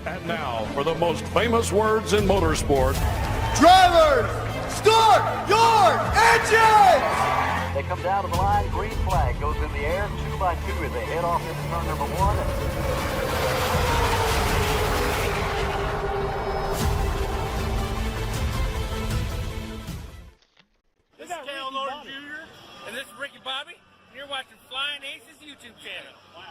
And now, for the most famous words in motorsport. Drivers, start your engines! They come down to the line, green flag goes in the air, 2 by 2 as they head off into turn number 1. This is Cal Norton Jr. and this is Ricky Bobby. And you're watching Flying Aces YouTube channel. Wow.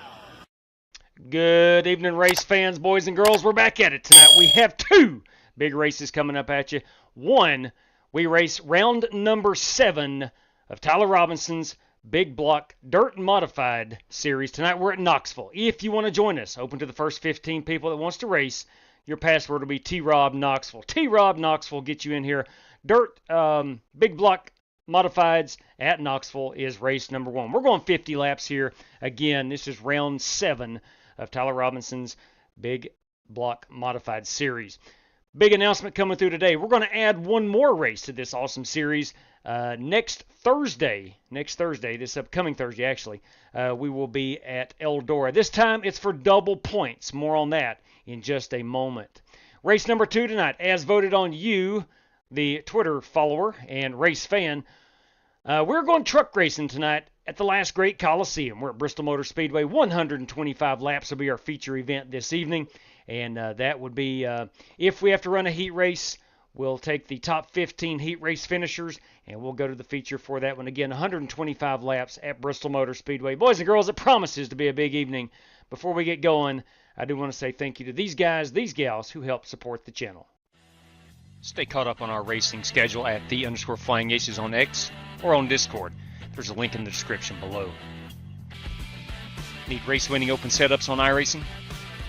Good evening, race fans, boys and girls. We're back at it tonight. We have 2 big races coming up at you. One, we race round number 7 of Tyler Robinson's Big Block Dirt Modified Series. Tonight we're at Knoxville. If you want to join us, open to the first 15 people that wants to race. Your password will be T-Rob Knoxville. T-Rob Knoxville get you in here. Dirt Big Block Modifieds at Knoxville is race number 1. We're going 50 laps here. Again, this is round 7 of Tyler Robinson's Big Block Modified Series. Big announcement coming through today. We're going to add one more race to this awesome series. Next Thursday, this upcoming Thursday actually, we will be at Eldora. This time it's for double points. More on that in just a moment. Race number 2 tonight, as voted on you, the Twitter follower and race fan. We're going truck racing tonight at the Last Great Coliseum. We're at Bristol Motor Speedway. 125 laps will be our feature event this evening. And that would be, if we have to run a heat race, we'll take the top 15 heat race finishers, and we'll go to the feature for that one. Again, 125 laps at Bristol Motor Speedway. Boys and girls, it promises to be a big evening. Before we get going, I do want to say thank you to these guys, these gals, who help support the channel. Stay caught up on our racing schedule at _FlyingAces on X or on Discord. There's a link in the description below. Need race-winning open setups on iRacing?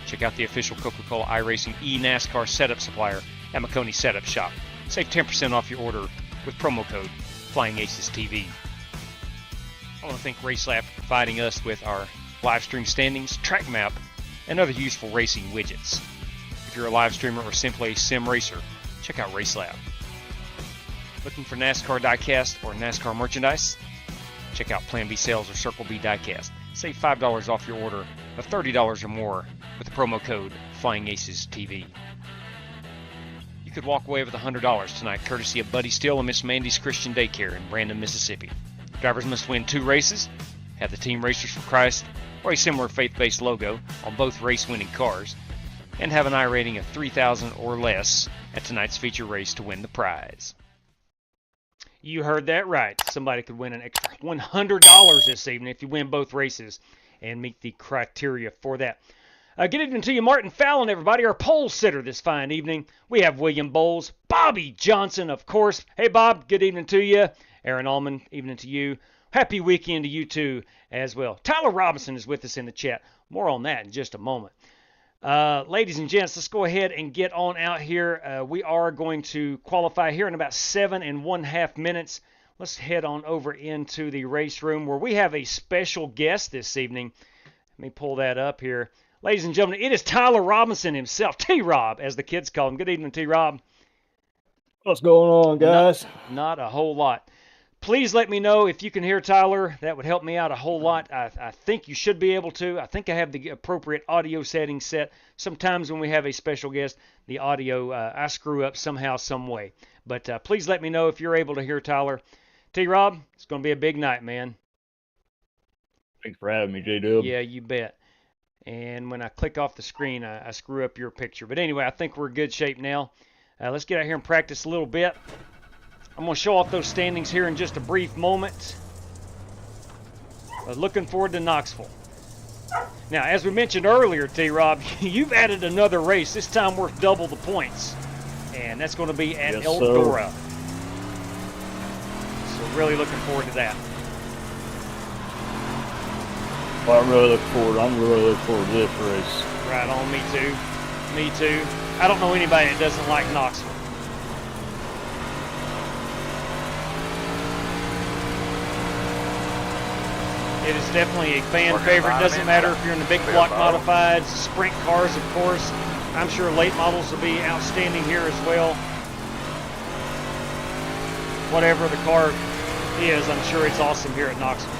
Check out the official Coca-Cola iRacing NASCAR setup supplier at McConey Setup Shop. Save 10% off your order with promo code FlyingAcesTV. I want to thank RaceLab for providing us with our live stream standings, track map, and other useful racing widgets. If you're a live streamer or simply a sim racer, check out RaceLab. Looking for NASCAR diecast or NASCAR merchandise? Check out Plan B Sales or Circle B Diecast. Save $5 off your order of $30 or more with the promo code FlyingAcesTV. You could walk away with $100 tonight, courtesy of Buddy Steele and Miss Mandy's Christian Daycare in Brandon, Mississippi. Drivers must win 2 races, have the Team Racers for Christ or a similar faith-based logo on both race-winning cars, and have an I rating of 3,000 or less at tonight's feature race to win the prize. You heard that right. Somebody could win an extra $100 this evening if you win both races and meet the criteria for that. Good evening to you, Martin Fallon, everybody. Our pole sitter this fine evening. We have William Bowles, Bobby Johnson, of course. Hey, Bob, good evening to you. Aaron Allman, evening to you. Happy weekend to you, too, as well. Tyler Robinson is with us in the chat. More on that in just a moment. Ladies and gents, let's go ahead and get on out here. We are going to qualify here in about 7.5 minutes. Let's head on over into the race room where we have a special guest this evening. Let me pull that up here. Ladies and gentlemen, it is Tyler Robinson himself, T-Rob, as the kids call him. Good evening, T-Rob. What's going on, guys? Not a whole lot. Please let me know if you can hear Tyler. That would help me out a whole lot. I think you should be able to. I think I have the appropriate audio settings set. Sometimes when we have a special guest, the audio, I screw up somehow, some way. But please let me know if you're able to hear Tyler. T-Rob, it's going to be a big night, man. Thanks for having me, J-Dub. Yeah, you bet. And when I click off the screen, I screw up your picture. But anyway, I think we're in good shape now. Let's get out here and practice a little bit. I'm going to show off those standings here in just a brief moment. Looking forward to Knoxville. Now, as we mentioned earlier, T-Rob, you've added another race, this time worth double the points. And that's going to be at Eldora. So really looking forward to that. Well, I'm really looking forward to this race. Right on, me too. Me too. I don't know anybody that doesn't like Knoxville. It is definitely a fan favorite. Doesn't matter if you're in the big block modifieds, sprint cars, of course. I'm sure late models will be outstanding here as well. Whatever the car is, I'm sure it's awesome here at Knoxville.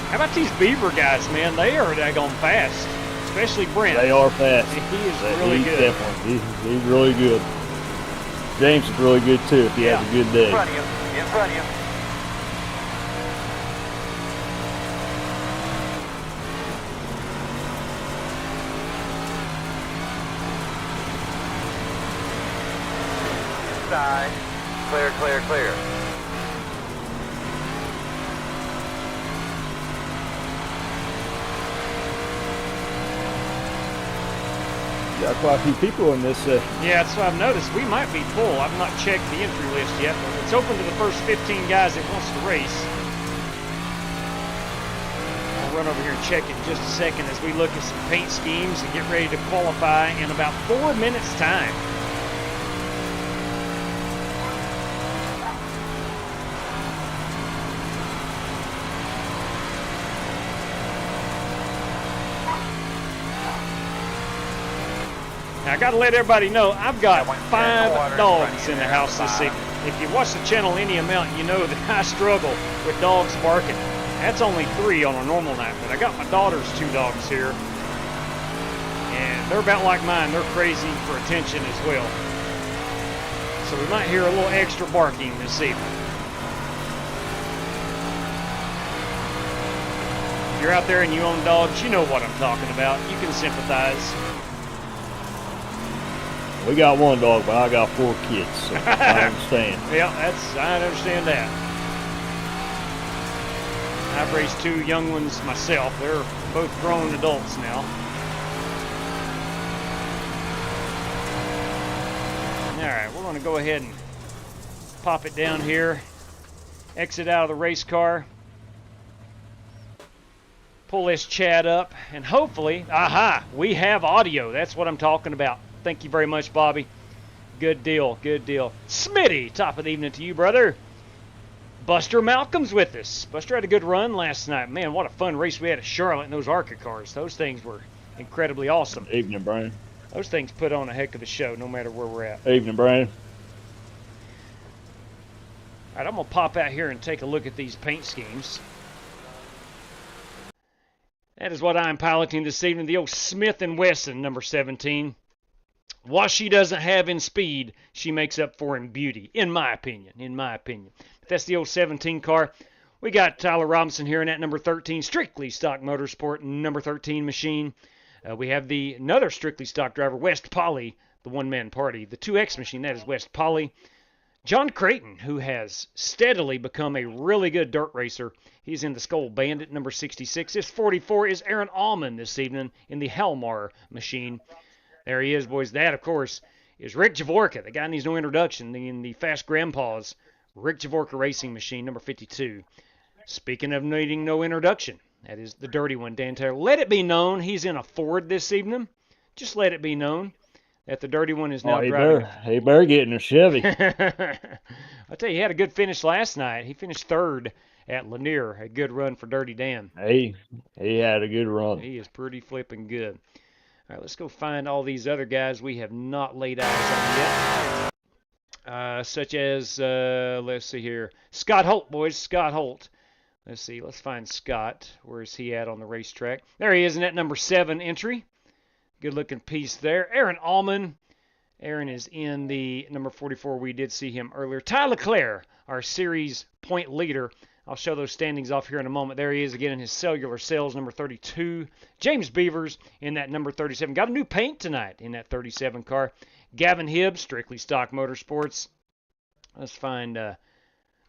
How about these Beaver guys, man? They are daggone fast. especially Brent. They are fast. He is really good. Definitely. He's really good. James is really good too if he has a good day. In front of you. In front of you. Inside. Clear, clear, clear. Got quite a few people in this. Yeah, that's what I've noticed. We might be full. I've not checked the entry list yet, but it's open to the first 15 guys that wants to race. I'll run over here and check in just a second as we look at some paint schemes and get ready to qualify in about 4 minutes' time. Now, I got to let everybody know, I've got 5 dogs in the house this evening. If you watch the channel any amount, you know that I struggle with dogs barking. That's only 3 on a normal night, but I got my daughter's 2 dogs here. And they're about like mine. They're crazy for attention as well. So we might hear a little extra barking this evening. If you're out there and you own dogs, you know what I'm talking about. You can sympathize. We got 1 dog, but I got 4 kids, so I understand. Yeah, I understand that. I've raised 2 young ones myself. They're both grown adults now. All right, we're going to go ahead and pop it down here. Exit out of the race car. Pull this chat up, and hopefully, we have audio. That's what I'm talking about. Thank you very much, Bobby. Good deal, good deal. Smitty, top of the evening to you, brother. Buster Malcolm's with us. Buster had a good run last night. Man, what a fun race we had at Charlotte in those ARCA cars. Those things were incredibly awesome. Evening, Brian. Those things put on a heck of a show, no matter where we're at. Evening, Brian. All right, I'm going to pop out here and take a look at these paint schemes. That is what I'm piloting this evening, the old Smith & Wesson, number 17. What she doesn't have in speed, she makes up for in beauty, in my opinion. But that's the old 17 car. We got Tyler Robinson here in that number 13, strictly stock motorsport, number 13 machine. We have another strictly stock driver, West Polly, the one-man party. The 2X machine, that is West Polly. John Creighton, who has steadily become a really good dirt racer. He's in the Skull Bandit, number 66. This 44 is Aaron Allman this evening in the Helmar machine. There he is, boys. That, of course, is Rick Javorka. The guy needs no introduction in the Fast Grandpas Rick Javorka Racing Machine, number 52. Speaking of needing no introduction, that is the dirty one, Dan Taylor. Let it be known he's in a Ford this evening. Just let it be known that the dirty one is now driving. He better get in a Chevy. I tell you, he had a good finish last night. He finished 3rd at Lanier. A good run for Dirty Dan. He had a good run. He is pretty flipping good. All right, let's go find all these other guys we have not laid eyes on yet. Such as, let's see here, Scott Holt, boys, Scott Holt. Let's see, let's find Scott. Where is he at on the racetrack? There he is in that number 7 entry. Good-looking piece there. Aaron Allman. Aaron is in the number 44. We did see him earlier. Ty Leclerc, our series point leader. I'll show those standings off here in a moment. There he is again in his cellular cells, number 32. James Beavers in that number 37. Got a new paint tonight in that 37 car. Gavin Hibbs, strictly stock motorsports. Let's find,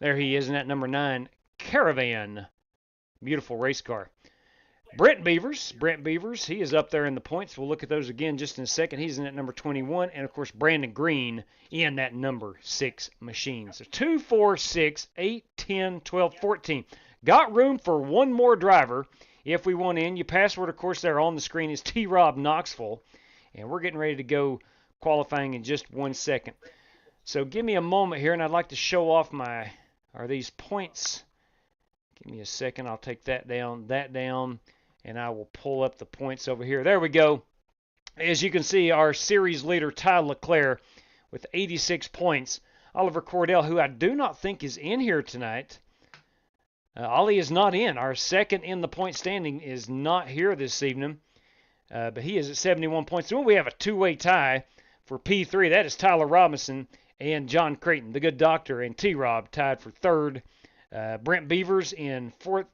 there he is in that number 9. Caravan. Beautiful race car. Brent Beavers, he is up there in the points. We'll look at those again just in a second. He's in that number 21. And, of course, Brandon Green in that number 6 machine. So 2, 4, 6, 8, 10, 12, 14. Got room for one more driver if we want in. Your password, of course, there on the screen is T-Rob Knoxville. And we're getting ready to go qualifying in just 1 second. So give me a moment here, and I'd like to show off these points. Give me a second. I'll take that down. And I will pull up the points over here. There we go. As you can see, our series leader, Ty Leclerc, with 86 points. Oliver Cordell, who I do not think is in here tonight. Ollie is not in. Our second in the point standing is not here this evening. but he is at 71 points. Then we have a two-way tie for P3. That is Tyler Robinson and John Creighton, the good doctor, and T-Rob tied for third. Brent Beavers in fourth.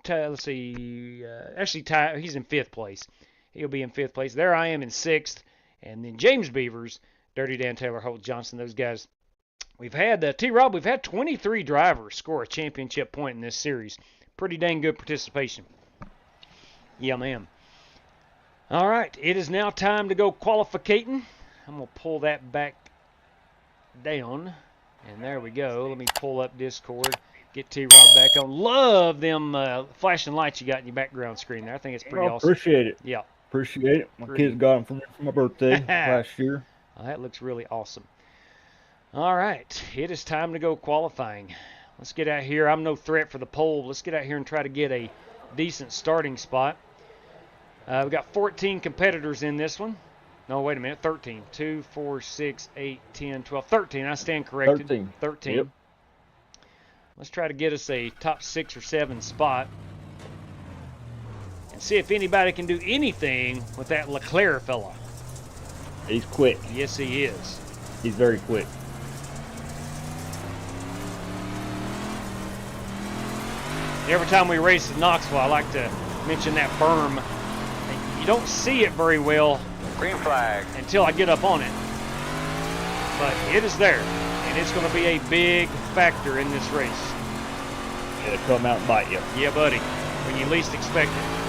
Let's see. Actually, he's in fifth place. He'll be in fifth place. There I am in sixth. And then James Beavers, Dirty Dan Taylor, Holt Johnson, those guys. We've had, T-Rob, we've had 23 drivers score a championship point in this series. Pretty dang good participation. Yeah, ma'am. All right, it is now time to go qualificating. I'm going to pull that back down. And there we go. Let me pull up Discord. Get T-Rob back on. Love them flashing lights you got in your background screen there. I think it's pretty awesome. Appreciate it. Yeah. Appreciate it. My kids got them for my birthday last year. Well, that looks really awesome. All right. It is time to go qualifying. Let's get out here. I'm no threat for the pole. Let's get out here and try to get a decent starting spot. We've got 14 competitors in this one. No, wait a minute. 13. 2, 4, 6, 8, 10, 12, 13. I stand corrected. 13. Yep. Let's try to get us a top 6 or 7 spot. And see if anybody can do anything with that Leclerc fella. He's quick. Yes, he is. He's very quick. Every time we race at Knoxville, I like to mention that berm. You don't see it very well Green flag. until I get up on it. But it is there, and it's going to be a big factor in this race. It'll come out and bite you. Yeah, buddy, when you least expect it.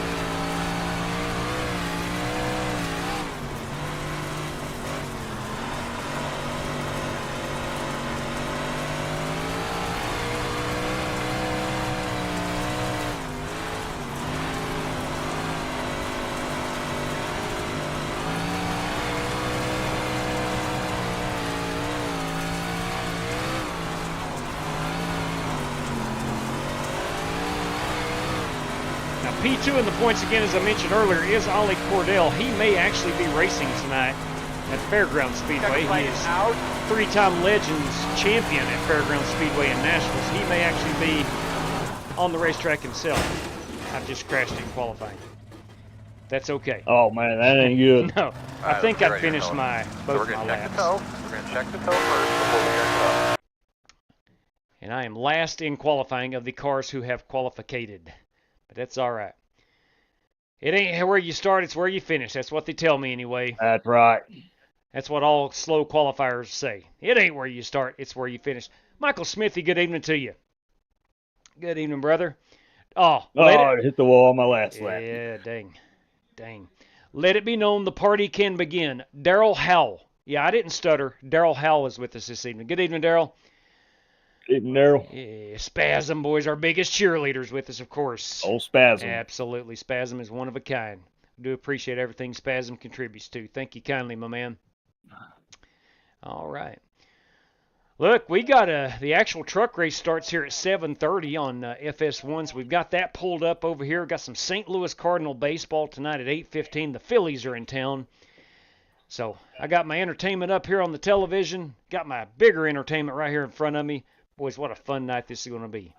P2 in the points again, as I mentioned earlier, is Ollie Cordell. He may actually be racing tonight at Fairground Speedway. He is three-time Legends champion at Fairground Speedway in Nashville. So he may actually be on the racetrack himself. I've just crashed in qualifying. That's okay. Oh man, that ain't good. No, I think I finished both my laps. We're going to check the toe first before we get toe. And I am last in qualifying of the cars who have qualificated. But that's all right. It ain't where you start, it's where you finish. That's what they tell me anyway. That's right. That's what all slow qualifiers say. It ain't where you start, it's where you finish. Michael Smithy, good evening to you. Good evening, brother. I hit the wall on my last lap. Yeah, dang. Let it be known the party can begin. Daryl Howell. Yeah, I didn't stutter. Daryl Howell is with us this evening. Good evening, Daryl. Eating Daryl. Yeah, Spasm boys, our biggest cheerleaders with us, of course. Old Spasm. Absolutely. Spasm is one of a kind. I do appreciate everything Spasm contributes to. Thank you kindly, my man. All right. Look, we got the actual truck race starts here at 7:30 on FS1, so we've got that pulled up over here. Got some St. Louis Cardinal baseball tonight at 8:15. The Phillies are in town. So I got my entertainment up here on the television. Got my bigger entertainment right here in front of me. Boys, what a fun night this is going to be.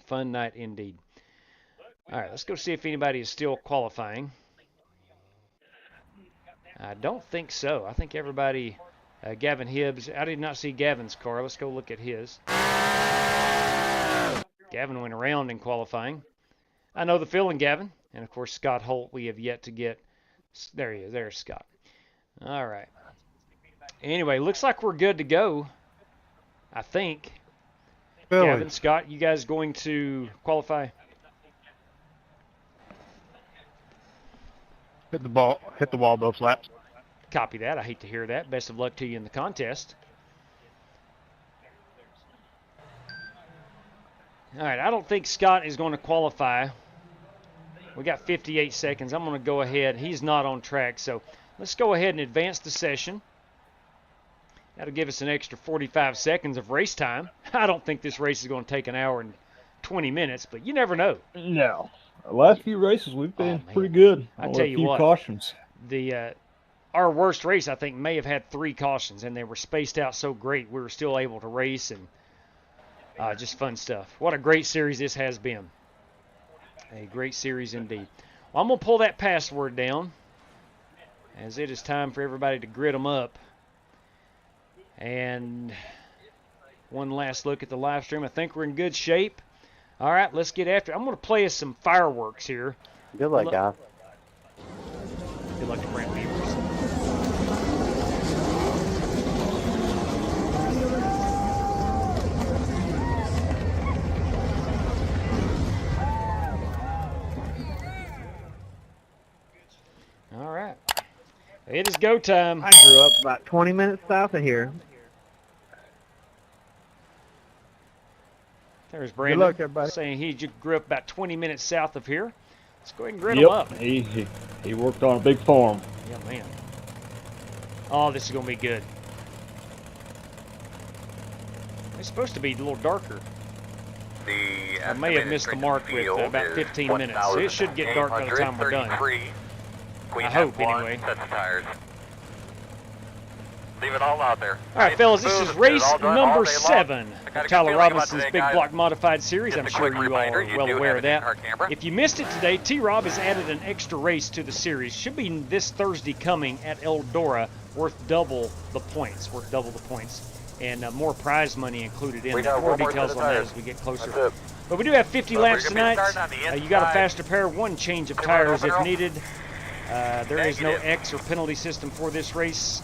Fun night indeed. All right, let's go see if anybody is still qualifying. I don't think so. I think everybody, Gavin Hibbs, I did not see Gavin's car. Let's go look at his. Gavin went around in qualifying. I know the feeling, Gavin. And, of course, Scott Holt, we have yet to get. There he is. There's Scott. All right. Anyway, looks like we're good to go. I think. Billy. Gavin, Scott, you guys going to qualify? Hit the wall both laps. Copy that. I hate to hear that. Best of luck to you in the contest. All right, I don't think Scott is going to qualify. We got 58 seconds. I'm going to go ahead. He's not on track, so let's go ahead and advance the session. That'll give us an extra 45 seconds of race time. I don't think this race is going to take an hour and 20 minutes, but you never know. No. The last few races, we've been pretty good. I tell you what. Cautions. Our worst race, I think, may have had 3 cautions, and they were spaced out so great we were still able to race, and just fun stuff. What a great series this has been. A great series indeed. Well, I'm going to pull that password down, as it is time for everybody to grid them up. And one last look at the live stream. I think we're in good shape. All right, let's get after it. I'm going to play us some fireworks here. Good luck, guys. Good luck to Brent Beavers. All right. It is go time. I grew up about 20 minutes south of here. There's Brandon Good luck, everybody. saying he grew up about 20 minutes south of here. Let's go ahead and grid him up. He worked on a big farm. Yeah, man. Oh, this is going to be good. It's supposed to be a little darker. I may have missed the mark with about 15 minutes. So it should get dark by the time we're done. I hope, anyway. Leave it all out there. All right, fellas, this is race number 7 of Tyler Robinson's Big Block Modified Series. I'm sure you all are well aware of that. If you missed it today, T-Rob has added an extra race to the series. Should be this Thursday coming at Eldora, worth double the points. And more prize money included in it. More details on that as we get closer. But we do have 50 laps tonight. You got a faster pair, 1 change of tires if needed. There is no X or penalty system for this race.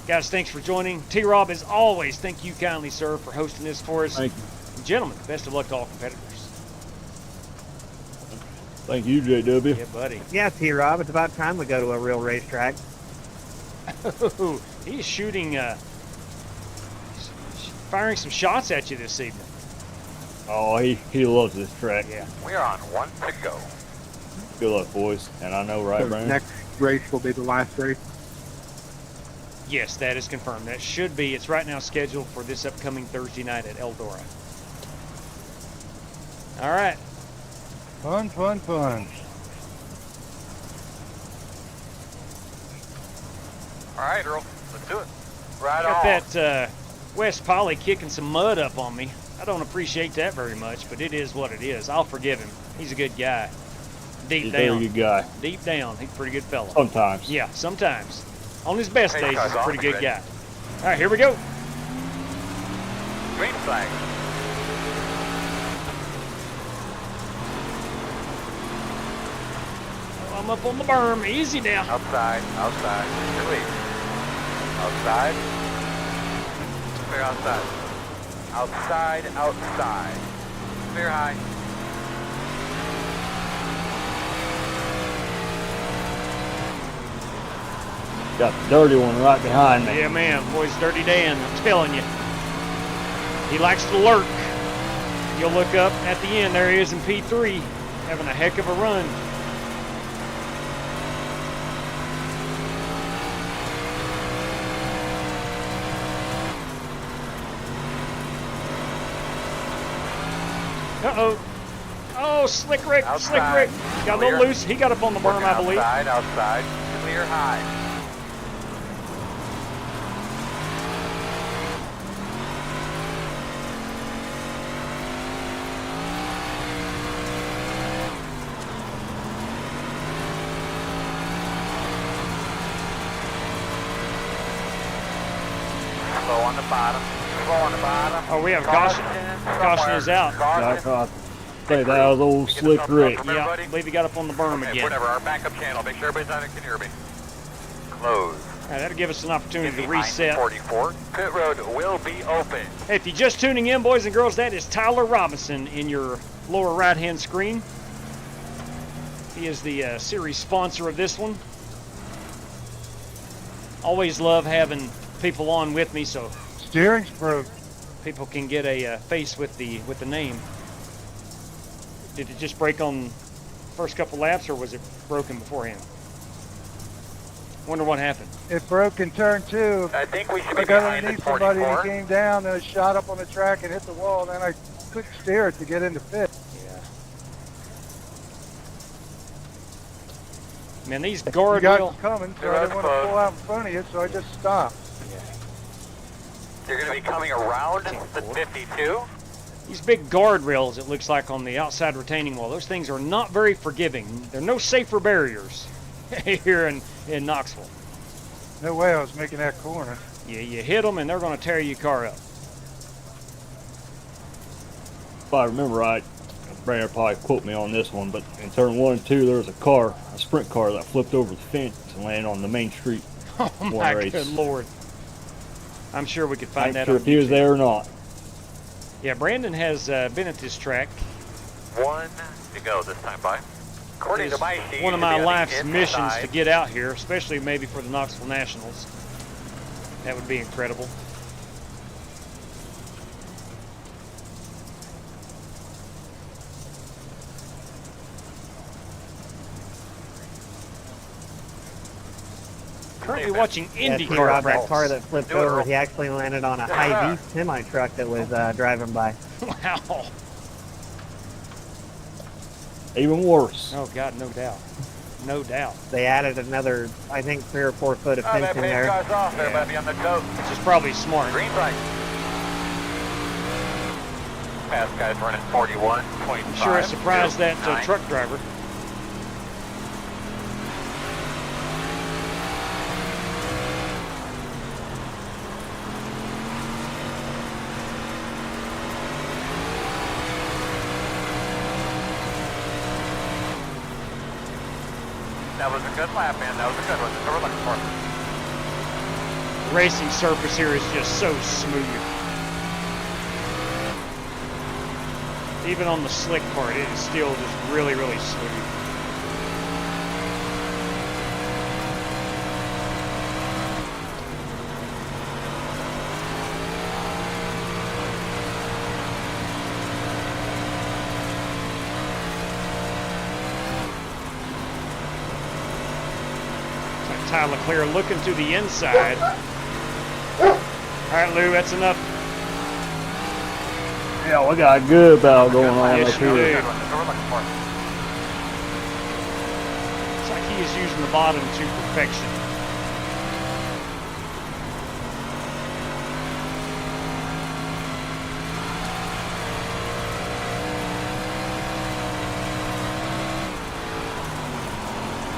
Guys, thanks for joining. T-Rob, as always, thank you kindly, sir, for hosting this for us. Thank you. And gentlemen, best of luck to all competitors. Thank you, JW. Yeah, buddy. Yeah, T-Rob, it's about time we go to a real racetrack. He's shooting, firing some shots at you this evening. Oh, he loves this track. Yeah. We are on 1 to go. Good luck, boys. And I know, right, Brandon? Next race will be the last race. Yes, that is confirmed. That should be. It's right now scheduled for this upcoming Thursday night at Eldora. All right. Fun, fun, fun. All right, Earl, let's do it. Right Got on. that West Polly kicking some mud up on me. I don't appreciate that very much, but it is what it is. I'll forgive him. He's a good guy. Deep He's down. a very good guy. Deep down, he's a pretty good fellow. Sometimes. Yeah, sometimes. On his best Hey, days, guys, he's a pretty good ready. guy. All right, here we go. Green flag. I'm up on the berm. Easy now. Outside. Your lead. Outside. Clear outside. Outside. Clear high. Got the dirty one right behind me. Yeah, man. Boy's Dirty Dan. I'm telling you. He likes to lurk. You'll look up at the end. There he is in P3, having a heck of a run. Uh-oh. Oh, Slick Rick. Outside. Slick Rick. Got a little Clear. loose. He got up on the berm, I believe. Outside. Clear high. Slow on the bottom. Oh, we have caution. Caution is out. Say that was old Slick Rick. Yeah, I believe he got up on the berm again. Whatever, our backup channel. Make sure everybody's on it. Can you hear me? Close. All right, that'll give us an opportunity to reset. 44. Pit road will be open. Hey, if you're just tuning in, boys and girls, that is Tyler Robinson in your lower right-hand screen. He is the series sponsor of this one. Always love having people on with me so Steering's broke. people can get a face with the name. Did it just break on first couple laps, or was it broken beforehand? Wonder what happened. It broke in turn 2. I think we should be I got behind underneath at somebody and 44. it came down, then it shot up on the track and hit the wall, then I couldn't steer it to get into pit. Yeah. Man, these You got guardrail. it coming, so Clear I out didn't want to close. pull out in front of you, so I just stopped. You're going to be coming around the 52. These big guardrails, it looks like, on the outside retaining wall, those things are not very forgiving. There are no safer barriers here in Knoxville. No way I was making that corner. Yeah, you hit them and they're going to tear your car up. If I remember right, Brandon probably quote me on this one, but in turn 1 and 2, there was a sprint car that flipped over the fence and landed on the main street. Oh my good Lord. I'm sure we could find that I'm sure on if he was YouTube. there or not. Yeah, Brandon has been at this track. 1 to go this time, by. According to my sheet, One of you should my be on the life's missions inside. to get out here, especially maybe for the Knoxville Nationals. That would be incredible. Currently watching Yeah, IndyCar T-Rob, that practice. car that flipped over, he actually landed on a high-V semi-truck that was driving by. Wow. Even worse. Oh God, no doubt. No doubt. They added another, I think, 3 or 4 foot of Oh, fence that in paint there. car's off there, might be on the coast. Which is probably smart. Green flag. Fast guy's running 41.5. I'm sure it surprised that truck driver. That was a good lap, man. That was a good one. That's what we're looking for. The racing surface here is just so smooth. Even on the slick part, it is still just really, really smooth. Tyler Clear looking to the inside. All right, Lou, that's enough. Yeah, we got a good battle going on Yes, up you here. do. Good one. That's what we're looking for. It's like he is using the bottom to perfection.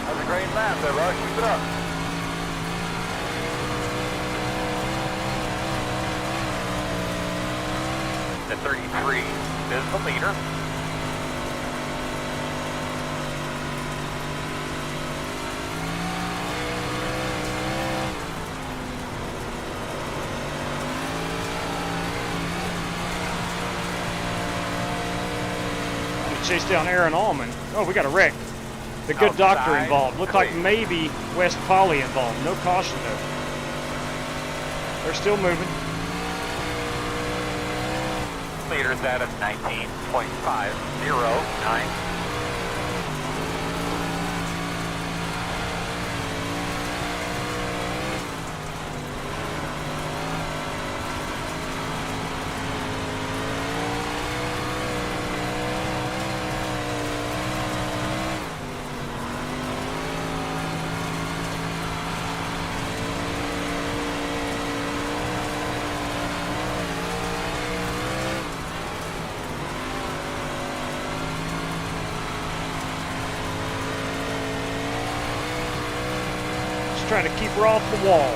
That was a great lap there, Rush. Keep it up. The 33 is the leader. We chase down Aaron Allman. Oh, we got a wreck. The good doctor Outside. involved. Looked like maybe West Poly involved. No caution though. They're still moving. Leader's at a 19.509. Just trying to keep her off the wall.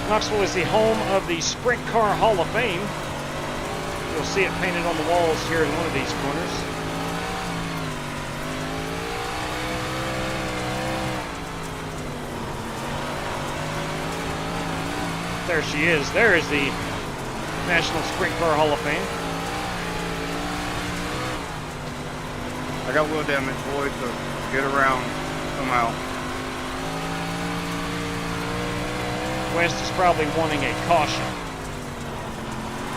Knoxville is the home of the Sprint Car Hall of Fame. You'll see it painted on the walls here in one of these corners. There she is. There is the National Sprint Car Hall of Fame. I got wheel damage, boys, so get around somehow. West is probably wanting a caution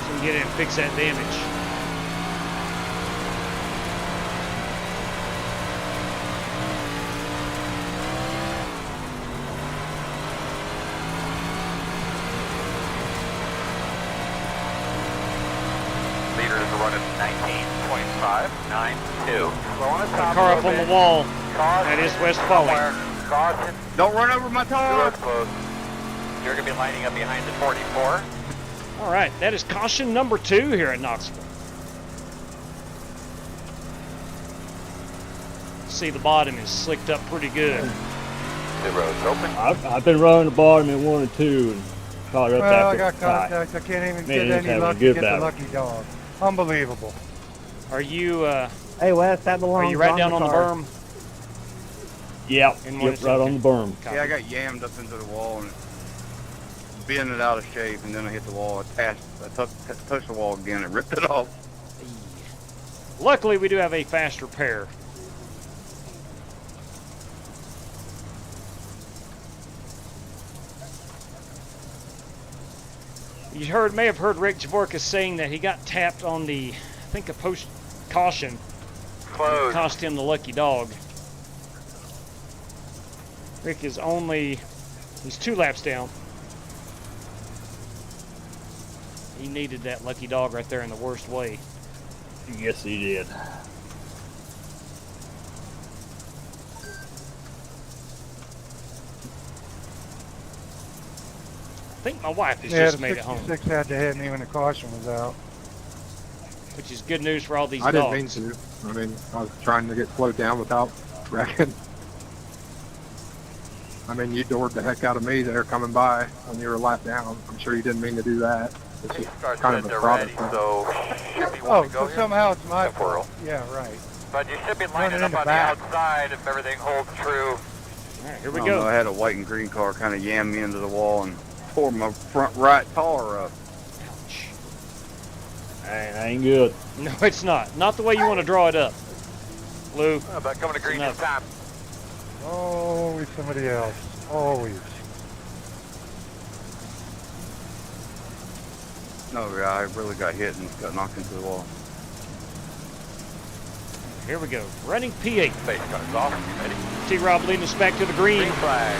so we can get in and fix that damage. running 19.592. Slowing us Got a car up on the wall. That is West Foley. Caution. Don't run over my tire. Close. You're going to be lining up behind the 44. All right, that is caution number 2 here at Knoxville. See, the bottom is slicked up pretty good. The road's open. I've been running the bottom in 1 and 2 and caught up Well, I after got 5. contact. I can't even Man, get he's any having a luck to good get the battle. lucky dog. Unbelievable. Are you Hey, Wes, that are belongs you right down on the car. berm? Yep, In yep, 1 and 2, right okay. on the berm. Yeah, I got yammed up into the wall and bent it out of shape, and then I hit the wall. I touched the wall again and ripped it off. Luckily, we do have a fast repair. You may have heard Rick Javorka saying that he got tapped on the, I think, a post caution. Close. Cost him the lucky dog. Rick is he's 2 laps down. He needed that lucky dog right there in the worst way. Yes, he did. I think my wife has Yeah, just the made it home, 66 had to hit me when the caution was out. which is good news for all these I didn't dogs. mean to. I mean, I was trying to get slowed down without wrecking. I mean, you doored the heck out of me there coming by when you were a lap down. I'm sure you didn't mean to do that. It's just kind of a ready, product. so should be Oh, one to go so here. somehow it's my Temporal. fault. Yeah, right. But you should be lining Running up in the on back. the outside if everything holds true. All right, here we I go. had a white and green car kind of yam me into the wall and tore my front right tire up. Ouch. That ain't good. No, it's not. Not the way you want to draw it up. Lou, But coming to green enough. this time. Always somebody else. Always. No, yeah, I really got hit and got knocked into the wall. here we go. Running P8. Face cuts off. You ready? T-Rob leading us back to the green. Green flag.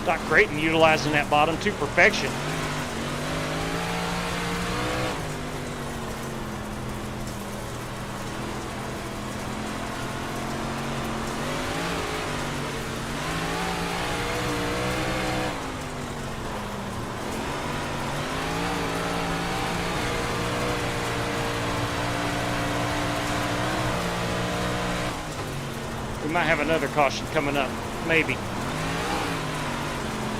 Doc Creighton utilizing that bottom to perfection. We might have another caution coming up, maybe.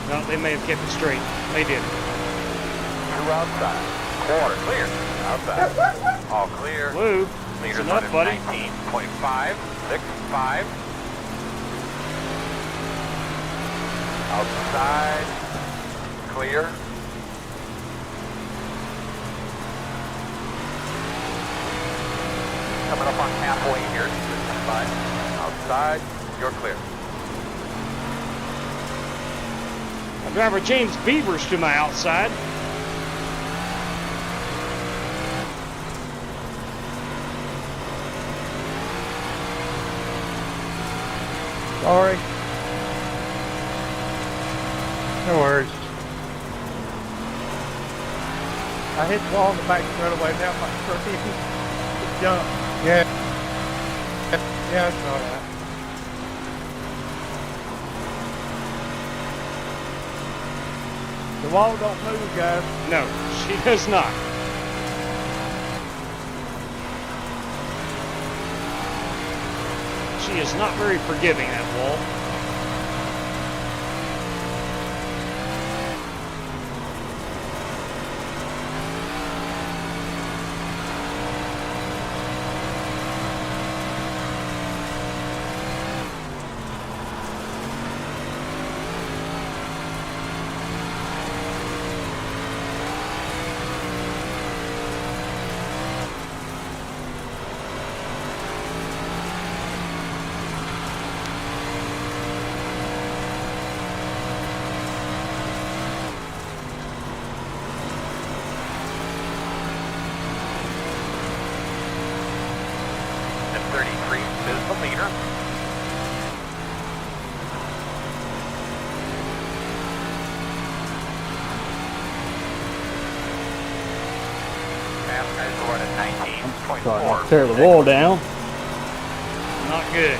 No, they may have kept it straight. They did. You're outside. Quarter clear. Outside. All clear. Lou, Leaders it's enough, buddy. 19.565. Outside. Clear. Coming up on halfway here. 65. Outside. You're clear. Driver James Beavers to my outside. Sorry. No worries. I hit the wall in the back straightaway. Now my screen jumped. Yeah. Yeah, I saw that. The wall don't move, guys. No, she does not. She is not very forgiving, that wall. And 33 is the leader. Trying not to tear the wall down. Not good.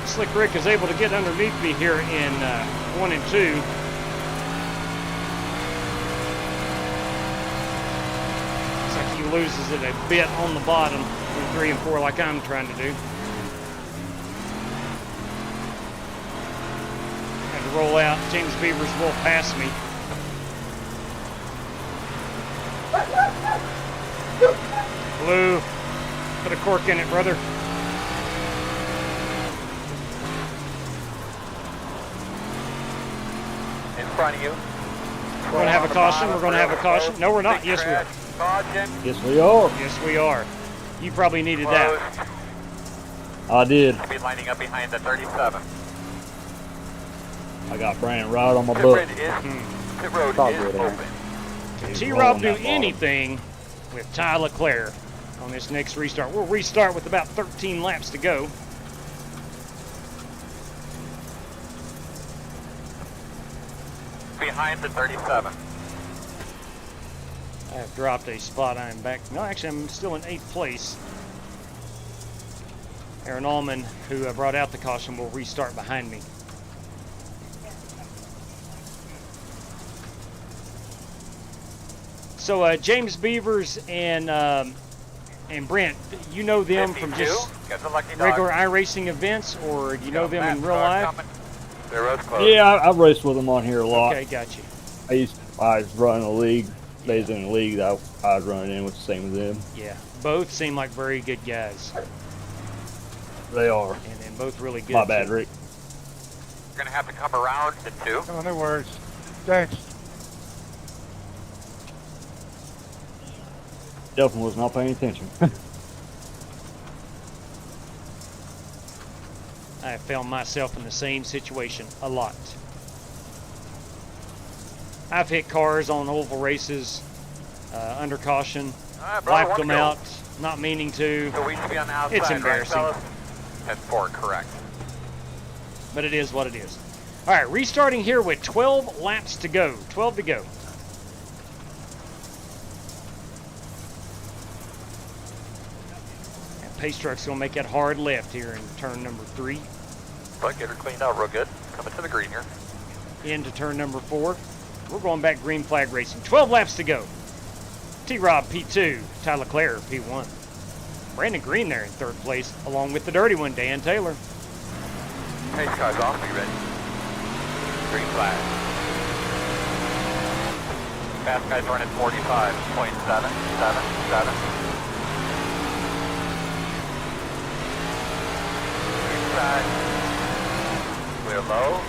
Slick Rick is able to get underneath me here in 1 and 2. Looks like he loses it a bit on the bottom in 3 and 4 like I'm trying to do. Had to roll out. James Beavers will pass me. Blue, put a cork in it, brother. In front of you. We're going to have a caution. We're going to have a caution. No, we're not. Yes, we are. Caution. Yes, we are. Yes, we are. You probably needed that. I did. Be lining up behind the 37. I got Brandon right on my Pit butt. road is open. Can T-Rob do anything with Ty Leclerc on this next restart? We'll restart with about 13 laps to go. Behind the 37. I have dropped a spot. I'm back. No, actually, I'm still in 8th place. Aaron Allman, who brought out the caution, will restart behind me. So James Beavers and Brent, you know them from just regular iRacing events, or do you know them in real life? Yeah, I've raced with them on here a lot. Okay, got you. I was running a league. They was in the league that I was running in with the same as them. Yeah, both seem like very good guys. They are. And both really good. My bad, Rick. We're going to have to come around to 2. Oh, no worries. Thanks. Definitely was not paying attention. I have found myself in the same situation a lot. I've hit cars on oval races under caution, wiped them out, not meaning to. So we should be on the outside, it's embarrassing. Right, 10-4, correct. But it is what it is. All right, restarting here with 12 laps to go. 12 to go. Pace truck's gonna make that hard left here in turn number 3. But get her cleaned out real good. Coming to the green here. Into turn number 4. We're going back green flag racing. 12 laps to go. T-Rob P2, Ty Leclerc P1. Brandon Green there in 3rd place, along with the dirty one, Dan Taylor. Pace car's off. Are you ready? Green flag. Fast guy's running 45.777. Inside. Clear low.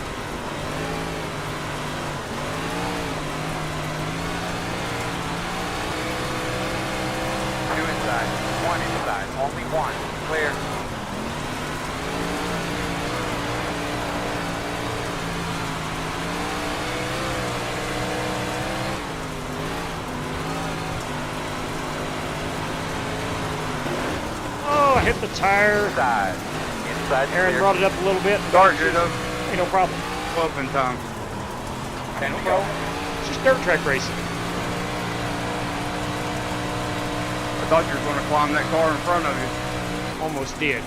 Two inside. One inside. Only one. Clear. Oh, I hit the tire. Inside. Aaron brought it up a little bit. Sorry, Judo. Ain't no problem. Open time. No problem. It's just dirt track racing. I thought you were going to climb that car in front of you. Almost did.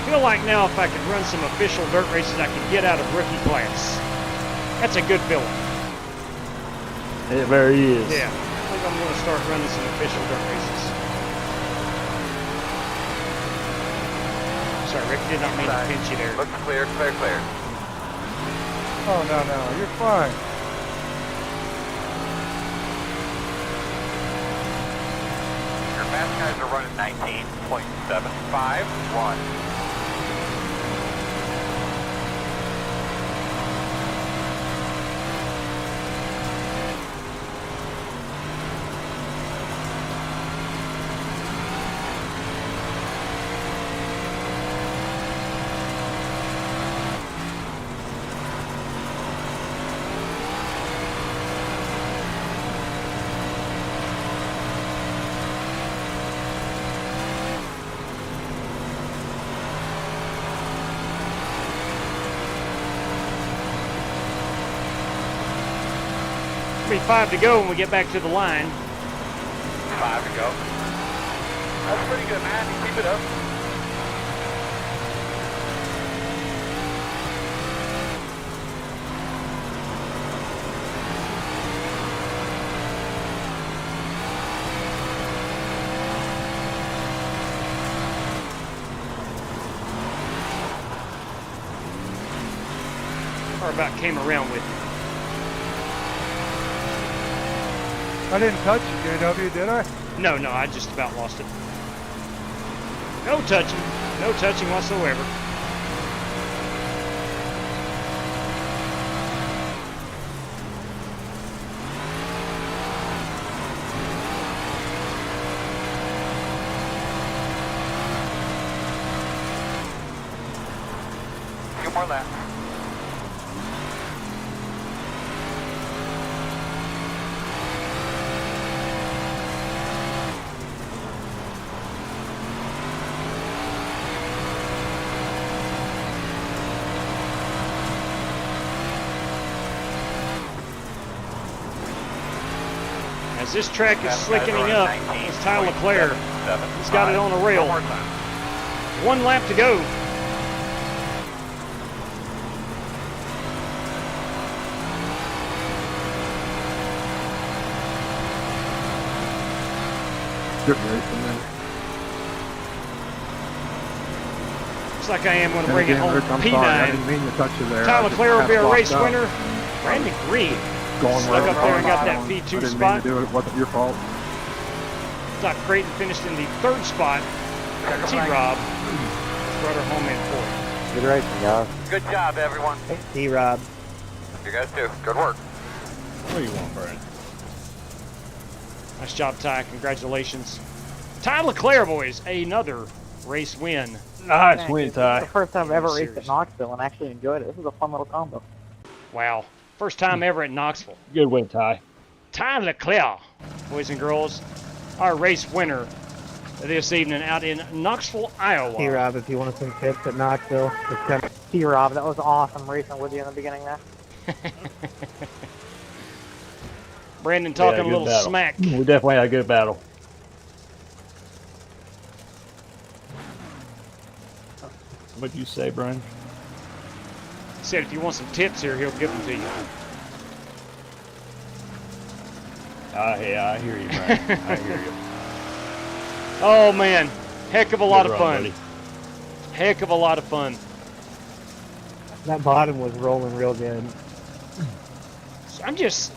I feel like now if I could run some official dirt races, I could get out of rookie class. That's a good feeling. It very is. Yeah, I think I'm going to start running some official dirt races. Sorry, Rick, did not mean to pinch you there. Looks clear, clear, clear. Oh, no, you're fine. running 19.751. Be 5 to go when we get back to the line. 5 to go. That's pretty good, man. You keep it up. Or about came around with it. I didn't touch you, JW, did I? No, I just about lost it. No touching whatsoever. Few more laps. As this track is slickening up, it's Tyler Leclerc. He's got it on a rail. 1 lap to go. Good racing there. Looks like I am going to bring it Again, home. Rick, I'm sorry, I didn't P9. mean to touch you there. Tyler I just Leclerc will had be it a blocked race up. winner. Brandon Green Going snuck where up there and got that I V2 didn't spot. mean to do it. It wasn't your fault. Doc Creighton finished in the 3rd spot. T-Rob brought her home in 4th. Good racing, guys. Good job, everyone. Hey, T-Rob. You guys too. Good work. What do you want, Brandon? Nice job, Ty. Congratulations. Ty Leclerc, boys. Another race win. Nice win, It's Ty. the first time I've ever raced Serious. at Knoxville and actually enjoyed it. This was a fun little combo. Wow. First time ever at Knoxville. Good win, Ty. Ty Leclerc, boys and girls, our race winner this evening out in Knoxville, Iowa. T-Rob, if you want some tips at Knoxville, just come. T-Rob, that was awesome racing with you in the beginning there. Brandon talking a good little battle. smack. We definitely had a good battle. What'd you say, Brian? He said if you want some tips here, he'll give them to you. Yeah, I hear you, Brian. I hear you. Oh man, heck of a lot Good of run, fun. buddy. Heck of a lot of fun. That bottom was rolling real good.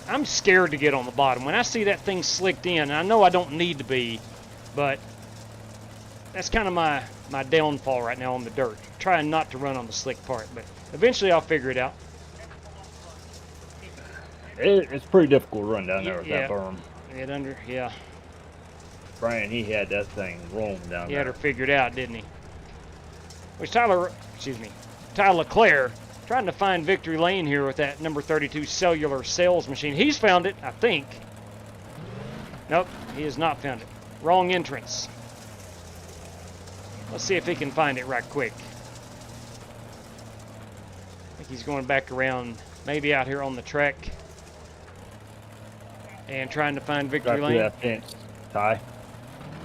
I'm scared to get on the bottom. When I see that thing slicked in, I know I don't need to be, but that's kind of my downfall right now on the dirt. Trying not to run on the slick part, but eventually I'll figure it out. It's pretty difficult to run down there with Yeah. that berm. Yeah. Brian, he had that thing rolling down He there. had her figured out, didn't he? Which Tyler Leclerc, trying to find victory lane here with that number 32 cellular sales machine. He's found it, I think. Nope, he has not found it. Wrong entrance. Let's see if he can find it right quick. I think he's going back around, maybe out here on the track, and trying to find victory Right through lane. that fence, Ty.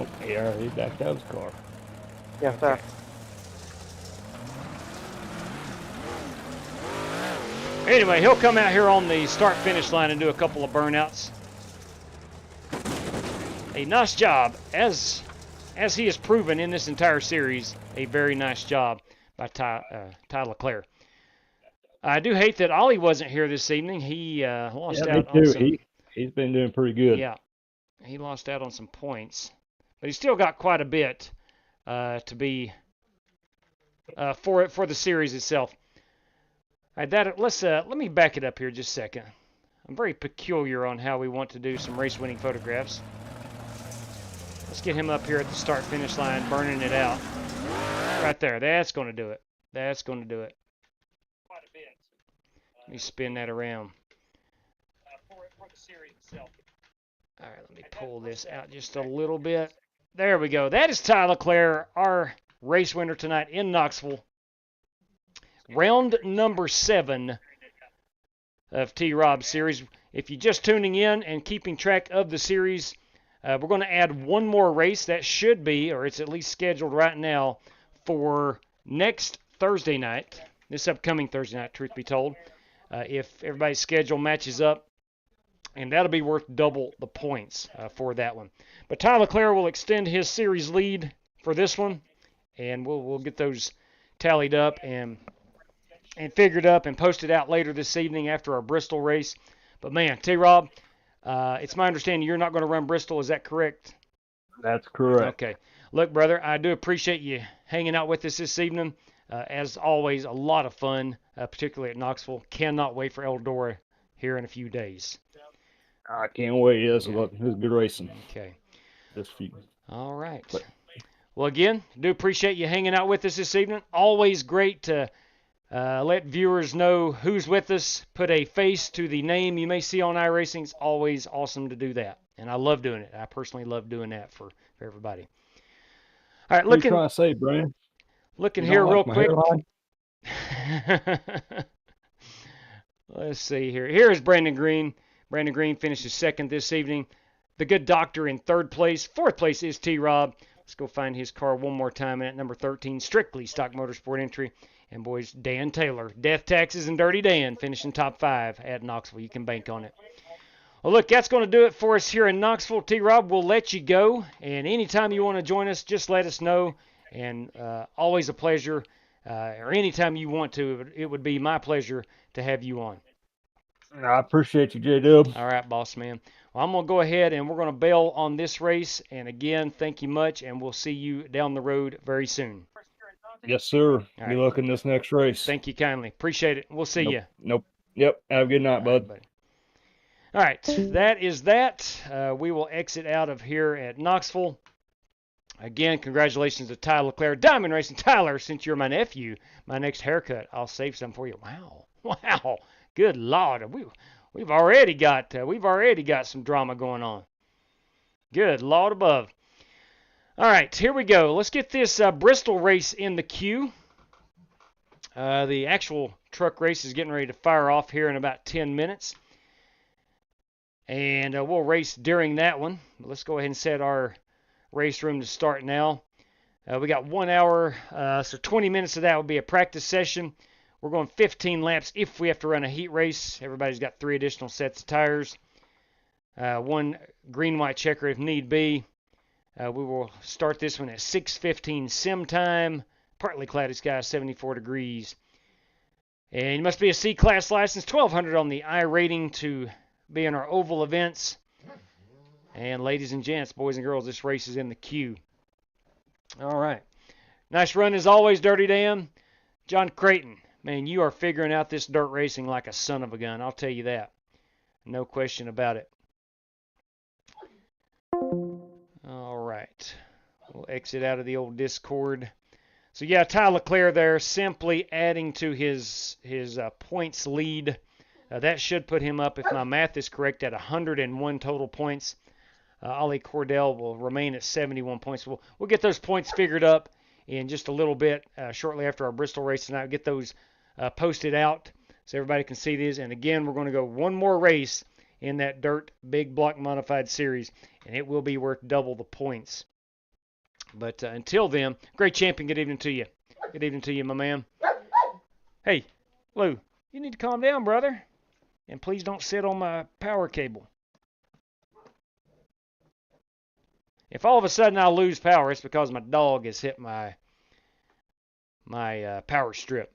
Oh, yeah, he backed out his car. Yes, sir. Anyway, he'll come out here on the start-finish line and do a couple of burnouts. A nice job, as he has proven in this entire series, a very nice job by Ty Leclerc. I do hate that Ollie wasn't here this evening. He lost Yeah, me out on too. some... He's been doing pretty good. Yeah, he lost out on some points. but he's still got quite a bit to be for the series itself. All right, let me back it up here just a second. I'm very peculiar on how we want to do some race-winning photographs. Let's get him up here at the start-finish line, burning it out. Right there. That's going to do it. That's going to do it. Quite a bit. Let me spin that around. For the series itself. All right, let me pull this out just a little bit. There we go. That is Ty Leclerc, our race winner tonight in Knoxville. Round number 7 of T-Rob's series. If you're just tuning in and keeping track of the series, we're going to add one more race. That should be, or it's at least scheduled right now, for next Thursday night. This upcoming Thursday night, truth be told. If everybody's schedule matches up. And that'll be worth double the points for that one. But Ty Leclerc will extend his series lead for this one. And we'll get those tallied up and figured up and posted out later this evening after our Bristol race. But man, T-Rob, it's my understanding you're not going to run Bristol. Is that correct? That's correct. Okay. Look, brother, I do appreciate you hanging out with us this evening. As always, a lot of fun, particularly at Knoxville. Cannot wait for Eldora here in a few days. I can't wait. Yes, it was good racing. Okay. This few. All right. Well, again, do appreciate you hanging out with us this evening. Always great to let viewers know who's with us. Put a face to the name you may see on iRacing. It's always awesome to do that. And I love doing it. I personally love doing that for everybody. All right, What are you trying to say, Brian? Looking You here don't real like quick. Let's see here. Here's Brandon Green. Brandon Green finishes second this evening. The Good Doctor in third place. Fourth place is T-Rob. Let's go find his car one more time at number 13. Strictly Stock Motorsport entry. And boys, Dan Taylor, Death, Taxes, and Dirty Dan finishing top 5 at Knoxville. You can bank on it. Well, look, that's going to do it for us here in Knoxville. T-Rob, we'll let you go. And anytime you want to join us, just let us know. And always a pleasure. Or anytime you want to, it would be my pleasure to have you on. I appreciate you, J-Dub. All right, boss man. Well, I'm going to go ahead and we're going to bail on this race. And again, thank you much, and we'll see you down the road very soon. Yes, sir. All Good right. luck in this next race. Thank you kindly. Appreciate it. We'll see you. Nope. Yep. Have a good night, bud. All right, that is that. We will exit out of here at Knoxville. Again, congratulations to Tyler Leclerc. Diamond Racing. Tyler, since you're my nephew, my next haircut, I'll save some for you. Wow. Good Lord. We've already got some drama going on. Good Lord above. All right, here we go. Let's get this Bristol race in the queue. The actual truck race is getting ready to fire off here in about 10 minutes. And we'll race during that one. But let's go ahead and set our race room to start now. We got 1 hour, so 20 minutes of that will be a practice session. We're going 15 laps if we have to run a heat race. Everybody's got 3 additional sets of tires. 1 green-white checker if need be. We will start this one at 6:15 sim time. Partly cloudy sky, 74 degrees. And you must be a C-Class license, 1200 on the iRating to be in our oval events. And ladies and gents, boys and girls, this race is in the queue. All right. Nice run as always, Dirty Dan. John Creighton, man, you are figuring out this dirt racing like a son of a gun. I'll tell you that. No question about it. All right. We'll exit out of the old Discord. So, yeah, Ty Leclerc there simply adding to his points lead. That should put him up, if my math is correct, at 101 total points. Ollie Cordell will remain at 71 points. We'll get those points figured up in just a little bit shortly after our Bristol race tonight. We'll get those posted out so everybody can see these. And, again, we're going to go one more race in that dirt big block modified series, and it will be worth double the points. But until then, great champion, good evening to you. Good evening to you, my man. Hey, Lou, you need to calm down, brother. And please don't sit on my power cable. If all of a sudden I lose power, it's because my dog has hit my power strip.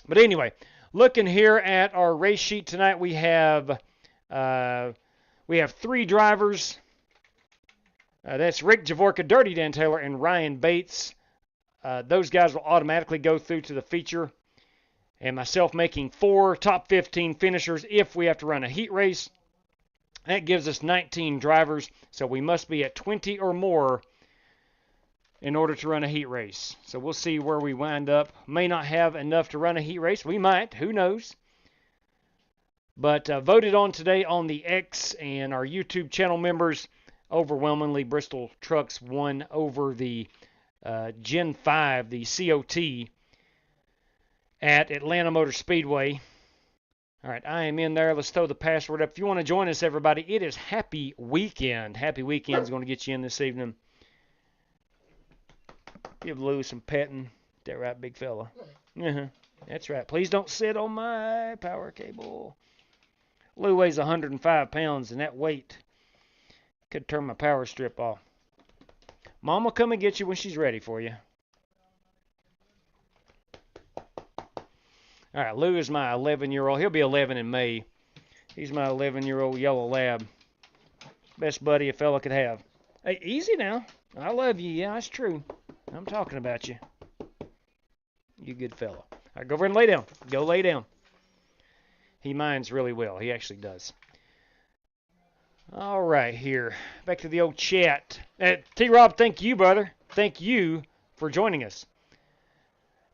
But anyway, looking here at our race sheet tonight, we have 3 drivers. That's Rick Javorka, Dirty Dan Taylor, and Ryan Bates. Those guys will automatically go through to the feature. And myself making 4 top 15 finishers if we have to run a heat race. That gives us 19 drivers, so we must be at 20 or more in order to run a heat race. So we'll see where we wind up. May not have enough to run a heat race. We might. Who knows? But voted on today on the X and our YouTube channel members. Overwhelmingly, Bristol Trucks won over the Gen 5, the COT, at Atlanta Motor Speedway. All right, I am in there. Let's throw the password up. If you want to join us, everybody, it is Happy Weekend. Happy Weekend is going to get you in this evening. Give Lou some petting. That right, big fella? That's right. Please don't sit on my power cable. Lou weighs 105 pounds, and that weight could turn my power strip off. Mom will come and get you when she's ready for you. All right, Lou is my 11-year-old. He'll be 11 in May. He's my 11-year-old yellow lab. Best buddy a fella could have. Hey, easy now. I love you. Yeah, that's true. I'm talking about you. You good fella. All right, go over and lay down. Go lay down. He minds really well. He actually does. All right, here. Back to the old chat. T-Rob, thank you, brother. Thank you for joining us.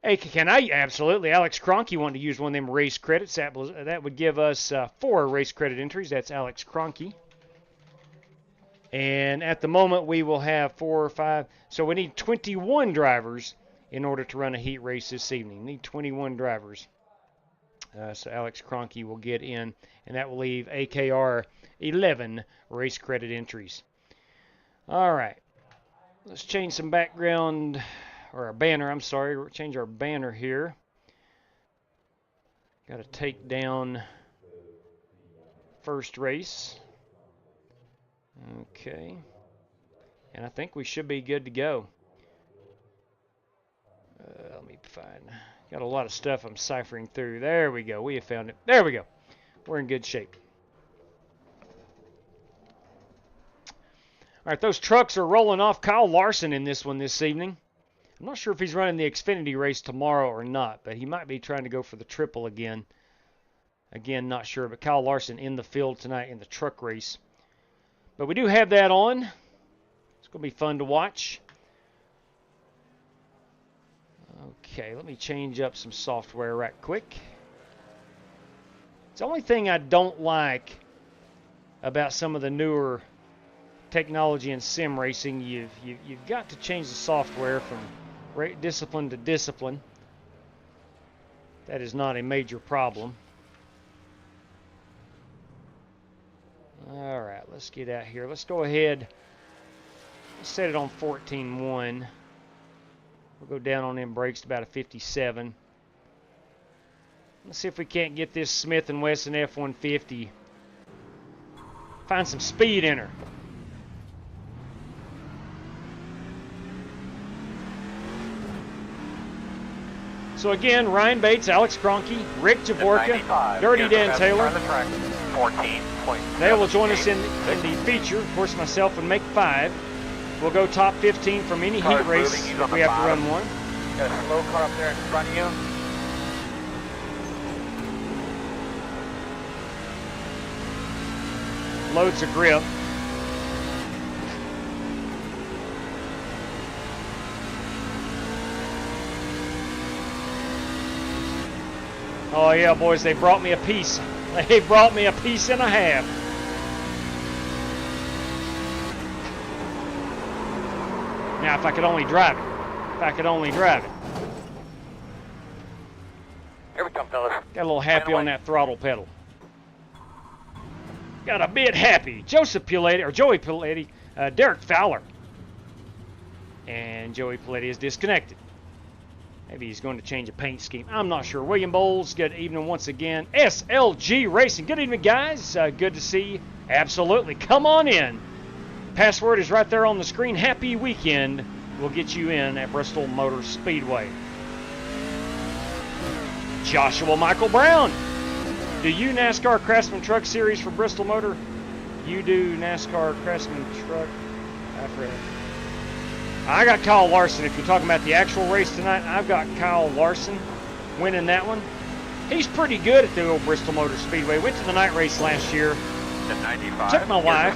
Hey, can I? Absolutely. Alex Cronky wanted to use one of them race credits. That would give us 4 race credit entries. That's Alex Cronky. And at the moment, we will have 4 or 5. So we need 21 drivers in order to run a heat race this evening. We need 21 drivers. So Alex Cronky will get in, and that will leave AKR 11 race credit entries. All right. Let's change some background. Or our banner, I'm sorry. We'll change our banner here. Got to take down first race. Okay. And I think we should be good to go. Let me find. Got a lot of stuff I'm ciphering through. There we go. We have found it. There we go. We're in good shape. All right, those trucks are rolling off. Kyle Larson in this one this evening. I'm not sure if he's running the Xfinity race tomorrow or not, but he might be trying to go for the triple again. Again, not sure, but Kyle Larson in the field tonight in the truck race. But we do have that on. It's going to be fun to watch. Okay, let me change up some software right quick. It's the only thing I don't like about some of the newer technology in sim racing. You've got to change the software from discipline to discipline. That is not a major problem. All right, let's get out here. Let's go ahead. Let's set it on 14.1. We'll go down on them brakes to about a 57. Let's see if we can't get this Smith & Wesson F-150. Find some speed in her. So again, Ryan Bates, Alex Cronky, Rick Javorka, Dirty Dan Taylor. They will join us in the feature. Of course, myself would make 5. We'll go top 15 from any heat race if we have to run one. Got a slow car up there in front of you. Loads of grip. Oh yeah, boys, they brought me a piece. They brought me a piece and a half. Now, if I could only drive it. If I could only drive it. Here we come, fellas. Got a little happy on that throttle pedal. Got a bit happy. Joey Piletti, Derek Fowler. And Joey Piletti is disconnected. Maybe he's going to change a paint scheme. I'm not sure. William Bowles, good evening once again. SLG Racing, good evening, guys. Good to see you. Absolutely. Come on in. Password is right there on the screen. Happy Weekend. We'll get you in at Bristol Motor Speedway. Joshua Michael Brown. Do you NASCAR Craftsman Truck Series for Bristol Motor? You do NASCAR Craftsman Truck. I got Kyle Larson. If you're talking about the actual race tonight, I've got Kyle Larson winning that one. He's pretty good at the old Bristol Motor Speedway. Went to the night race last year. Took my wife,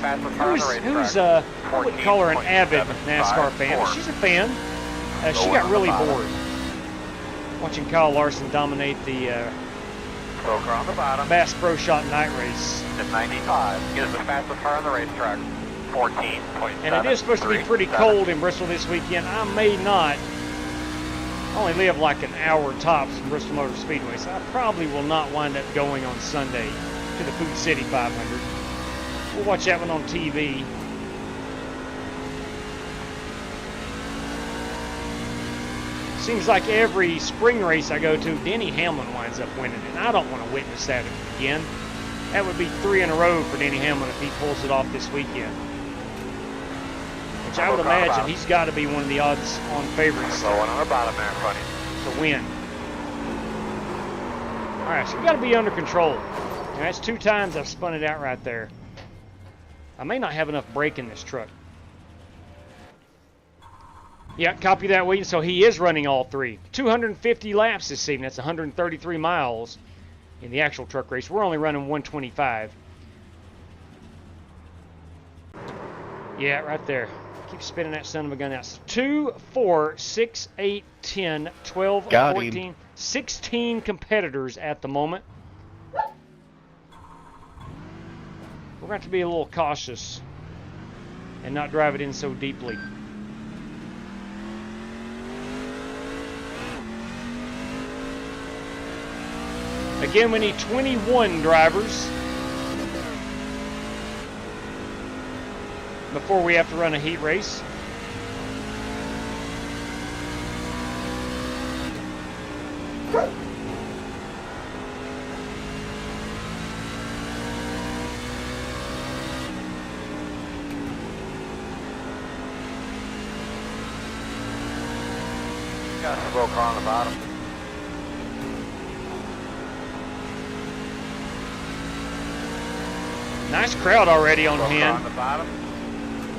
who's I wouldn't call her an avid NASCAR fan, but she's a fan. She got really bored watching Kyle Larson dominate the Bass Pro Shop night race. 95 is the fastest car on the racetrack. 14.7. And it is supposed to be pretty cold in Bristol this weekend. I may not. I only live like an hour tops from Bristol Motor Speedway, so I probably will not wind up going on Sunday to the Food City 500. We'll watch that one on TV. Seems like every spring race I go to, Denny Hamlin winds up winning, and I don't want to witness that again. That would be 3 in a row for Denny Hamlin if he pulls it off this weekend. Which I would imagine he's got to be one of the odds-on favorites to win. All right, so we got to be under control. And that's 2 times I've spun it out right there. I may not have enough brake in this truck. Yeah, copy that, William. So he is running all 3. 250 laps this evening. That's 133 miles in the actual truck race. We're only running 125. Yeah, right there. Keep spinning that son of a gun out. So 2, 4, 6, 8, 10, 12, 14, 16 competitors at the moment. We're going to have to be a little cautious and not drive it in so deeply. Again, we need 21 drivers before we have to run a heat race. Got a slow car on the bottom. Nice crowd already on hand On the bottom.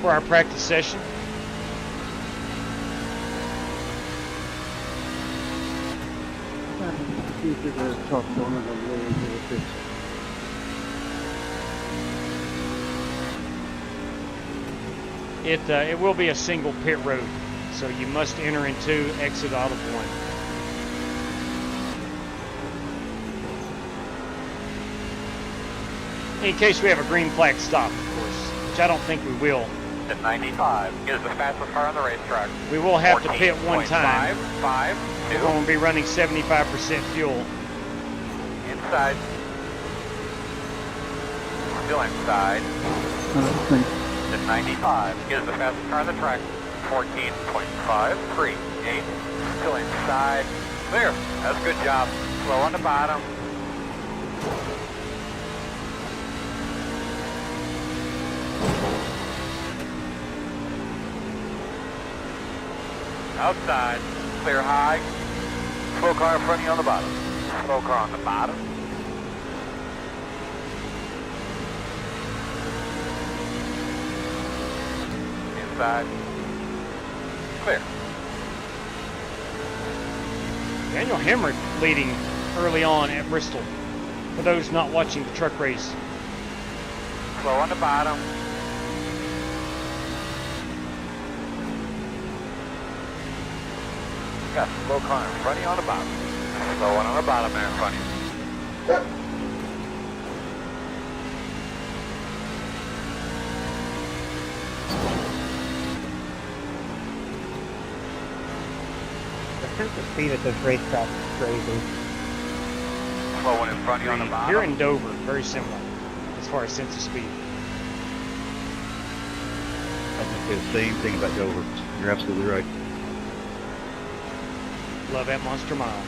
for our practice session. It will be a single pit road, so you must enter in 2, exit out of 1. In case we have a green flag stop, of course, which I don't think we will. At 95 is the fastest car on the racetrack. We will have to pit 1 time. 5, 2. We're going to be running 75% fuel. Inside. Still inside. At 95 is the fastest car on the track. 14.538. Still inside. There. That's a good job. Slow on the bottom. Outside, clear high. Slow car in front of you on the bottom. Slow car on the bottom. Inside. Clear. Daniel Hemrick leading early on at Bristol. For those not watching the truck race. Slow on the bottom. Got a slow car in front of you on the bottom. Slow one on the bottom there in front of you. The sense of speed at this racetrack is crazy. Slow one in front of you on the bottom. Here in Dover, very similar as far as sense of speed. I think the same thing about Dover. You're absolutely right. Love that monster mile.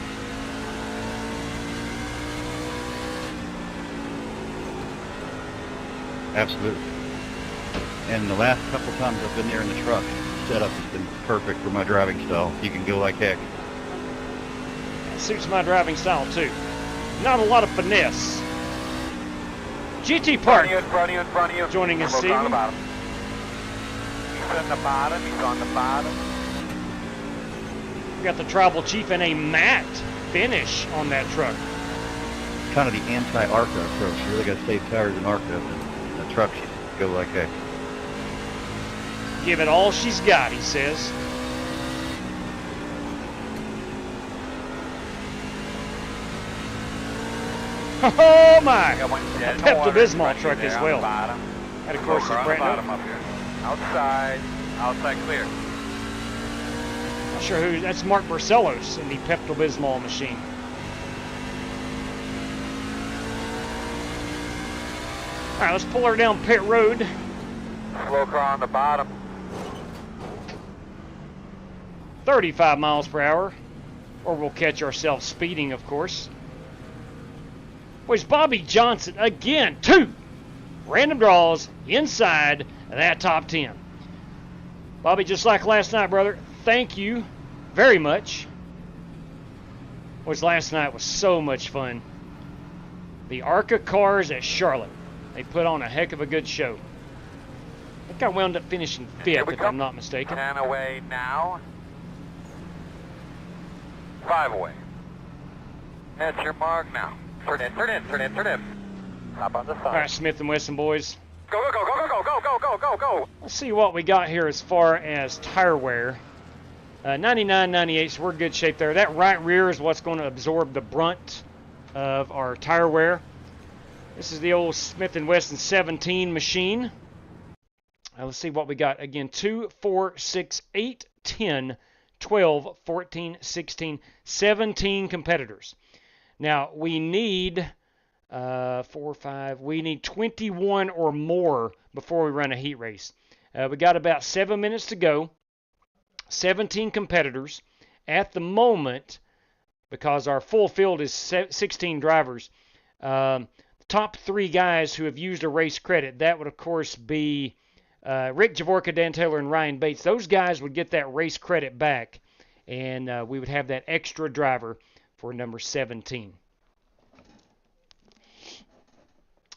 Absolutely. And the last couple times I've been there in the truck, the setup has been perfect for my driving style. You can go like heck. It suits my driving style too. Not a lot of finesse. GT Park In front of you, in front of you. joining us, Slow car on the Stephen. bottom. on the bottom. He's on the bottom. We got the Tribal Chief and a matte finish on that truck. Kind of the anti-ARCA approach. You really got to save tires in ARCA, and the truck should go like that. Give it all she's got, he says. Oh my! A Pepto-Bismol truck as well. And of course it's brand new. Outside clear. Not sure who, that's Mark Barcelos in the Pepto-Bismol machine. All right, let's pull her down pit road. Slow car on the bottom. 35 miles per hour, or we'll catch ourselves speeding, of course. Was Bobby Johnson again? 2 random draws inside of that top 10. Bobby, just like last night, brother, thank you very much. Last night was so much fun. The ARCA cars at Charlotte, they put on a heck of a good show. I think I wound up finishing 5th, if I'm not mistaken. 10 away now. 5 away. That's your mark now. Turn in. Hop on the side. All right, Smith & Wesson boys. Go. Let's see what we got here as far as tire wear. 99, 98, so we're in good shape there. That right rear is what's going to absorb the brunt of our tire wear. This is the old Smith & Wesson 17 machine. Let's see what we got. Again, 2, 4, 6, 8, 10, 12, 14, 16, 17 competitors. Now, we need 4, 5, we need 21 or more before we run a heat race. We got about 7 minutes to go. 17 competitors. At the moment, because our full field is 16 drivers, the top 3 guys who have used a race credit, that would, of course, be Rick Javorka, Dan Taylor, and Ryan Bates. Those guys would get that race credit back, and we would have that extra driver for number 17.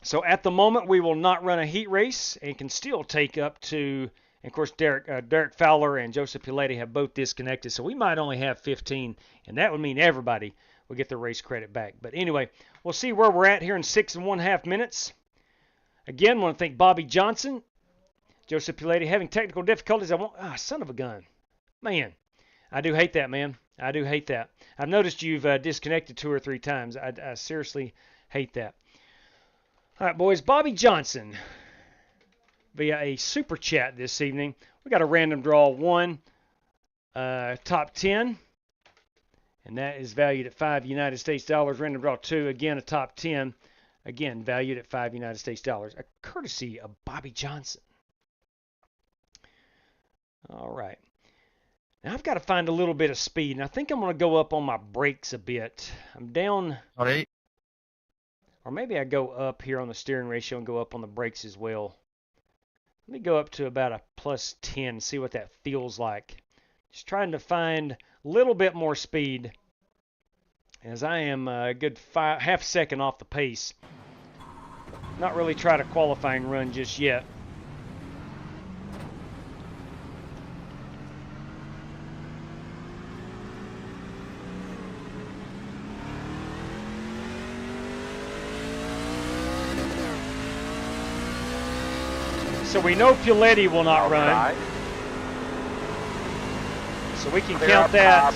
So at the moment, we will not run a heat race and can still take up to, and of course, Derek Fowler and Joseph Piletti have both disconnected, so we might only have 15, and that would mean everybody will get the race credit back. But anyway, we'll see where we're at here in 6 1/2 minutes. Again, I want to thank Bobby Johnson, Joseph Piletti, having technical difficulties. Son of a gun. Man, I do hate that, man. I do hate that. I've noticed you've disconnected 2 or 3 times. I seriously hate that. All right, boys, Bobby Johnson via a super chat this evening. We got a random draw 1, top 10, and that is valued at $5 United States dollars. Random draw 2, again a top 10, again valued at $5 United States dollars. A courtesy of Bobby Johnson. All right. Now I've got to find a little bit of speed, and I think I'm going to go up on my brakes a bit. I'm down. All right. Or maybe I go up here on the steering ratio and go up on the brakes as well. Let me go up to about a +10 and see what that feels like. Just trying to find a little bit more speed, as I am a good half second off the pace. Not really try to qualifying run just yet. So we know Piletti will not run. So we can count that.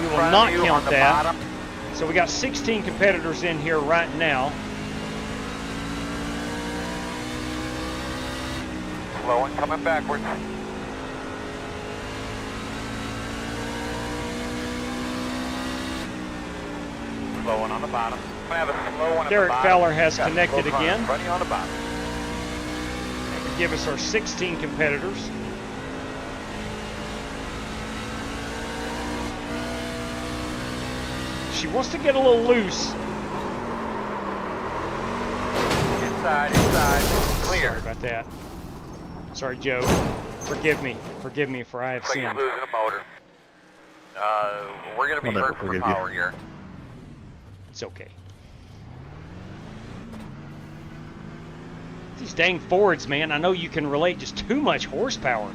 We will not count that. So we got 16 competitors in here right now. Slow and coming backwards. Slow one on the bottom. Derek Fowler has connected again. Running on the bottom. Give us our 16 competitors. She wants to get a little loose. Inside, clear. Sorry about that. Sorry, Joe. Forgive me for I have Looks like sinned. he's losing a motor. We're gonna be hurt for power here. It's okay. These dang Fords, man. I know you can relate, just too much horsepower.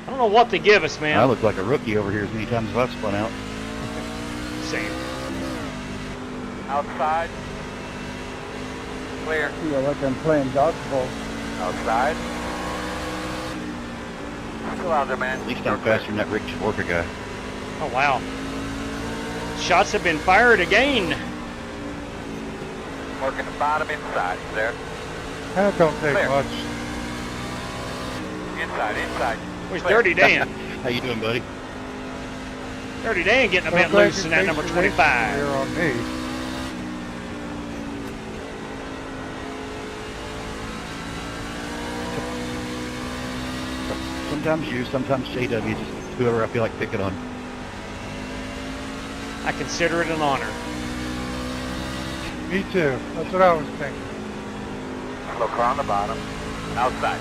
I don't know what they give us, man. I look like a rookie over here as many times as I've spun out. Same. Outside. Clear. I feel like I'm playing dodgeball. Outside. Still out there, man. At least I'm faster than that Rick Jaworka guy. Oh, wow. Shots have been fired again. Working the bottom inside. There. That don't take Clear. much. Inside. Where's Dirty Dan? How you doing, buddy? Dirty Dan getting a bit loose in that number 25. Here on me. Sometimes you, sometimes JW, just whoever I feel like picking on. I consider it an honor. Me too. That's what I was thinking. Look on the bottom. Outside.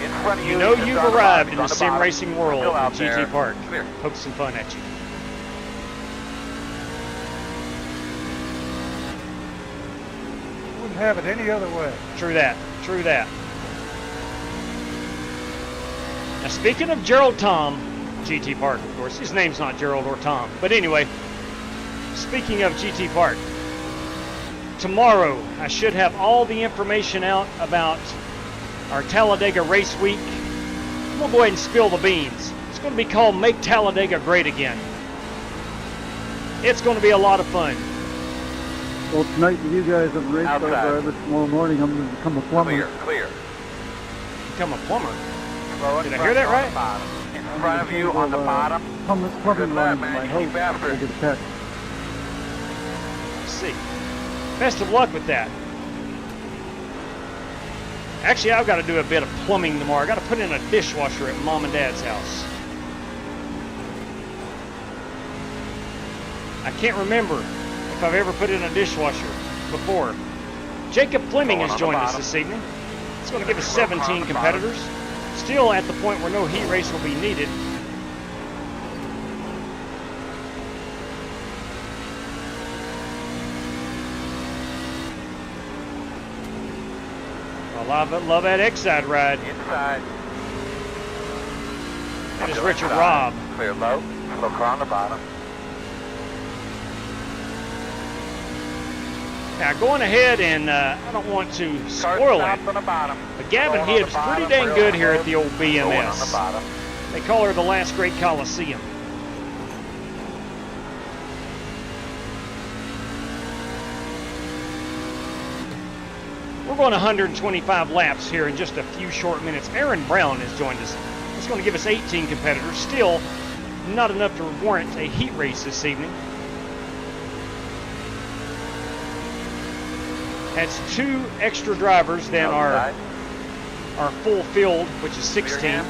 In front of you. You know just you've on the arrived bottom. in the On sim bottom. racing world Still out of there. GT Park. Clear. Poke some fun at you. Wouldn't have it any other way. True that. True that. Now, speaking of Gerald Tom, GT Park, of course. His name's not Gerald or Tom. But anyway, speaking of GT Park, tomorrow I should have all the information out about our Talladega Race Week. I'm going to go ahead and spill the beans. It's going to be called Make Talladega Great Again. It's going to be a lot of fun. Well, tonight you guys have raced Outside. driver. Tomorrow morning I'm going to become a plumber. Clear. Become a plumber. Slow Did I in hear front that on right? the bottom. In front of you on the bottom. Plumbing Good luck, lines, man. my You hope. keep after I it. get a text. Let's see. Best of luck with that. Actually, I've got to do a bit of plumbing tomorrow. I've got to put in a dishwasher at Mom and Dad's house. I can't remember if I've ever put in a dishwasher before. Jacob Fleming has joined us this evening. It's going to give us 17 competitors. Still at the point where no heat race will be needed. I love that X-side ride. Inside. That is Still Richard inside. Robb. Clear low. Look on the bottom. Now, going ahead and I don't want to spoil it, on the bottom. but Gavin Going on the Hibbs pretty bottom, dang real good here low. at the old Going on the BMS. bottom. They call her the last great Coliseum. We're going 125 laps here in just a few short minutes. Aaron Brown has joined us. It's going to give us 18 competitors. Still not enough to warrant a heat race this evening. That's 2 extra drivers than our full field, which is 16.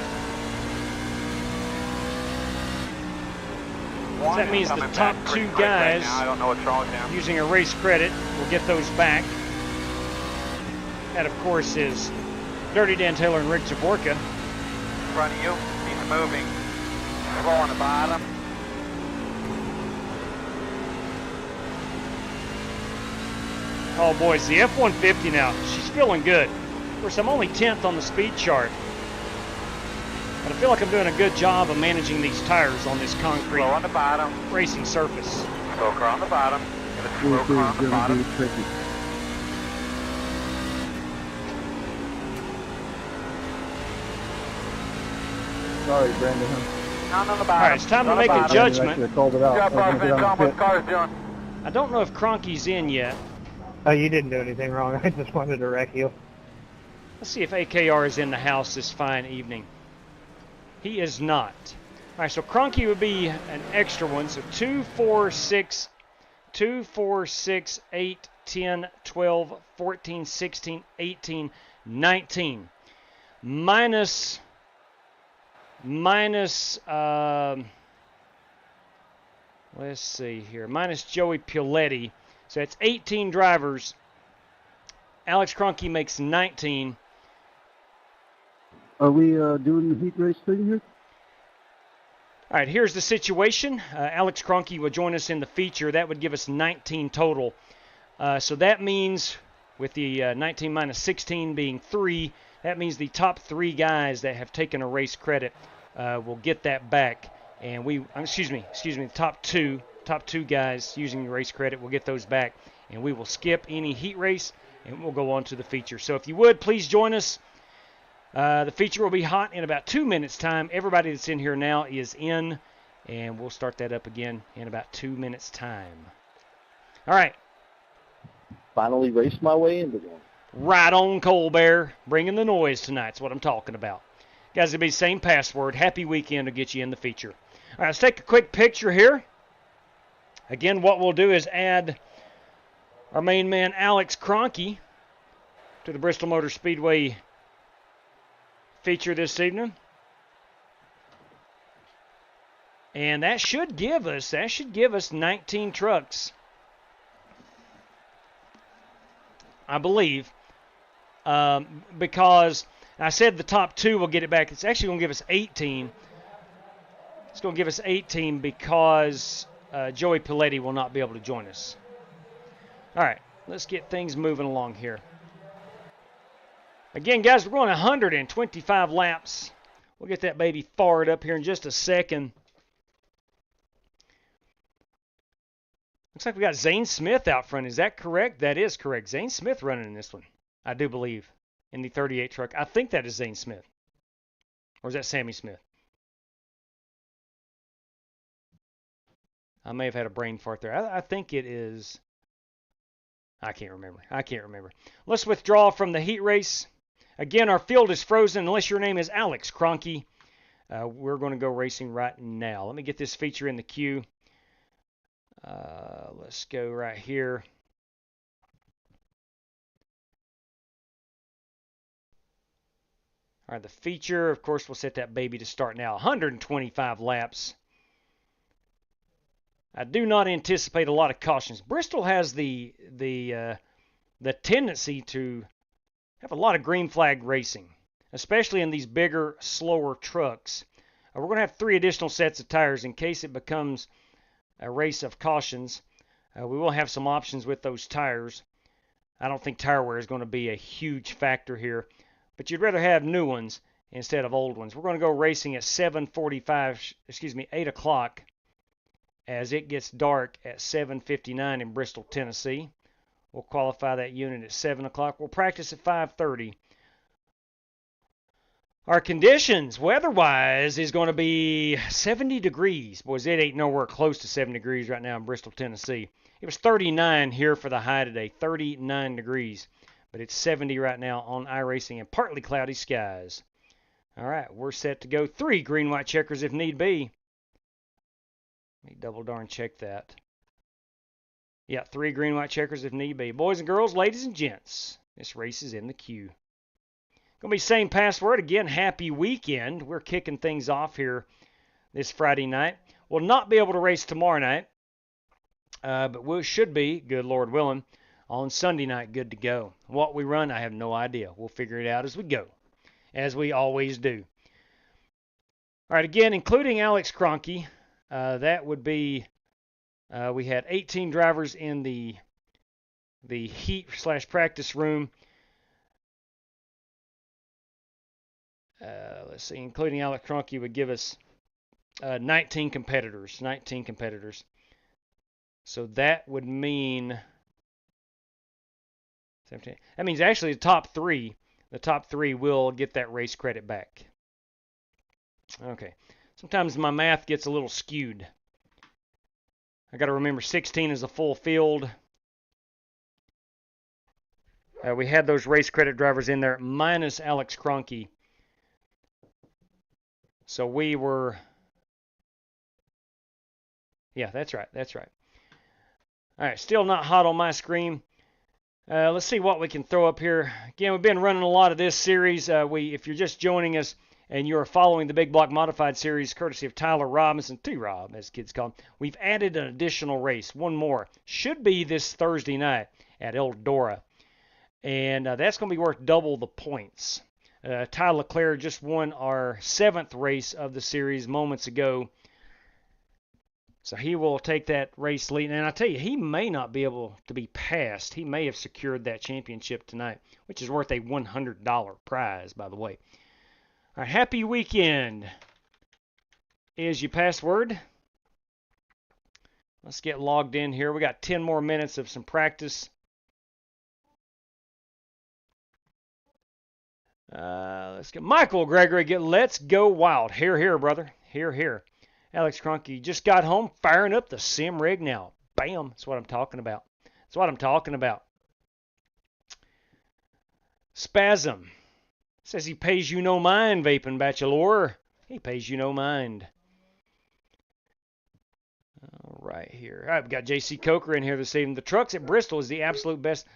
So that means the top 2 guys I don't know what's wrong with him. using a race credit will get those back. That, of course, is Dirty Dan Taylor and Rick Jaworka. In front of you. He's moving. Slow on the bottom. Oh, boys, the F-150 now, she's feeling good. Of course, I'm only 10th on the speed chart. But I feel like I'm doing a good job of managing these tires on this concrete Slow on the bottom. racing surface. Slow car on the bottom. Give it slow car on the bottom. tricky. Sorry, Brandon. Down on the bottom. All right, it's time to On the make a bottom. judgment. I should have called it out. Good job, I was gonna Barfin. get Tell on him the what pit. the car's doing. I don't know if Cronky's in yet. Oh, you didn't do anything wrong. I just wanted to wreck you. Let's see if AKR is in the house this fine evening. He is not. All right, so Cronky would be an extra one. So 2, 4, 6, 2, 4, 6, 8, 10, 12, 14, 16, 18, 19. Minus, let's see here, minus Joey Piletti. So that's 18 drivers. Alex Cronky makes 19. Are we doing the heat race thing here? All right, here's the situation. Alex Cronky will join us in the feature. That would give us 19 total. So that means with the 19 minus 16 being 3, that means the top 3 guys that have taken a race credit will get that back. And the top two guys using the race credit will get those back. And we will skip any heat race and we'll go on to the feature. So if you would, please join us. The feature will be hot in about 2 minutes time. Everybody that's in here now is in, and we'll start that up again in about 2 minutes time. All right. Finally raced my way into one. Right on, Colbert. Bringing the noise tonight's what I'm talking about. Guys, it'll be the same password. Happy weekend to get you in the feature. All right, let's take a quick picture here. Again, what we'll do is add our main man, Alex Kroenke, to the Bristol Motor Speedway feature this evening. And that should give us 19 trucks, I believe, because I said the top 2 will get it back. It's actually going to give us 18. It's going to give us 18 because Joey Piletti will not be able to join us. All right, let's get things moving along here. Again, guys, we're going 125 laps. We'll get that baby fired up here in just a second. Looks like we got Zane Smith out front. Is that correct? That is correct. Zane Smith running in this one, I do believe, in the 38 truck. I think that is Zane Smith. Or is that Sammy Smith? I may have had a brain fart there. I think it is. I can't remember. Let's withdraw from the heat race. Again, our field is frozen unless your name is Alex Kroenke. We're going to go racing right now. Let me get this feature in the queue. Let's go right here. All right, the feature, of course, we'll set that baby to start now. 125 laps. I do not anticipate a lot of cautions. Bristol has the tendency to have a lot of green flag racing, especially in these bigger, slower trucks. We're going to have 3 additional sets of tires in case it becomes a race of cautions. We will have some options with those tires. I don't think tire wear is going to be a huge factor here, but you'd rather have new ones instead of old ones. We're going to go racing at 8 o'clock as it gets dark at 7:59 in Bristol, Tennessee. We'll qualify that unit at 7 o'clock. We'll practice at 5:30. Our conditions, weather-wise, is going to be 70 degrees. Boys, it ain't nowhere close to 70 degrees right now in Bristol, Tennessee. It was 39 here for the high today, 39 degrees. But it's 70 right now on iRacing and partly cloudy skies. All right, we're set to go. 3 green-white checkers if need be. Let me double darn check that. Yeah, 3 green-white checkers if need be. Boys and girls, ladies and gents, this race is in the queue. Going to be same password. Again, happy weekend. We're kicking things off here this Friday night. We'll not be able to race tomorrow night, but we should be, good Lord willing, on Sunday night good to go. What we run, I have no idea. We'll figure it out as we go, as we always do. All right, again, including Alex Kroenke, that would be, we had 18 drivers in the heat/practice room. Let's see, including Alex Kroenke would give us 19 competitors. 19 competitors. So that would mean 17. That means actually the top three will get that race credit back. Okay. Sometimes my math gets a little skewed. I got to remember 16 is a full field. We had those race credit drivers in there minus Alex Kroenke. So we were, yeah, that's right. All right, still not hot on my screen. Let's see what we can throw up here. Again, we've been running a lot of this series. If you're just joining us and you're following the Big Block Modified series, courtesy of Tyler Robinson, T-Rob, as kids call him, we've added an additional race, one more. Should be this Thursday night at Eldora. And that's going to be worth double the points. Ty Leclerc just won our 7th race of the series moments ago. So he will take that race lead. And I tell you, he may not be able to be passed. He may have secured that championship tonight, which is worth a $100 prize, by the way. All right, happy weekend is your password. Let's get logged in here. We got 10 more minutes of some practice. Let's get Michael Gregory. Let's go wild. Here, here, brother. Here, here. Alex Cronky just got home, firing up the sim rig now. Bam. That's what I'm talking about. That's what I'm talking about. Spasm says he pays you no mind, Vaping Bachelor. He pays you no mind. All right, here. All right, we've got J.C. Coker in here this evening. The trucks at Bristol is the absolute best.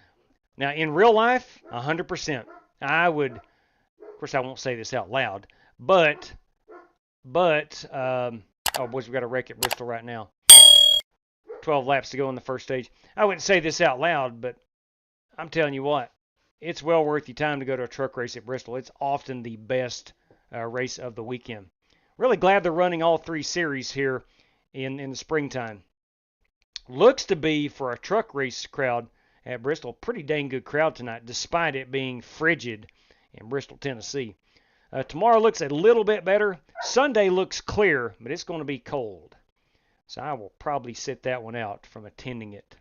Now, in real life, 100%. I would, of course, I won't say this out loud, but, oh, boys, we've got a wreck at Bristol right now. 12 laps to go in the first stage. I wouldn't say this out loud, but I'm telling you what, it's well worth your time to go to a truck race at Bristol. It's often the best race of the weekend. Really glad they're running all 3 series here in the springtime. Looks to be, for a truck race crowd at Bristol, pretty dang good crowd tonight, despite it being frigid in Bristol, Tennessee. Tomorrow looks a little bit better. Sunday looks clear, but it's going to be cold. So I will probably sit that one out from attending it.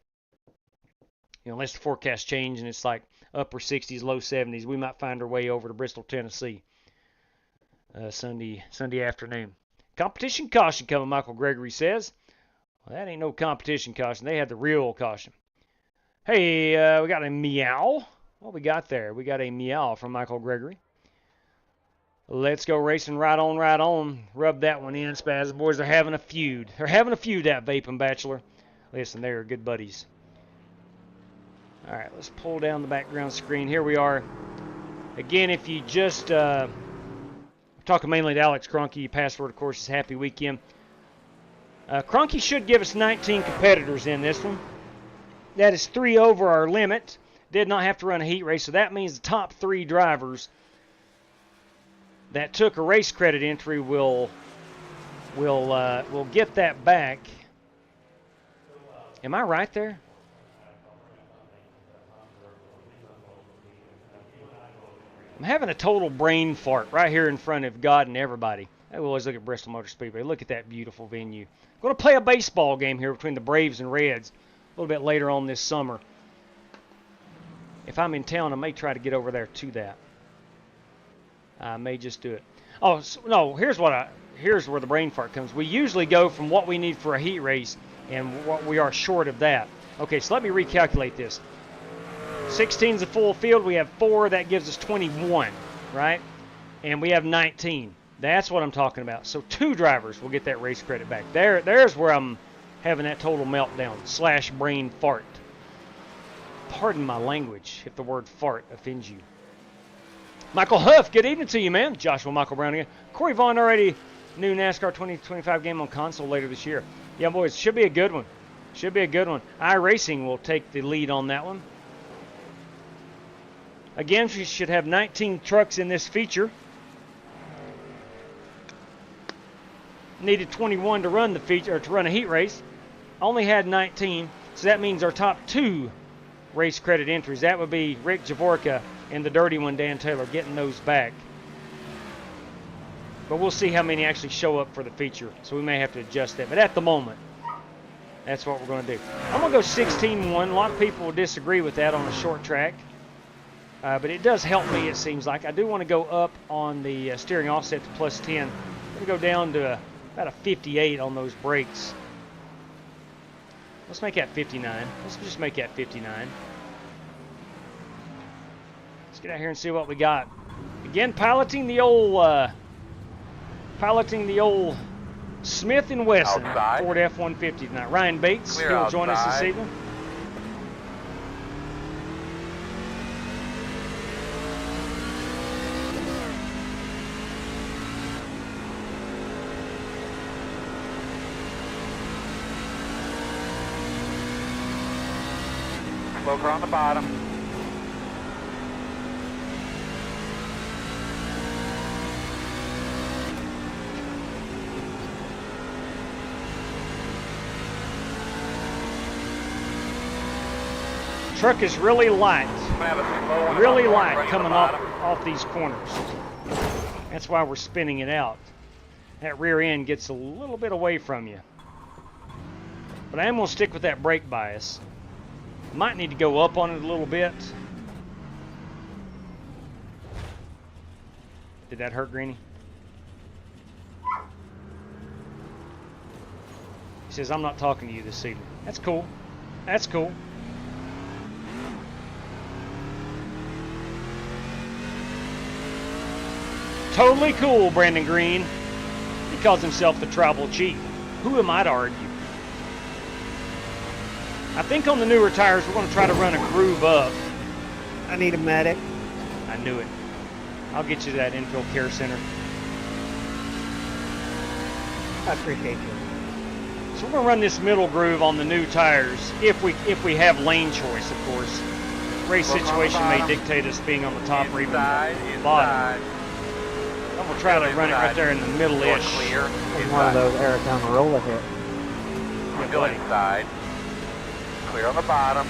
You know, unless the forecast change and it's like upper 60s, low 70s, we might find our way over to Bristol, Tennessee Sunday afternoon. Competition caution coming, Michael Gregory says. Well, that ain't no competition caution. They had the real caution. Hey, we got a meow. What we got there? We got a meow from Michael Gregory. Let's go racing right on, right on. Rub that one in, Spaz. The boys are having a feud. They're having a feud, that Vaping Bachelor. Listen, they're good buddies. All right, let's pull down the background screen. Here we are. Again, if you just talking mainly to Alex Cronky, password, of course, is Happy Weekend. Cronky should give us 19 competitors in this one. That is 3 over our limit. Did not have to run a heat race, so that means the top 3 drivers that took a race credit entry will get that back. Am I right there? I'm having a total brain fart right here in front of God and everybody. I always look at Bristol Motor Speedway. Look at that beautiful venue. I'm going to play a baseball game here between the Braves and Reds a little bit later on this summer. If I'm in town, I may try to get over there to that. I may just do it. Oh, so, no, here's where the brain fart comes. We usually go from what we need for a heat race and what we are short of that. Okay, so let me recalculate this. 16 is a full field. We have 4. That gives us 21, right? And we have 19. That's what I'm talking about. So 2 drivers will get that race credit back. There's where I'm having that total meltdown / brain fart. Pardon my language if the word fart offends you. Michael Huff, good evening to you, man. Joshua Michael Brown again. Corey Vaughn already new NASCAR 2025 game on console later this year. Yeah, boys, should be a good one. Should be a good one. iRacing will take the lead on that one. Again, we should have 19 trucks in this feature. Needed 21 to run the feature, or to run a heat race. Only had 19, so that means our top 2 race credit entries. That would be Rick Javorka and the dirty one, Dan Taylor, getting those back. But we'll see how many actually show up for the feature, so we may have to adjust that. But at the moment, that's what we're going to do. I'm going to go 16-1. A lot of people will disagree with that on a short track. But it does help me, it seems like. I do want to go up on the steering offset to +10. I'm going to go down to about a 58 on those brakes. Let's make that 59. Let's just make that 59. Let's get out here and see what we got. Again, piloting the old Smith & Wesson Outside. Ford F-150 tonight. Ryan Bates, Clear he'll join us this outside. evening. Smoker on the bottom. truck is really light. Really light coming off these corners. That's why we're spinning it out. That rear end gets a little bit away from you. But I am going to stick with that brake bias. Might need to go up on it a little bit. Did that hurt, Greenie? He says, I'm not talking to you this evening. That's cool. That's cool. Totally cool, Brandon Green. He calls himself the tribal chief. Who am I to argue? I think on the newer tires, we're going to try to run a groove up. I need a medic. I knew it. I'll get you to that infield care center. I appreciate you. So we're going to run this middle groove on the new tires if we have lane choice, of course. Race situation may dictate us being on the top or even the bottom. I'm going to try to run it right there in the middle-ish. It's one of those Arizona roller hits. Yeah, Go buddy. inside. Clear on the bottom.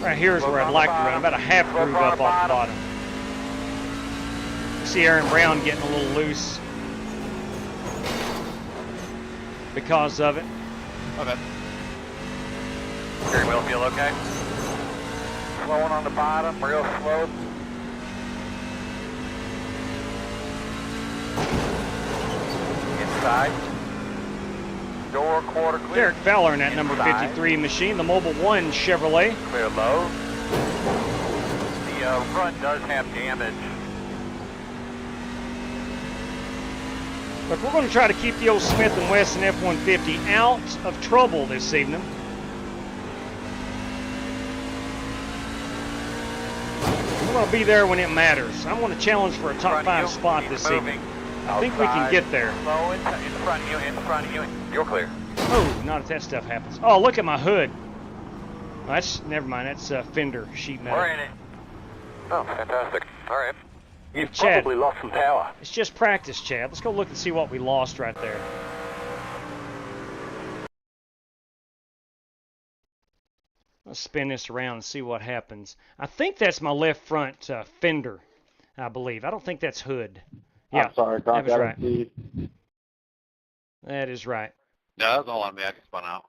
Right here is where I'd like to run, about a half groove up off the bottom. See Aaron Brown getting a little loose because of it. Okay. Steering wheel feel okay? Slowing on the bottom, real slow. Inside. Door quarter clear. Derek Fowler in that number 53 machine, the Mobile One Chevrolet. Clear low. The front does have damage. Look, we're going to try to keep the old Smith & Wesson F-150 out of trouble this evening. We want to be there when it matters. I want to challenge for a top 5 spot this evening. I think we can get there. Slow in front of you, in front of you. You're clear. Oh, not if that stuff happens. Oh, look at my hood. Oh, that's, never mind, that's fender sheet metal. We're in it. Oh, fantastic. All right. You've Chad, probably lost some power. It's just practice, Chad. Let's go look and see what we lost right there. Let's spin this around and see what happens. I think that's my left front fender, I believe. I don't think that's hood. Yeah, I'm sorry, that was right. Steve. That is right. No, that was all on me. I can spun out.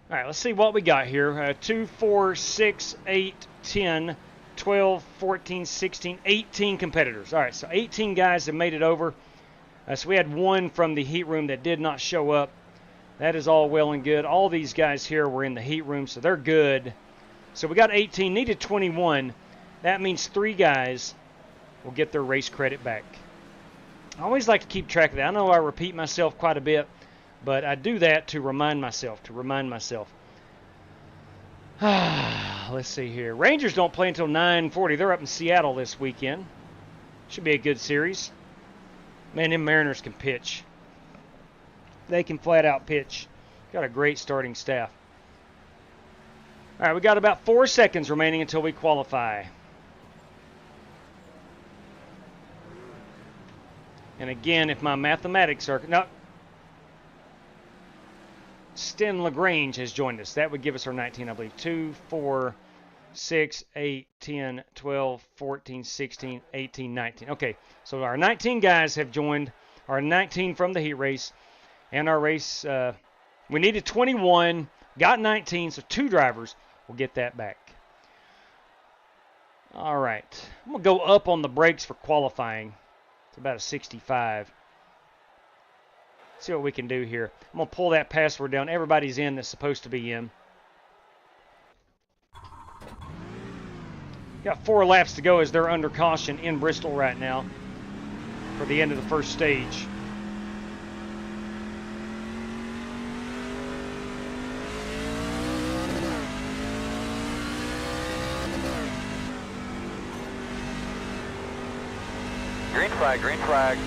All right, let's see what we got here. 2, 4, 6, 8, 10, 12, 14, 16, 18 competitors. All right, so 18 guys have made it over. So we had one from the heat room that did not show up. That is all well and good. All these guys here were in the heat room, so they're good. So we got 18, needed 21. That means 3 guys will get their race credit back. I always like to keep track of that. I know I repeat myself quite a bit, but I do that to remind myself, Let's see here. Rangers don't play until 9:40. They're up in Seattle this weekend. Should be a good series. Man, them Mariners can pitch. They can flat out pitch. Got a great starting staff. All right, we got about 4 seconds remaining until we qualify. And again, if my mathematics are... No. Sten LaGrange has joined us. That would give us our 19, I believe. 2, 4, 6, 8, 10, 12, 14, 16, 18, 19. Okay, so our 19 guys have joined. Our 19 from the heat race. And our race, we needed 21, got 19, so 2 drivers will get that back. All right, I'm going to go up on the brakes for qualifying. It's about a 65. See what we can do here. I'm going to pull that password down. Everybody's in that's supposed to be in. Got 4 laps to go as they're under caution in Bristol right now for the end of the first stage. Green flag, green flag.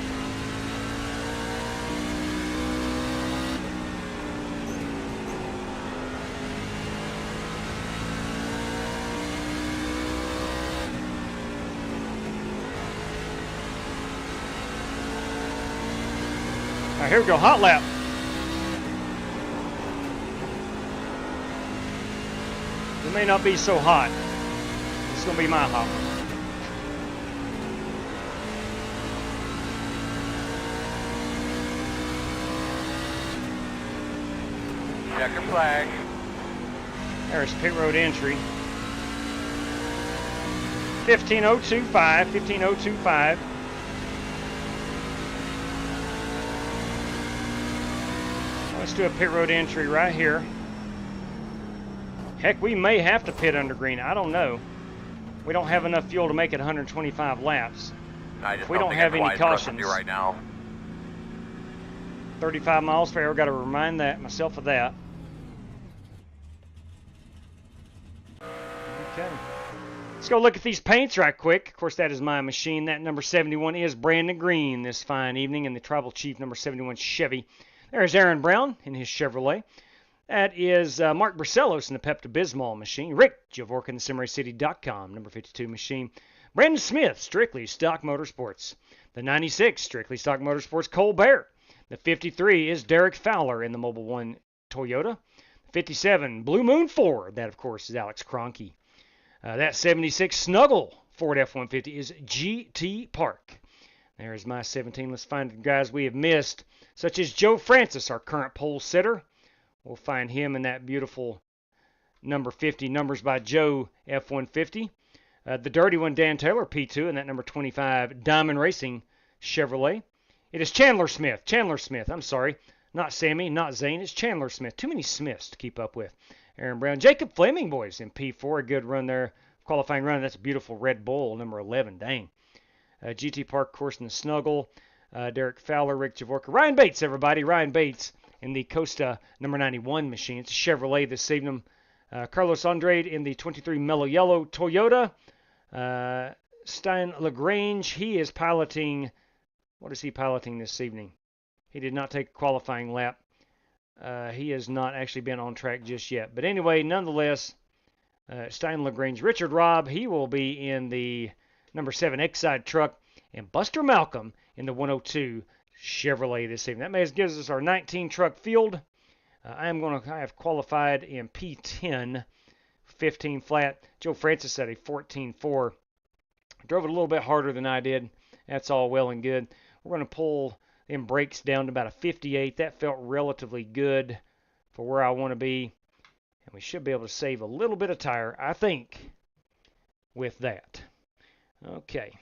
All right, here we go, hot lap. It may not be so hot. It's going to be my hot one. Checker flag. There's pit road entry. 15025, 15025. Let's do a pit road entry right here. Heck, we may have to pit under green. I don't know. We don't have enough fuel to make it 125 laps. I We don't have any cautions. right now. 35 miles per hour. Got to remind myself of that. Okay. Let's go look at these paints right quick. Of course, that is my machine. That number 71 is Brandon Green this fine evening in the Tribal Chief number 71 Chevy. There's Aaron Brown in his Chevrolet. That is Mark Barcelos in the Pepto-Bismol machine. Rick Javorka in the SimRaceCity.com number 52 machine. Brandon Smith, Strictly Stock Motorsports. The 96, Strictly Stock Motorsports, Colbert. The 53 is Derek Fowler in the Mobile One Toyota. 57, Blue Moon Ford. That, of course, is Alex Kroenke. That 76 Snuggle Ford F-150 is GT Park. There's my 17. Let's find the guys we have missed, such as Joe Francis, our current pole sitter. We'll find him in that beautiful number 50, Numbers by Joe F-150. The dirty one, Dan Taylor, P2, and that number 25, Diamond Racing Chevrolet. It is Chandler Smith, I'm sorry. Not Sammy, not Zane, it's Chandler Smith. Too many Smiths to keep up with. Aaron Brown, Jacob Fleming, boys, in P4. A good run there. Qualifying run. That's a beautiful Red Bull, number 11. Dang. GT Park, of course, in the Snuggle. Derek Fowler, Rick Javorka. Ryan Bates, everybody. Ryan Bates in the Costa number 91 machine. It's a Chevrolet this evening. Carlos Andrade in the 23 Mellow Yellow Toyota. Stein LaGrange, he is piloting. What is he piloting this evening? He did not take a qualifying lap. He has not actually been on track just yet. But anyway, nonetheless, Stein LaGrange. Richard Robb, he will be in the number 7 Exide truck. And Buster Malcolm in the 102 Chevrolet this evening. That gives us our 19 truck field. I have qualified in P10, 15 flat. Joe Francis at a 14.4. Drove it a little bit harder than I did. That's all well and good. We're going to pull them brakes down to about a 58. That felt relatively good for where I want to be. And we should be able to save a little bit of tire, I think, with that. Okay.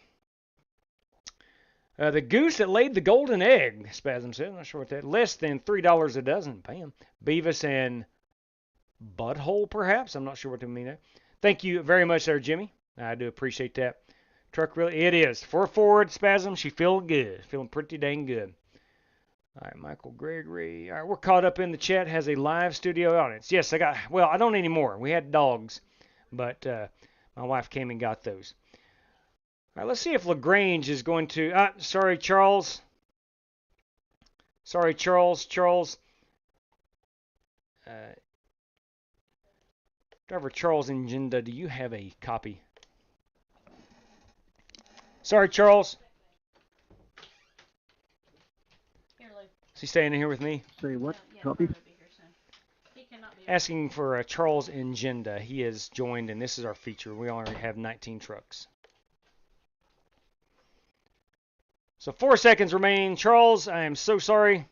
The goose that laid the golden egg, Spasm said. I'm not sure what that. Less than $3 a dozen. Bam. Beavis and Butthole, perhaps. I'm not sure what to mean there. Thank you very much there, Jimmy. I do appreciate that. Truck really, it is. For Ford, Spasm, she feeling good. Feeling pretty dang good. All right, Michael Gregory. All right, we're caught up in the chat. Has a live studio audience. Yes, I don't anymore. We had dogs, but my wife came and got those. All right, let's see if LaGrange is going to... sorry, Charles. Sorry, Charles. Driver Charles Ingenda, do you have a copy? Sorry, Charles. Is he staying in here with me? Say what? Copy? Asking for Charles Ingenda. He has joined, and this is our feature. We already have 19 trucks. So 4 seconds remaining. Charles, I am so sorry.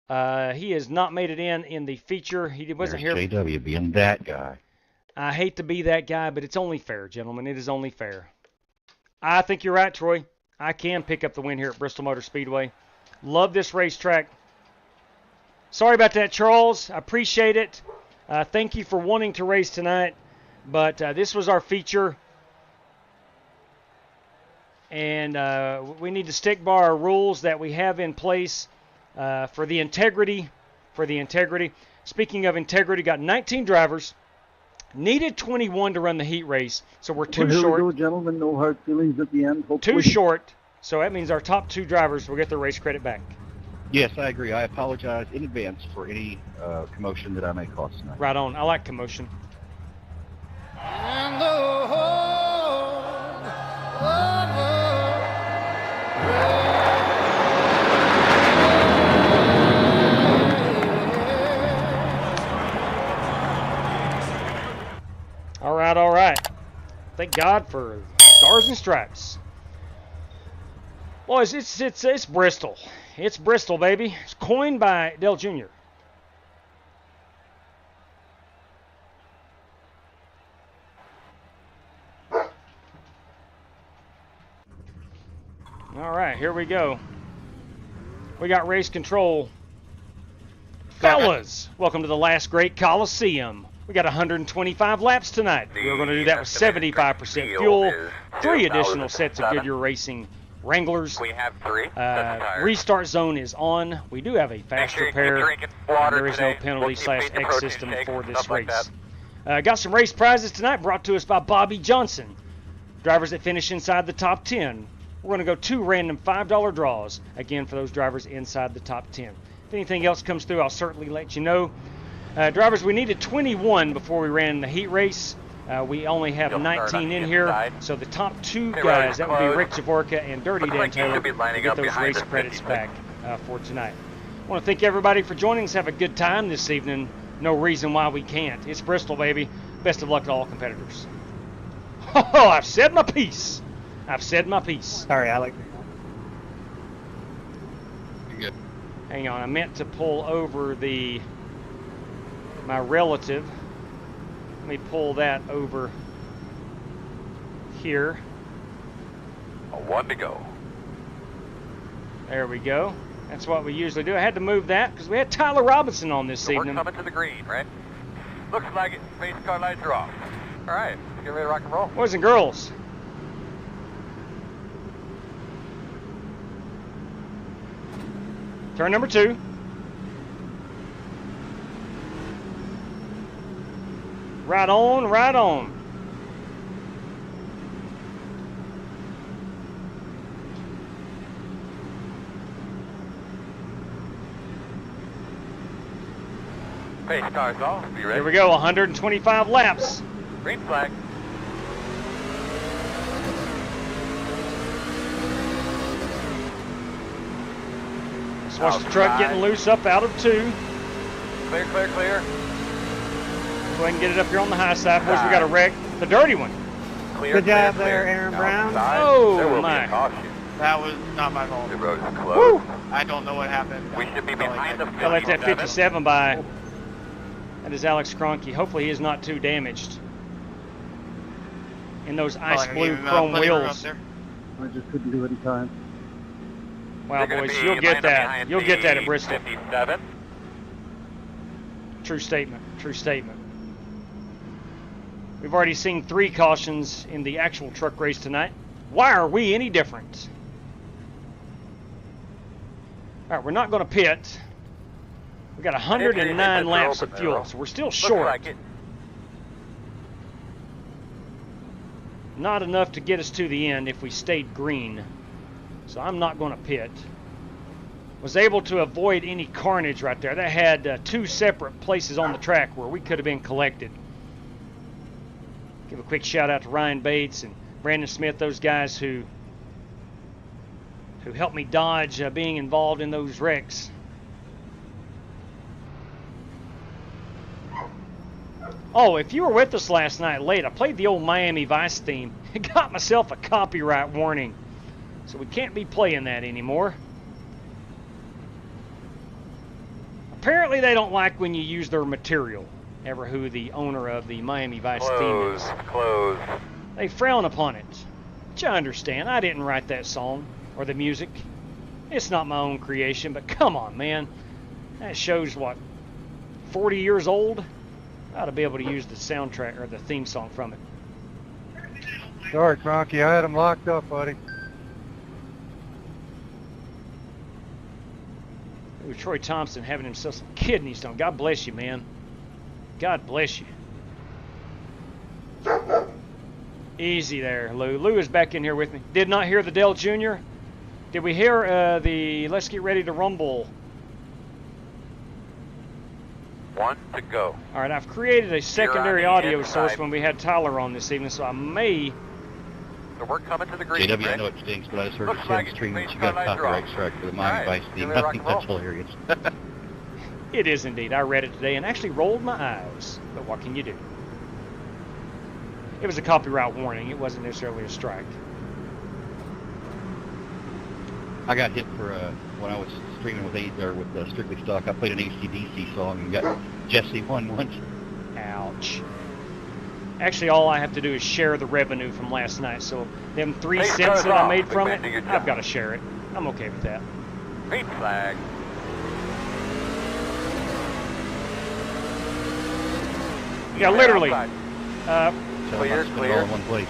He has not made it in the feature. He wasn't here. JW being that guy. I hate to be that guy, but it's only fair, gentlemen. It is only fair. I think you're right, Troy. I can pick up the win here at Bristol Motor Speedway. Love this racetrack. Sorry about that, Charles. I appreciate it. Thank you for wanting to race tonight. But this was our feature. And we need to stick by our rules that we have in place for the integrity. Speaking of integrity, got 19 drivers. Needed 21 to run the heat race, so we're too short. Here we go, gentlemen. No hard feelings at the end. Too Hopefully. short, so that means our top 2 drivers will get their race credit back. Yes, I agree. I apologize in advance for any commotion that I may cause tonight. Right on. I like commotion. And the whole right, all right. Thank God for stars and stripes. Boys, it's Bristol. It's Bristol, baby. It's coined by Dale Jr. All right, here we go. We got race control. Fellas, welcome to the last great Coliseum. We got 125 laps tonight. We're going to do that with 75% fuel, 3 additional sets of Goodyear Racing Wranglers. We have 3. Restart zone is on. We do have a fast repair. There is no penalty / X system for this race. Got some race prizes tonight brought to us by Bobby Johnson. Drivers that finish inside the top 10. We're going to go 2 random $5 draws, again, for those drivers inside the top 10. If anything else comes through, I'll certainly let you know. Drivers, we needed 21 before we ran the heat race. We only have 19 in here, so the top 2 guys, that would be Rick Javorka and Dirty Dan Taylor, get those race credits back for tonight. I want to thank everybody for joining us. Have a good time this evening. No reason why we can't. It's Bristol, baby. Best of luck to all competitors. Oh, I've said my piece. I've said my piece. Sorry, Alex. Good. Hang on, I meant to pull over my relative. Let me pull that over here. 1 to go. There we go. That's what we usually do. I had to move that because we had Tyler Robinson on this evening. We're coming to the green, right? Looks like it. Face car lights are off. All right, get ready to rock and roll. Boys and girls. Turn number 2. Right on, right on. Face car's off. Be ready. Here we go, 125 laps. Green flag. Let's watch the truck getting loose up out of 2. Clear, clear, clear. Go ahead and get it up here on the high side. Boys, we got a wreck. The dirty one. Clear, Good job clear, there, clear. Aaron Brown. Oh, there will my. be a caution. That was not my fault. The road is closed. Woo! I don't know what happened. We should be behind the I let that 57 by. That is Alex Cronky. Hopefully he is not too damaged. In those ice blue chrome wheels. I just couldn't do it in time. Wow, boys, you'll get that. You'll get that at Bristol. 57. True statement. True statement. We've already seen 3 cautions in the actual truck race tonight. Why are we any different? All right, we're not going to pit. We got 109 laps of fuel, so we're still short. Like it. Not enough to get us to the end if we stayed green. So I'm not going to pit. Was able to avoid any carnage right there. That had 2 separate places on the track where we could have been collected. Give a quick shout out to Ryan Bates and Brandon Smith, those guys who helped me dodge being involved in those wrecks. Oh, if you were with us last night late, I played the old Miami Vice theme. I got myself a copyright warning. So we can't be playing that anymore. Apparently they don't like when you use their material. Ever who the owner of the Miami Vice theme is. Close. They frown upon it. But you understand, I didn't write that song or the music. It's not my own creation, but come on, man. That show's what, 40 years old? I ought to be able to use the soundtrack or the theme song from it. Sorry, Cronky, I had him locked up, buddy. Ooh, Troy Thompson having himself some kidney stone. God bless you, man. God bless you. Easy there, Lou. Lou is back in here with me. Did not hear the Dale Jr. Did we hear the Let's Get Ready to Rumble? 1 to go. All right, I've created a secondary audio source when we had Tyler on this evening, so I may... So we're coming to the green. JW, I know it stinks, but I just heard you say on the stream that you got a copyright strike for the Miami Vice theme. I think that's hilarious. It is indeed. I read it today and actually rolled my eyes. But what can you do? It was a copyright warning. It wasn't necessarily a strike. I got hit for when I was streaming with Strictly Stock. I played an AC/DC song and got Jesse won once. Ouch. Actually, all I have to do is share the revenue from last night. So them 3 cents that I made from it, I've got to share it. I'm okay with that. Green flag. Yeah, literally. Clear, clear. All in one place.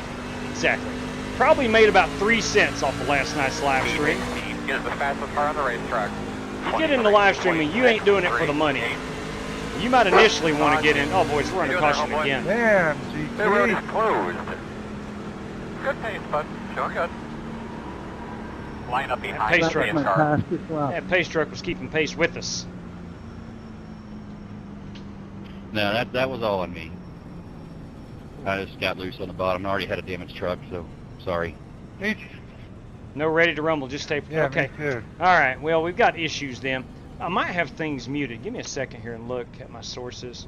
Exactly. Probably made about 3 cents off of last night's live stream. Is the fastest car on the racetrack. You get into live streaming, you ain't doing it for the money. You might initially want to get in. Oh, boys, we're under caution again. Damn, The road is GT. closed. Good pace, bud. Doing good. Line up behind pace the truck. pace My car. fastest lap. That pace truck was keeping pace with us. No, that was all on me. I just got loose on the bottom. I already had a damaged truck, so sorry. No ready to rumble, just stay. Yeah, okay. me too. All right, well, we've got issues then. I might have things muted. Give me a second here and look at my sources.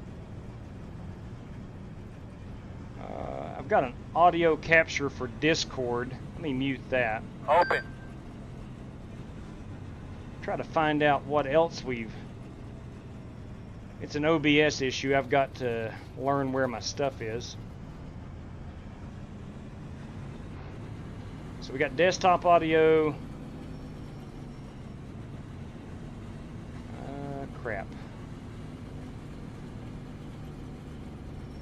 I've got an audio capture for Discord. Let me mute that. Open. Try to find out what else we've... It's an OBS issue. I've got to learn where my stuff is. So we got desktop audio. Crap.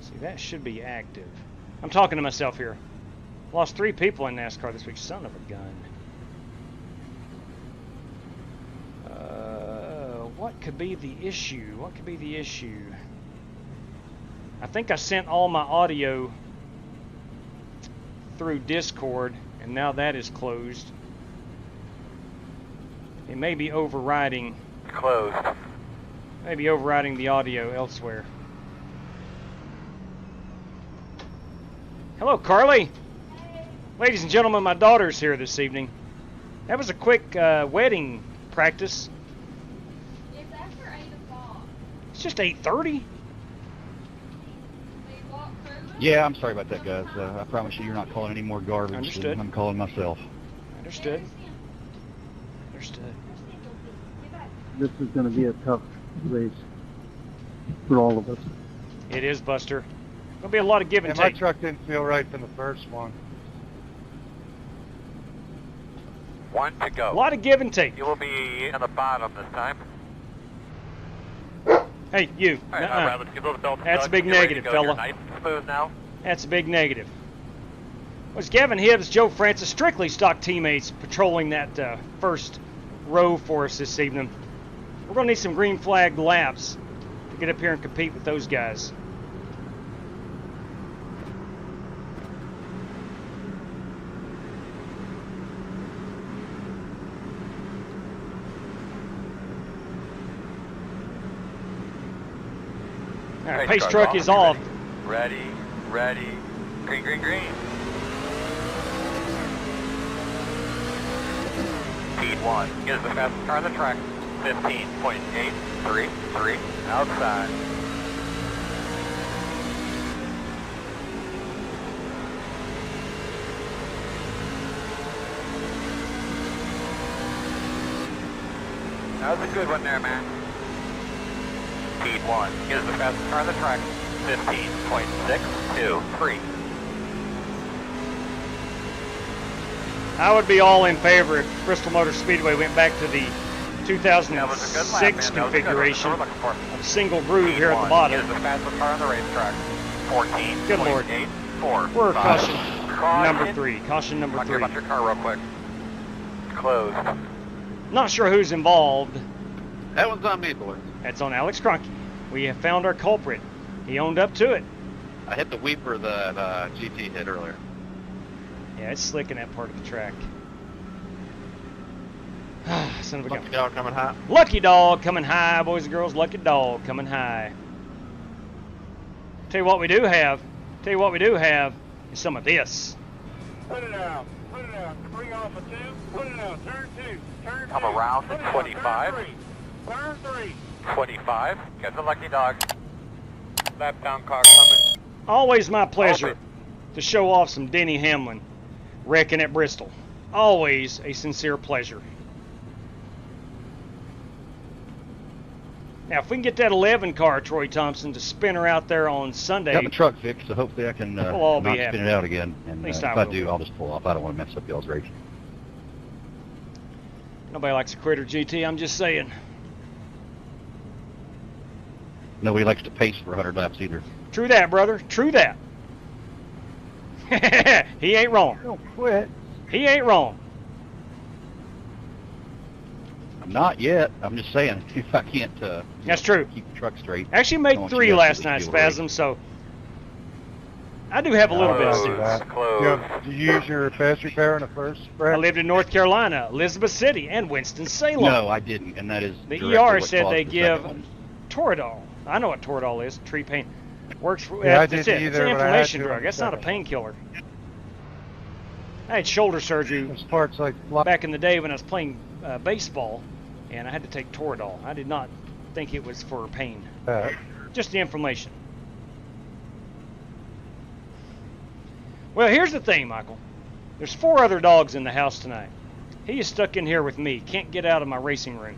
See, that should be active. I'm talking to myself here. Lost 3 people in NASCAR this week. Son of a gun. What could be the issue? What could be the issue? I think I sent all my audio through Discord, and now that is closed. It may be overriding. Closed. Maybe overriding the audio elsewhere. Hello, Carly. Hey. Ladies and gentlemen, my daughter's here this evening. That was a quick wedding practice. It's after 8 o'clock. It's just 8:30. Yeah, I'm sorry about that, guys. I promise you, you're not calling any more garbage. Understood. I'm calling myself. Understood. Understood. This is going to be a tough race for all of us. It is, Buster. There'll be a lot of give and My take. truck didn't feel right from the first one. 1 to go. A lot of give and take. You will be on the bottom this time. Hey, you. All right, all right, let's get those belts That's a snug. big Get ready to negative, go. You're fella. nice and smooth now. That's a big negative. Was Gavin Hibbs, Joe Francis, Strictly Stock teammates patrolling that first row for us this evening. We're going to need some green flag laps to get up here and compete with those guys. All right, pace truck is off. Ready, ready. Green, green, green. Speed 1. Get us the fastest car on the track. 15.833 outside. That was a good one there, man. Speed 1. Get us the fastest car on the track. 15.623. I would be all in favor if Bristol Motor Speedway went back to the 2006 configuration of a single groove here at the bottom. Get us the fastest car on the racetrack. 14.844. Good Lord. We're caution number 3. Caution number 3. Talk about your car real quick. Closed. Not sure who's involved. That one's on me, boy. That's on Alex Cronky. We have found our culprit. He owned up to it. I hit the weeper that GT hit earlier. Yeah, it's slick in that part of the track. Son of a Lucky gun. dog coming hot. Lucky dog coming high, boys and girls. Lucky dog coming high. Tell you what we do have. Tell you what we do have is some of this. Put it out. Put it out. Bring off a 2. Put it out. Turn 2. Turn 2. Come around to 25. Turn 3. 25. Get the lucky dog. Lap down car coming. Always my pleasure. Open. to show off some Denny Hamlin wrecking at Bristol. Always a sincere pleasure. Now, if we can get that 11 car, Troy Thompson, to spin her out there on Sunday. Got the truck fixed, so hopefully I can we'll all not be happy. spin it out again. And At least if I I will do, be. I'll just pull off. I don't want to mess up y'all's race. Nobody likes a critter, GT. I'm just saying. Nobody likes to pace for 100 laps either. True that, brother. True that. He ain't wrong. Don't quit. He ain't wrong. I'm not yet. I'm just saying, if I can't That's true. keep the truck straight. Actually I made want 3 you guys last to night, feel right. Spasm, so I do have a little bit of sense. Did you use your fast repair in the first, Brad? I lived in North Carolina, Elizabeth City, and Winston-Salem. No, I didn't, and that is The directly ER what said caused they the give second one. Toradol. I know what Toradol is, tree pain. Works for, Yeah, I that's didn't it. It's either, an but I had inflammation to drug. in That's not a second. painkiller. I had shoulder surgery There's parts like back in the day when I was playing baseball, and I had to take Toradol. I did not think it was for pain. Just the inflammation. Well, here's the thing, Michael. There's 4 other dogs in the house tonight. He is stuck in here with me. Can't get out of my racing room.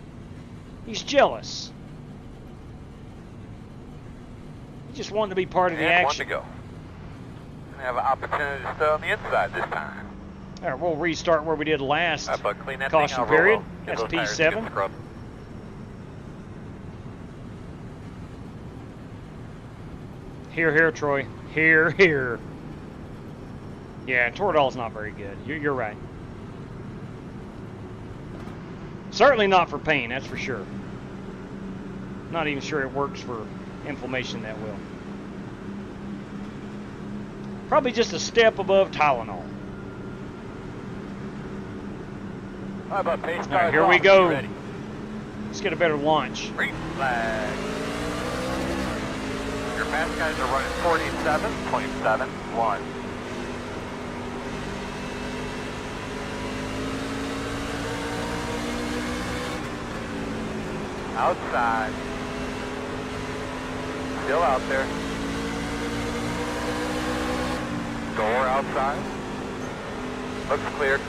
He's jealous. He just wanting to be part of the And one action. to go. Gonna have an opportunity to stay on the inside this time. All right, we'll restart where we did last But clean that caution thing out period. real well. Get That's those tires to get P7. scrubbed. Here, Troy. Here. Yeah, Toradol's not very good. You're right. Certainly not for pain, that's for sure. Not even sure it works for inflammation that well. Probably just a step above Tylenol. How about pace All right, tires here off? we Be go. ready. Let's get a better launch. Green flag. Your fast guys are running 47.71. Outside. Still out there. Door outside. Looks clear.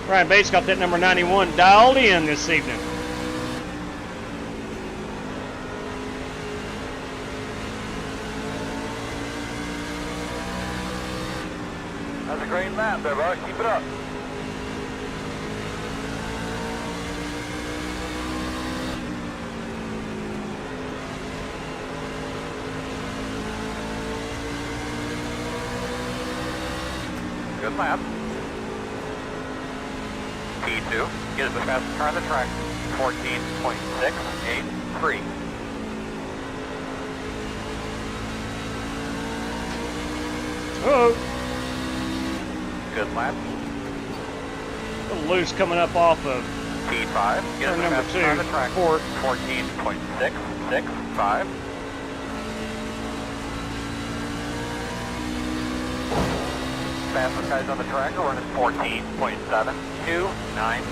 Ryan Bates got that number 91 dialed in this evening. That's a great lap there, bud. Keep it up. Good lap. P2. Get us the fastest car on the track. 14.683. Oh, Good lap. a little loose coming up off of P5. Get us turn the number fastest car on the 2. track. Ford. 14.665. Fastest guys on the track are running 14.729.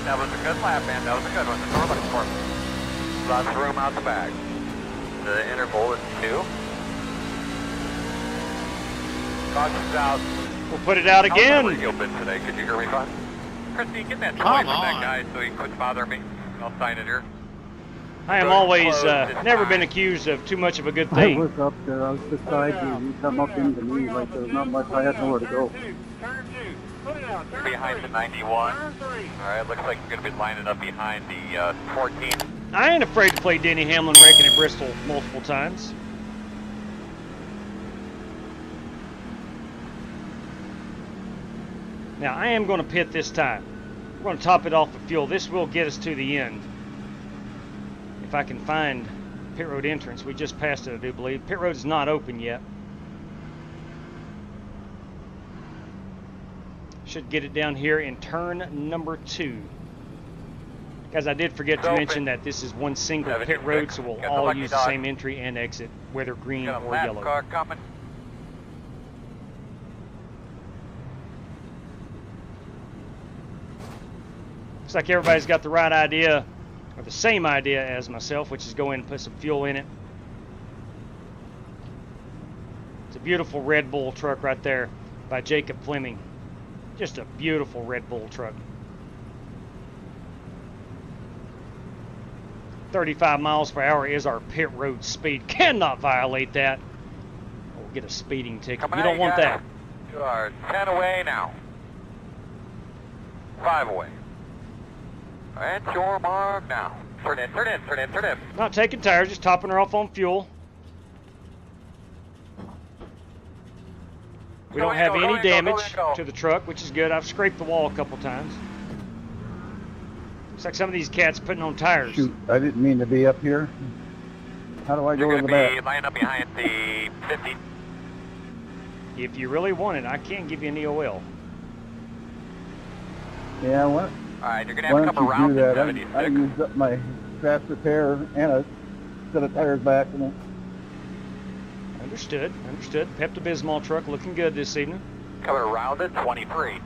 That was a good lap, man. That was a good one. That's what we're looking for. Lots of room out the back. The interval is 2. Caution's out. We'll put it out again. How's the radio been today? Could you hear me fine? Christy, get that toy Come from that on. guy so he quits bothering me. I'll sign it here. I am always never been accused of too much of a good I thing. was up there, I was beside you, you come up into me like there was not much, I had nowhere to go. You're behind the 91. Alright, looks like you're going to be lining up behind the 14. I ain't afraid to play Denny Hamlin wrecking at Bristol multiple times. Now, I am going to pit this time. We're going to top it off with fuel. This will get us to the end. If I can find pit road entrance. We just passed it, I do believe. Pit road is not open yet. Should get it down here in turn number 2. Guys, I did forget to mention that this is one single pit road, so we'll all use the same entry and exit, whether green Got a or lap yellow. car coming. Looks like everybody's got the right idea, or the same idea as myself, which is go in and put some fuel in it. It's a beautiful Red Bull truck right there by Jacob Fleming. Just a beautiful Red Bull truck. 35 miles per hour is our pit road speed. Cannot violate that. We'll get a speeding ticket. You don't want that. You are 10 away now. 5 away. At your mark now. Turn in, turn in, turn in, turn in. Not taking tires, just topping her off on fuel. We don't have any damage to the truck, which is good. I've scraped the wall a couple times. Looks like some of these cats putting on tires. Shoot, I didn't mean to be up here. How do I go to the back? You're going to be lined up behind the 50. If you really want it, I can't give you an EOL. Yeah, what? Alright, you're going to have to come around the 76. I used up my fast repair and a set of tires back. And Understood, understood. Pepto-Bismol truck looking good this evening. Coming around at 23.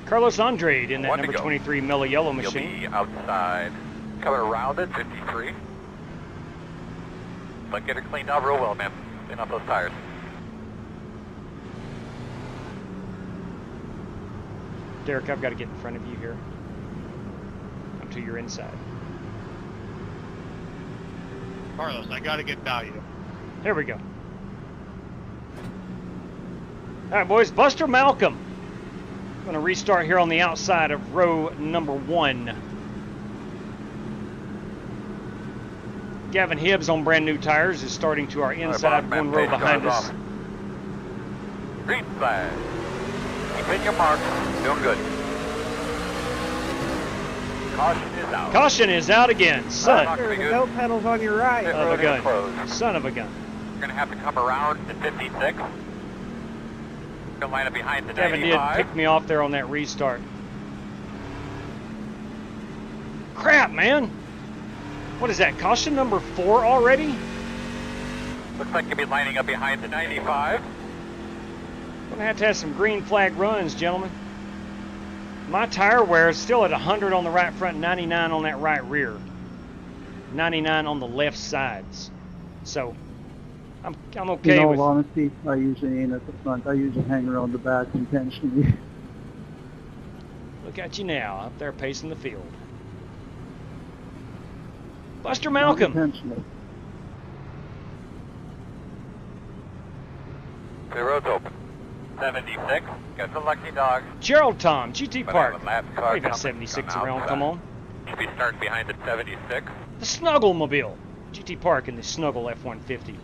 Carlos Andrade in that number 23 Mellow Yellow machine. You'll be outside. Coming around at 53. But get her cleaned out real well, man. Clean up those tires. Derek, I've got to get in front of you here. I'm to your inside. Carlos, I got to get value. Here we go. All right, boys. Buster Malcolm. Going to restart here on the outside of row number 1. Gavin Hibbs on brand new tires is starting to our inside, one row behind us. Green flag. Keep in your mark. Doing good. Caution is out. Caution is out again. Son The belt pedal's on your right. of a gun. Son of a gun. You're going to have to come around to 56. You're going to line up behind the Gavin 95. did pick me off there on that restart. Crap, man. What is that? Caution number 4 already? Looks like you'll be lining up behind the 95. Gonna have to have some green flag runs, gentlemen. My tire wear is still at 100 on the right front, 99 on that right rear, 99 on the left sides. So I'm okay in with. all honesty, I usually ain't at the front. I usually hang around the back intentionally. Look at you now, up there pacing the field. Buster Malcolm. Intentionally. The road's open. 76. Got the lucky dog. Gerald Tom, GT But Park. I have a lap car We've got coming 76 from around, outside. come on. Should be starting behind the 76. The Snugglemobile. GT Park in the Snuggle F-150.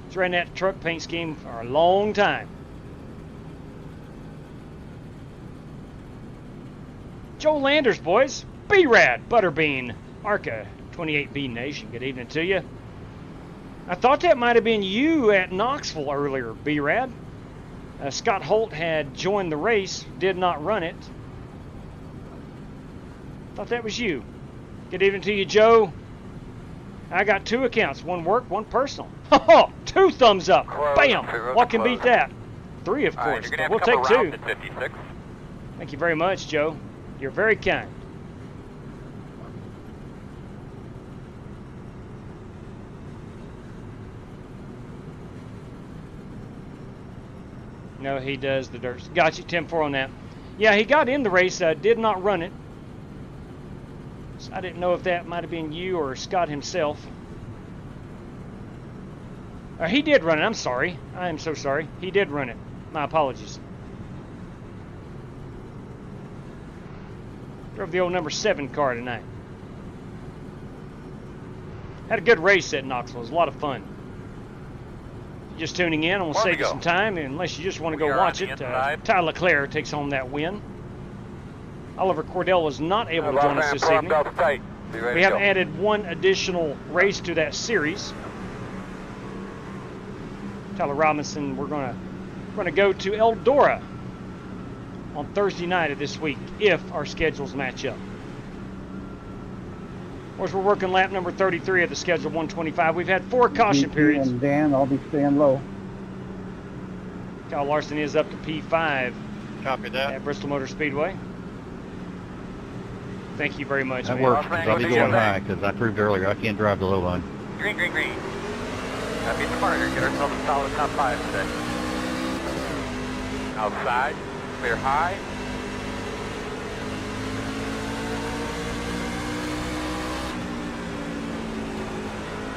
It's ran that truck paint scheme for a long time. Joe Landers, boys. B-Rad, Butterbean, Arca, 28B Nation. Good evening to you. I thought that might have been you at Knoxville earlier, B-Rad. Scott Holt had joined the race, did not run it. Thought that was you. Good evening to you, Joe. I got 2 accounts, one work, one personal. 2 thumbs up. Bam! What can beat that? 3, of course, but we'll take 2. Thank you very much, Joe. You're very kind. No, he does the dirt. Got you, 10-4 on that. Yeah, he got in the race, did not run it. So I didn't know if that might have been you or Scott himself. He did run it, I'm sorry. I am so sorry. He did run it. My apologies. Drove the old number 7 car tonight. Had a good race at Knoxville. It was a lot of fun. Just tuning in, I'm going to save you some time, unless you just want to go watch it. Tyler Leclerc takes home that win. Oliver Cordell was not able to join us this evening. We have added 1 additional race to that series. Tyler Robinson, we're going to go to Eldora on Thursday night of this week, if our schedules match up. Of course, we're working lap number 33 of the schedule 125. We've had 4 caution periods. And Dan, I'll be staying low. Kyle Larson is up to P5. Copy that. At Bristol Motor Speedway. Thank you very much, That man. works, because I'll be going high, because I proved earlier I can't drive the low line. Green, green, green. That means harder. Get ourselves a solid top 5 today. Outside, clear high.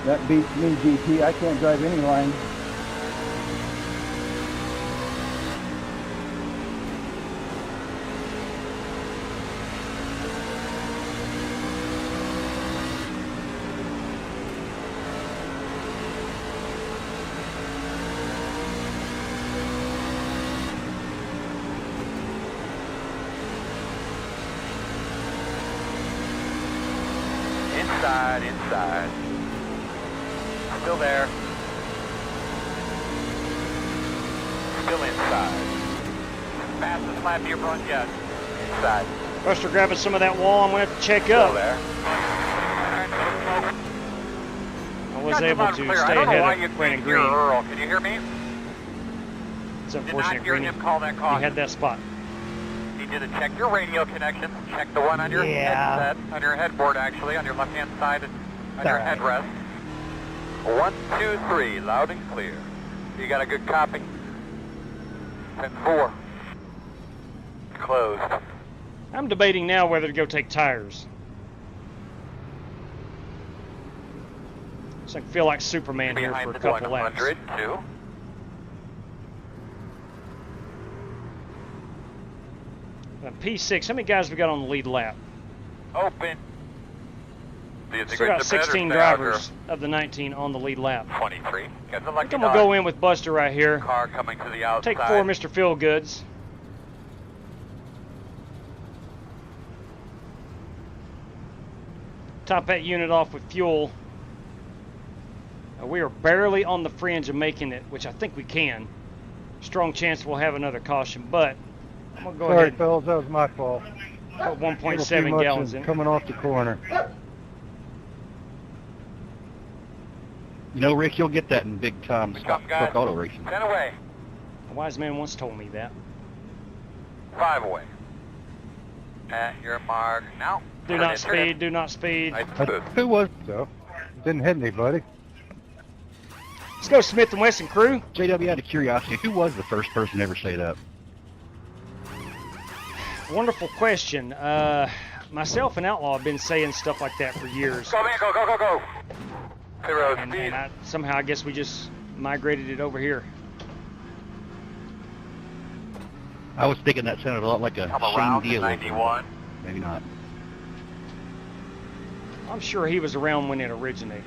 That beats me, GT. I can't drive any line. Inside, inside. Still there. Still inside. Fastest lap to your front, yes. Inside. Buster grabbing some of that wall. I'm going to have to check Still up. there. I was able to stay I don't know why ahead you of Brandon can't hear Green. Earl. Can you hear me? It's Did not unfortunate hear Green. him call that He caution. had that spot. You need to check your radio connection. Check the one on your headset, on your headboard actually, on your left-hand side, and on your headrest. 1, 2, 3, loud and clear. You got a good copy? 10-4. Closed. I'm debating now whether to go take tires. So I feel like Superman here for a couple laps. 102. P6, how many guys we got on the lead lap? Open. Still got 16 drivers of the 19 on the lead lap. 23. Got the I lucky think I'm going to go in with Buster right here. Car coming to the outside. Take 4 Mr. Feelgoods. Top that unit off with fuel. We are barely on the fringe of making it, which I think we can. Strong chance we'll have another caution, but I'm going to go Sorry, ahead. fellas, that was my fault. Put 1.7 Little too much gallons in. coming off the corner. You know, Rick, you'll get that in big time truck auto racing. 10 away. A wise man once told me that. 5 away. At your mark now. Do not speed, do not speed. Who was it, though? Didn't hit anybody. Let's go Smith & Wesson crew. JW, out of curiosity, who was the first person to ever say that? Wonderful question. Myself and Outlaw have been saying stuff like that for years. Go, man, go, go, go, go. Zero And speed. somehow I guess we just migrated it over here. I was thinking that sounded a lot like a Come Shane around to Deal. 91. Maybe not. I'm sure he was around when it originated.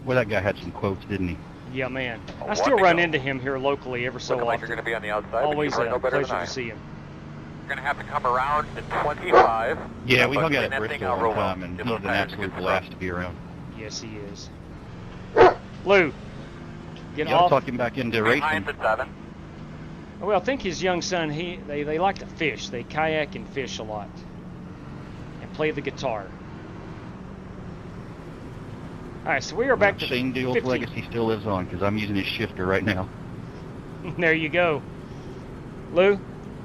Well, that guy had some quotes, didn't he? Yeah, man. I One still to run go. into him here locally every so Looking like often. you're going to be on the outside. but Always you probably know a better than pleasure I. to see him. You're going to have to come around to 25. Yeah, we But hung out clean at that thing Bristol out real one well. time, and Get he's those an tires absolute good blast to be around. Yes, he is. Lou, get Y'all off. talk him back into racing. Behind the 7. Well, I think his young son, they like to fish. They kayak and fish a lot. And play the guitar. All right, so we are back to Shane Deal's 15. legacy still lives on, because I'm using his shifter right now. There you go. Lou,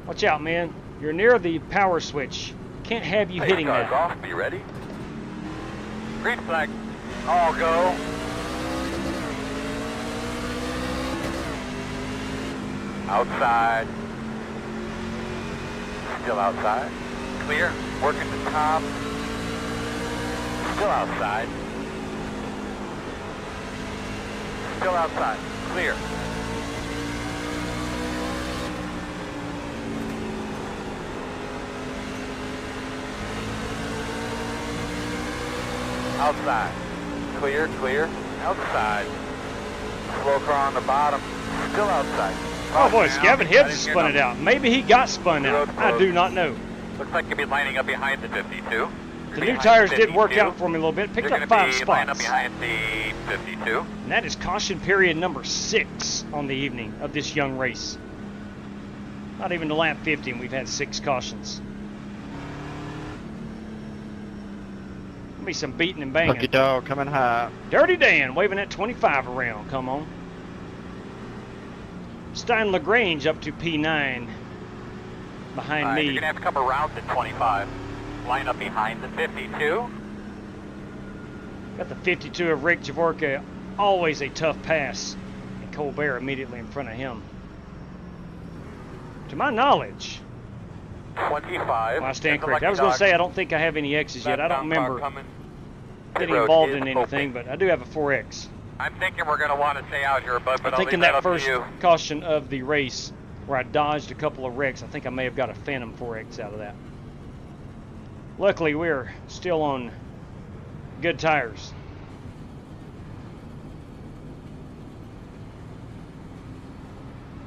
watch out, man. You're near the power switch. Can't have you hitting Cars that. off. Be ready. Green flag. All go. Outside. Still outside. Clear. Working the top. Still outside. Still outside. Clear. Outside. Clear, clear. Outside. Slow car on the bottom. Still outside. Oh boy, Now, Gavin I Hibbs didn't hear spun it nothing. out. Maybe he got spun out. I do not know. Looks like you'll be lining up behind the 52. The new tires did work out for me a little bit. Picked You're up gonna 5 be lining up spots. behind the 52. And that is caution period number 6 on the evening of this young race. Not even to lap 50 and we've had 6 cautions. Gonna be some beating and banging. Lucky dog coming high. Dirty Dan waving that 25 around. Come on. Stein LaGrange up to P9 behind me. You're going to have to come around to 25. Line up behind the 52. Got the 52 of Rick Javorka, always a tough pass. And Colbert immediately in front of him. To my knowledge, 25. I stand correct. I was going to say I don't think I have any X's yet. I don't remember getting involved in anything, but I do have a 4X. I'm thinking we're going to want to stay out here, but I'm thinking that first caution of the race where I dodged a couple of wrecks, I think I may have got a Phantom 4X out of that. Luckily, we're still on good tires.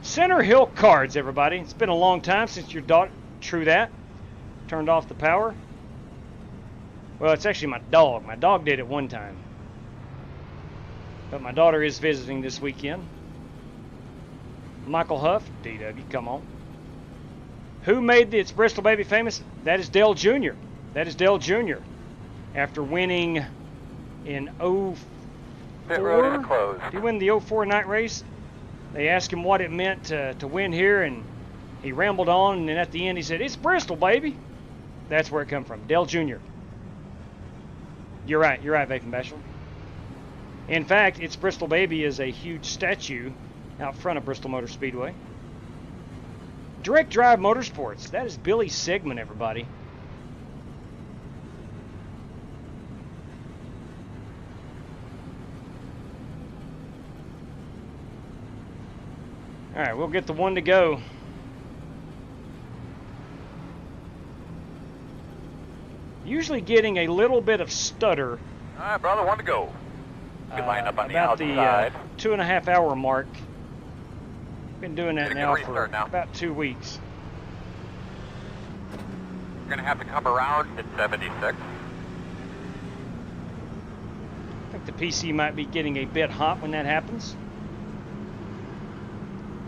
Center Hill cards, everybody. It's been a long time since your daughter, true that, turned off the power. Well, it's actually my dog. My dog did it one time. But my daughter is visiting this weekend. Michael Huff, DW, come on. Who made the It's Bristol Baby famous? That is Dale Jr. That is Dale Jr. After winning in 04. Pit road is closed. Did he win the 04 night race? They asked him what it meant to win here, and he rambled on, and then at the end he said, "It's Bristol, baby." That's where it come from. Dale Jr. You're right, Vaping Bashel. In fact, It's Bristol Baby is a huge statue out front of Bristol Motor Speedway. Direct Drive Motorsports. That is Billy Sigmund, everybody. All right, we'll get the one to go. Usually getting a little bit of stutter. All right, brother, one to go. Good line up on the about outside. the 2.5 hour mark. Been doing that now for restart about 2 weeks. You're going to have to come around at 76. I think the PC might be getting a bit hot when that happens.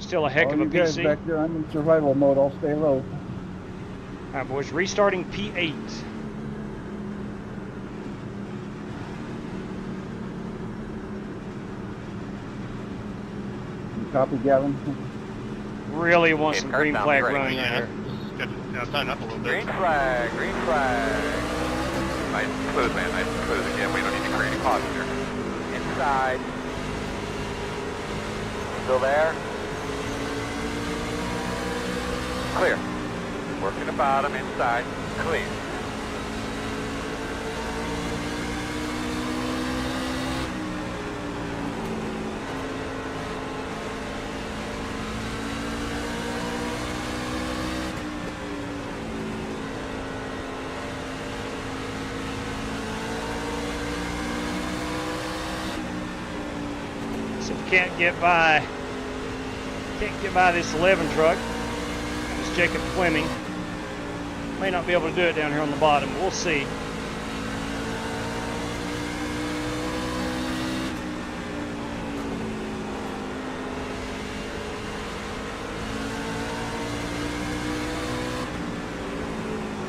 Still a heck of a you guys PC. back there, I'm in survival mode. I'll stay low. All right, boys, restarting P8. You copy, Gavin? Really want some green flag running there. Got to tighten up a little bit. Green flag, green flag. Nice and smooth, man, nice and smooth. Again, we don't need to create a caution here. Inside. Still there. Clear. Working the bottom, inside, clear. So if you can't get by this 11 truck, this Jacob Fleming. May not be able to do it down here on the bottom. We'll see.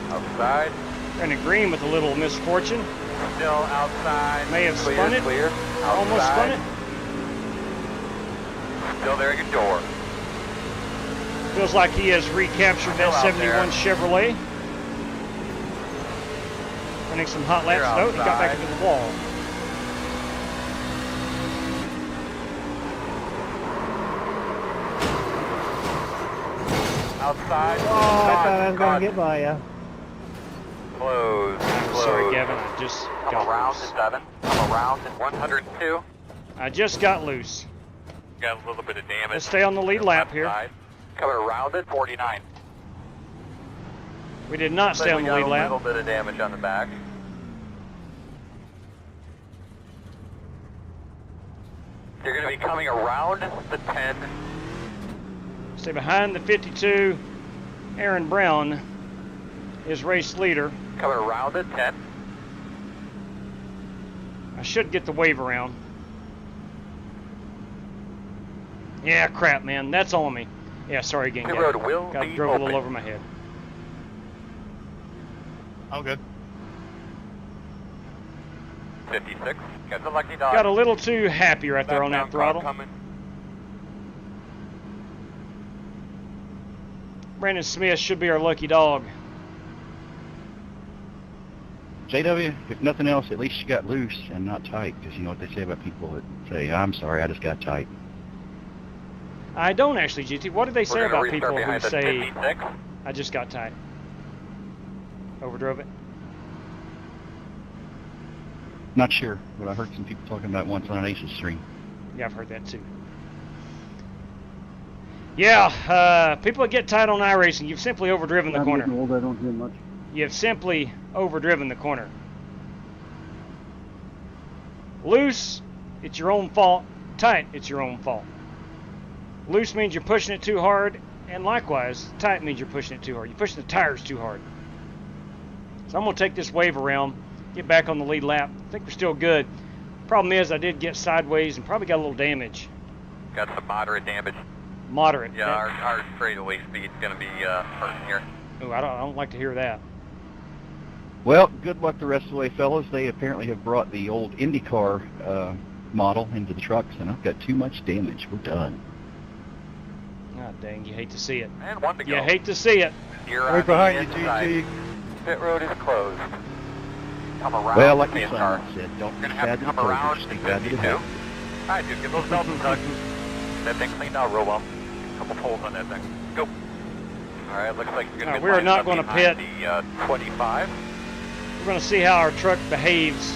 Outside. Brandon Green with a little misfortune. Still outside. May have clear, spun it. Clear. Almost spun it. Still there at your door. Feels like he has recaptured that 71 Chevrolet. Running some hot laps. Oh, he got back into the wall. Outside. Oh, I thought I was going to get by you. Close. Sorry, Gavin. I just got around loose. at 7. Come around at 102. I just got loose. Got a little bit of damage. Let's stay on the lead lap here. Coming around at 49. We did not stay on the lead lap. A little bit of damage on the back. You're going to be coming around the 10. Stay behind the 52. Aaron Brown is race leader. Coming around at 10. I should get the wave around. Yeah, crap, man. That's on me. Yeah, sorry again, The Gavin. road will Got be drove a little open. over my head. All good. 56. Got the lucky dog. Got a little too happy right there on that Background car throttle. coming. Brandon Smith should be our lucky dog. JW, if nothing else, at least you got loose and not tight, because you know what they say about people that say, I'm sorry, I just got tight. I don't actually, GT. What do they say about people who the say, 56. I just got tight? Overdrove it? Not sure, but I heard some people talking about it once on an Aces stream. Yeah, I've heard that too. Yeah, people that get tight on iRacing, you've simply overdriven the corner. I'm getting old, I don't hear much. You've simply overdriven the corner. Loose, it's your own fault. Tight, it's your own fault. Loose means you're pushing it too hard, and likewise, tight means you're pushing it too hard. You're pushing the tires too hard. So I'm going to take this wave around, get back on the lead lap. I think we're still good. Problem is, I did get sideways and probably got a little damage. Got some moderate damage. Moderate. Yeah, our straightaway speed's going to be hurting here. Oh, I don't like to hear that. Well, good luck the rest of the way, fellas. They apparently have brought the old IndyCar model into the trucks, and I've got too much damage. We're done. Ah, dang, you hate to see it. And one to go. You hate to see it. You're Right behind you, GT. Pit road is closed. Come around. Well, like the my car. son said, don't You're be going to have sad to to the come around closers, to be glad to the 52. help. Alright, dude, get those belts tucked. That thing cleaned out real well. Couple holes on that thing. Go. Alright, looks like you're going to be we are lined not up going to behind pit. the 25. We're going to see how our truck behaves.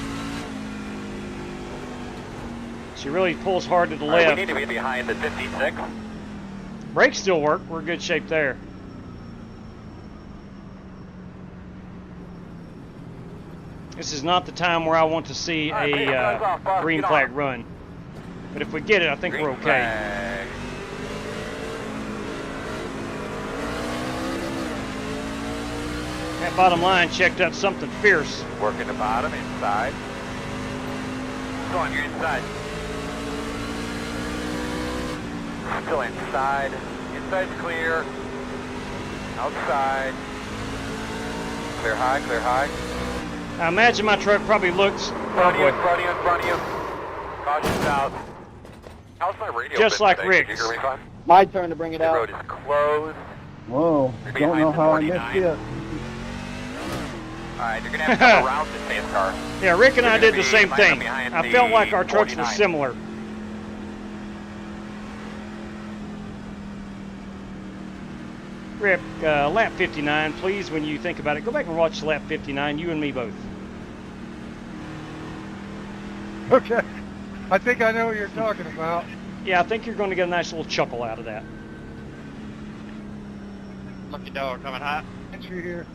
She really pulls hard to the Alright, left. we need to be behind the 56. Brakes still work. We're in good shape there. This is not the time where I want to see a green flag run. But if we get it, I think we're okay. Flag. That bottom line checked up something fierce. Working the bottom, inside. Go on your inside. Still inside. Inside's clear. Outside. Clear high, clear high. I imagine my truck probably looks Front of you, front of you, front of you. Caution out. How's my radio? Just like today? Rick's. Did you hear me fine? My turn to bring it The out. road is closed. Whoa, You're don't behind know the how I 49. missed it. Alright, you're going to have to come around the same car. Yeah, Rick and You're I gonna did the be same lined up thing. behind I the felt like our trucks were 49. similar. Rick, lap 59, please, when you think about it, go back and watch lap 59, you and me both. Okay. I think I know what you're talking about. Yeah, I think you're going to get a nice little chuckle out of that. Lucky dog coming hot. Entry here.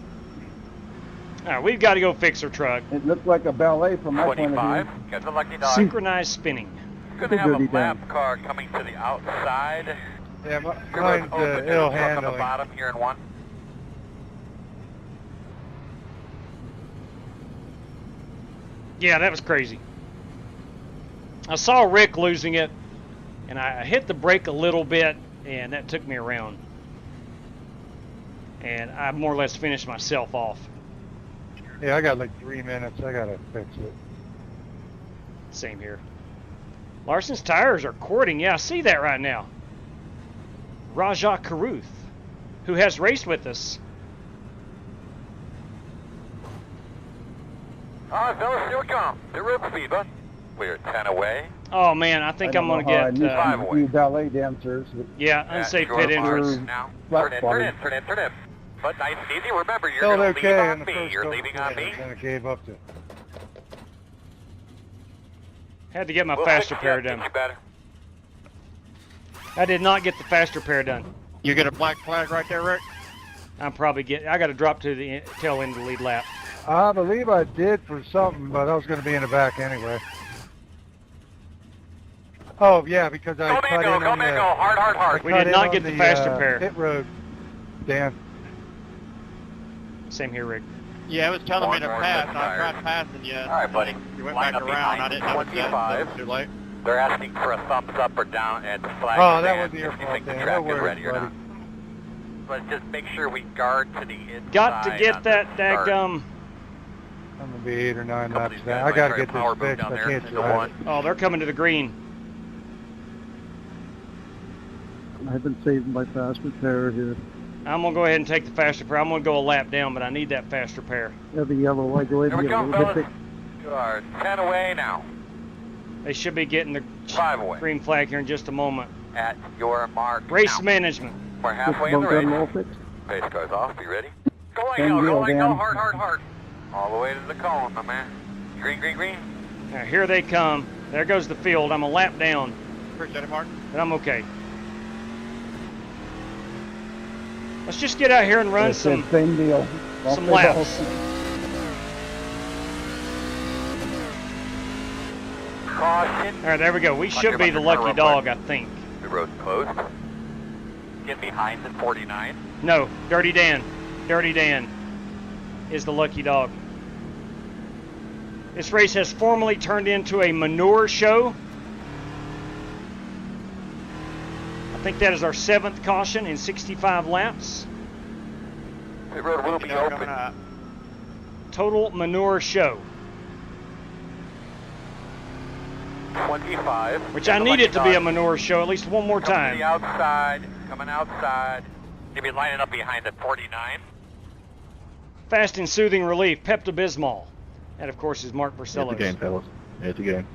All right, we've got to go fix our truck. It looked like a ballet from my point of 25. view. Got the lucky dog. Synchronized spinning. You're going to have a Dirty lap dog. car coming to the outside. Yeah, You're mine's open to the ill truck on the handling. bottom here in one. Yeah, that was crazy. I saw Rick losing it, and I hit the brake a little bit, and that took me around. And I more or less finished myself off. Yeah, I got like 3 minutes. I gotta fix it. Same here. Larson's tires are courting. Yeah, I see that right now. Raja Karuth, who has raced with us. Alright, fellas, here we come. The road speed, bud. We're 10 away. Oh man, I think I'm gonna get. five away. You ballet dancers. Yeah, unsafe pit entrance. Now, Flat turn in. But nice and easy. Remember, you're Felt going to okay leave in on the me. first You're couple leaving on me. and I gave up to. Had to get my We'll faster fix pair you, done. get you better. I did not get the faster pair done. You get a black flag right there, Rick? I'm probably get. I got to drop to the tail end of the lead lap. I believe I did for something, but I was going to be in the back anyway. Oh, yeah, because I cut in on the... Hard. We did not get the faster pair. Pit road, Dan. Same here, Rick. Yeah, it was telling me to One more pass. set I tried tires. passing you. All right, buddy. You went Line back up around. behind I didn't know it was 25. too late. They're asking for a thumbs up or down at the flag. Oh, that stand wasn't your if you fault, think the Dan. track No is worries, ready or buddy. not. But just make sure we guard to the inside. Got to get on that the start. daggum. I'm going to be 8 or 9 Couple of laps these down. guys I might got to try get power this move fixed. down I there can't into drive one. it. Oh, they're coming to the green. I've been saving my fast repair here. I'm going to go ahead and take the faster pair. I'm going to go a lap down, but I need that faster pair. Yeah, the yellow light, go ahead Here and we get a go, little bit fellas. thick. You are 10 away now. They should be getting the 5 away. green flag here in just a moment. At your mark. Race now. management. We're halfway Just in the bumped that race. all fixed. Pace car's off. Be ready. Going, Same go, deal, going, go. Dan. Hard, hard, hard. All the way to the cone, my man. Green, green, green. Now, here they come. There goes the field. I'm a lap down, Appreciate it, Mark. but I'm okay. Let's just get out here and run some Same deal. some laps. Caution. All right, there we go. We should be the lucky dog, I think. The road's closed. Get behind at 49. No, Dirty Dan. Dirty Dan is the lucky dog. This race has formally turned into a manure show. I think that is our 7th caution in 65 laps. The road will be open. Total manure show. 25. Which I need it to be a manure show at least one more Coming to the time. outside. Coming outside. You'll be lining up behind at 49. Fast and soothing relief, Pepto-Bismol. And of course is Mark Versello's. It's a game, fellas. It's a game.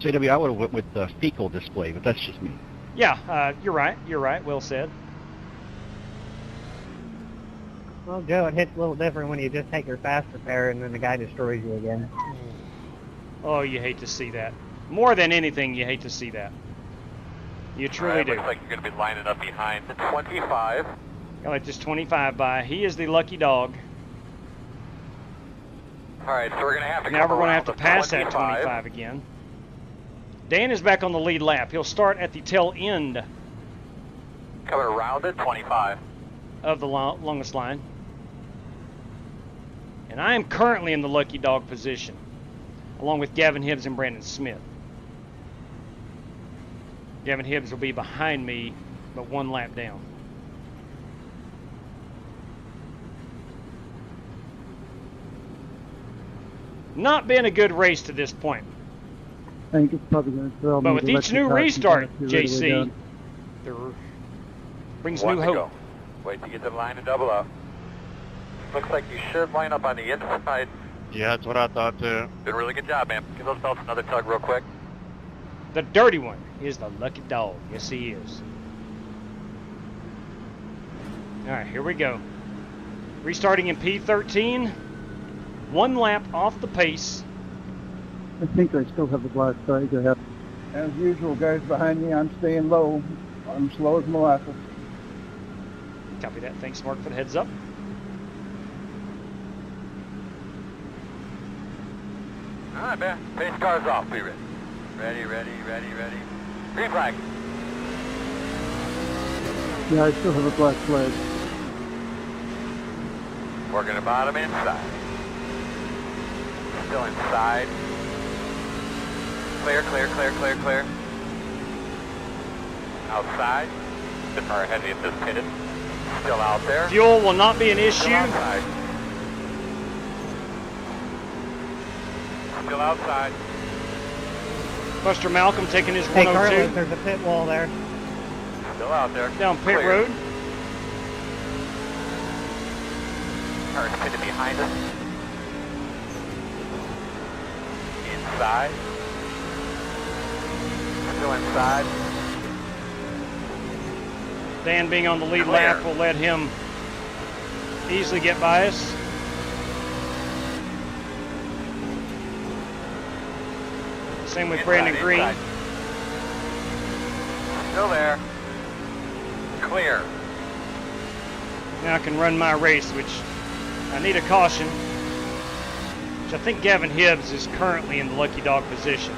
JW, I would have went with the fecal display, but that's just me. Yeah, you're right. You're right. Well said. Well, Joe, it hits a little different when you just take your faster pair and then the guy destroys you again. Oh, you hate to see that. More than anything, you hate to see that. You truly do. Looks like you're going to be lining up behind the 25. Got like this 25 by. He is the lucky dog. All right, so we're going to have to Now come we're going to around have to the pass that 25 again. Dan is back on the lead lap. He'll start at the tail end Coming around at 25. of the longest line. And I am currently in the lucky dog position, along with Gavin Hibbs and Brandon Smith. Gavin Hibbs will be behind me, but one lap down. Not been a good race to this point. I think it's probably going to throw me. But with to let each you new pass and restart, kind of see right away JC, down. there brings One new to hope. go. Wait to get the line to double up. Looks like you should line up on the inside. Yeah, that's what I thought too. Did a really good job, man. Give those belts another tug real quick. The dirty one is the lucky dog. Yes, he is. All right, here we go. Restarting in P13. One lap off the pace. I think I still have the black flag. I have. As usual, guys behind me, I'm staying low. I'm slow as molasses. Copy that. Thanks, Mark, for the heads up. All right, man. Pace car's off. Be ready. Ready, ready, ready, ready. Green flag. Yeah, I still have a black flag. Working the bottom inside. Still inside. Clear, clear, clear, clear, clear. Outside. The car ahead of you just pitted. Still out there. Fuel will not be an issue. Still outside. Still outside. Buster Malcolm taking his Hey, 102 Carlos, there's a pit wall there. Still out there. down pit Clear. road. Car's pitted behind us. Inside. Still inside. Dan being on the lead Clear. lap will let him easily get by us. Same with Brandon Inside, Green. inside. Still there. Clear. Now I can run my race, which I need a caution. Which I think Gavin Hibbs is currently in the lucky dog position.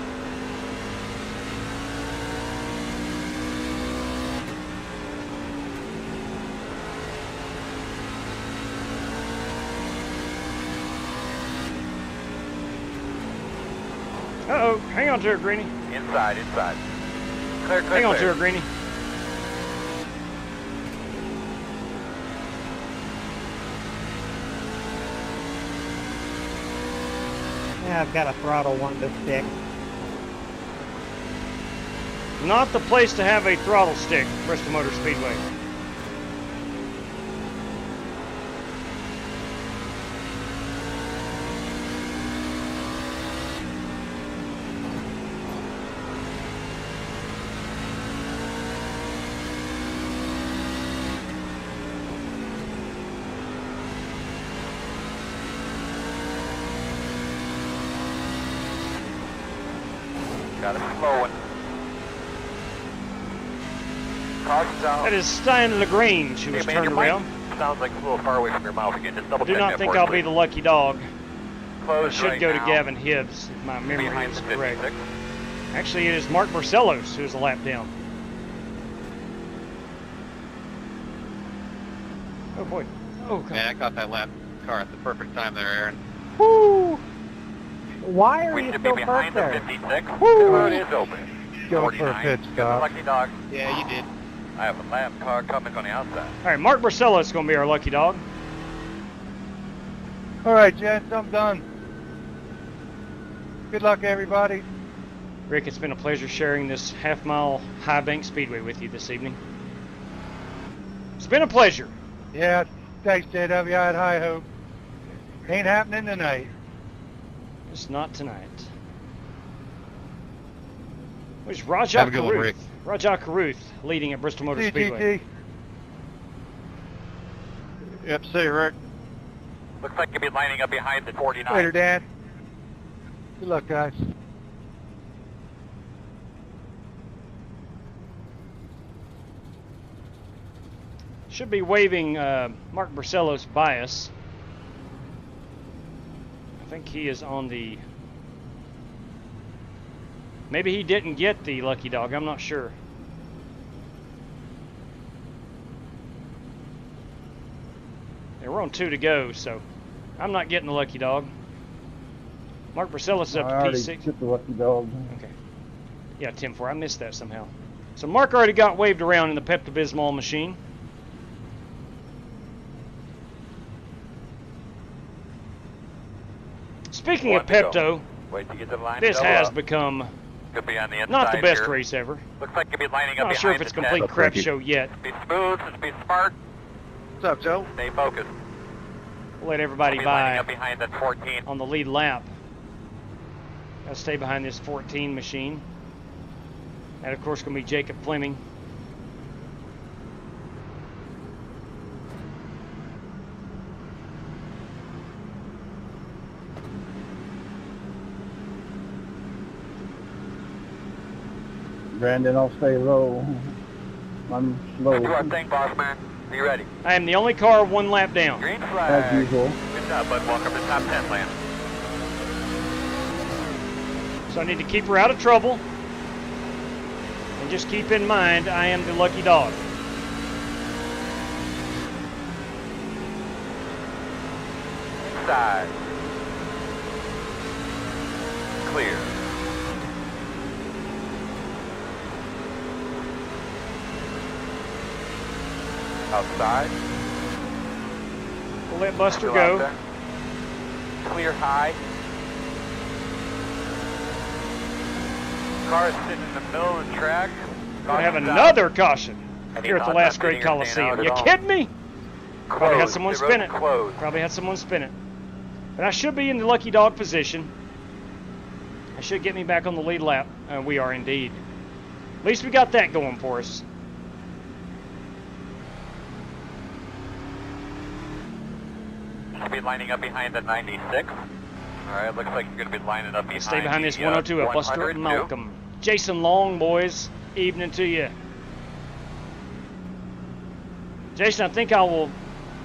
Uh-oh, hang on to her, Greenie. Inside, inside. Clear, clear, Hang on to clear. her, Greenie. Yeah, I've got a throttle wanting to stick. Not the place to have a throttle stick, Bristol Motor Speedway. Got a slow one. Caution's out. That is Stein LaGrange who was turned around. Sounds like it's a little far away from your mouth again. Just double I do check not that think for I'll us, be please. the lucky dog. Closed It should right go to now. Gavin Hibbs, if my memory Behind is the correct. 56. Actually, it is Mark Barcelos who's a lap down. Oh boy. Oh god. Yeah, I caught that lap car at the perfect time there, Aaron. Woo! Why are We you should be still behind parked the there? 56. Woo! The road is open. Go for a 49. pit Got the stop. lucky dog. Yeah, you did. I have a lap car coming on the outside. All right, Mark Barcelos is going to be our lucky dog. All right, gents, I'm done. Good luck, everybody. Rick, it's been a pleasure sharing this half-mile high bank speedway with you this evening. It's been a pleasure. Yeah, thanks, JW. I had high hope. Ain't happening tonight. It's not tonight. Where's Rajah Have a good one, Caruth? Rick. Rajah Caruth leading at Bristol Motor Speedway. Yep, see you, Rick. Looks like you'll be lining up behind the 49. Later, Dan. Good luck, guys. Should be waving Mark Barcelos by us. I think he is on the... Maybe he didn't get the lucky dog. I'm not sure. Yeah, we're on 2 to go, so I'm not getting the lucky dog. Mark Barcelos is up to P6. Get the lucky dog. Okay. Yeah, 10-4. I missed that somehow. So Mark already got waved around in the Pepto-Bismol machine. Speaking of Pepto, Wait to get the line. this has become Could be on the inside not the best here. race ever. Looks like you'll be lining up Not behind sure if it's the complete 10. crap show yet. Be smooth, just be smart. What's up, Joe? Stay focused. We'll let everybody Be lining by up behind that 14. on the lead lap. Gotta stay behind this 14 machine. That, of course, going to be Jacob Fleming. Brandon, I'll stay low. I'm slow. Do our thing, boss man. Be ready. I am the only car 1 lap down. Green flag. As usual. Good job, bud. Welcome to top 10 land. So I need to keep her out of trouble. And just keep in mind, I am the lucky dog. Inside. Clear. Outside. We'll let Buster Still out go. there. Clear high. Car is sitting in the middle of the track. We're going to have Caution's out. another caution Any here at the thoughts last on great getting your fan out Coliseum. at You all? kidding me? Probably had Closed. someone The spin road it. Closed. Probably had someone spin it. But I should be in the lucky dog position. I should get me back on the lead lap. We are indeed. At least we got that going for us. Should be lining up behind the 96. All right, looks like you're going to be lining up behind. Stay behind this the, 102 at Buster 102. Malcolm. Jason Long, boys. Evening to you. Jason, I think I will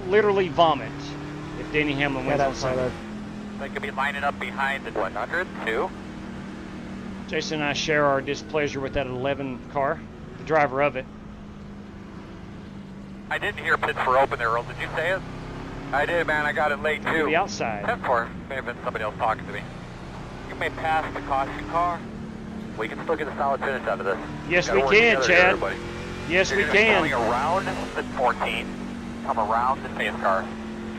literally vomit if Denny Hamlin wins on Sunday. They could be lining up behind the 102. Jason and I share our displeasure with that 11 car, the driver of it. I didn't hear pits were open there, Earl. Did you say it? I did, man. I got it late, To too. the outside. 10-4. May have been somebody else talking to me. You may pass the caution car. We can still get a solid finish out of this. Yes, Gotta we work can, together here, Chad. everybody. Yes, we You're gonna be can. coming around the 14. Come around the pace car.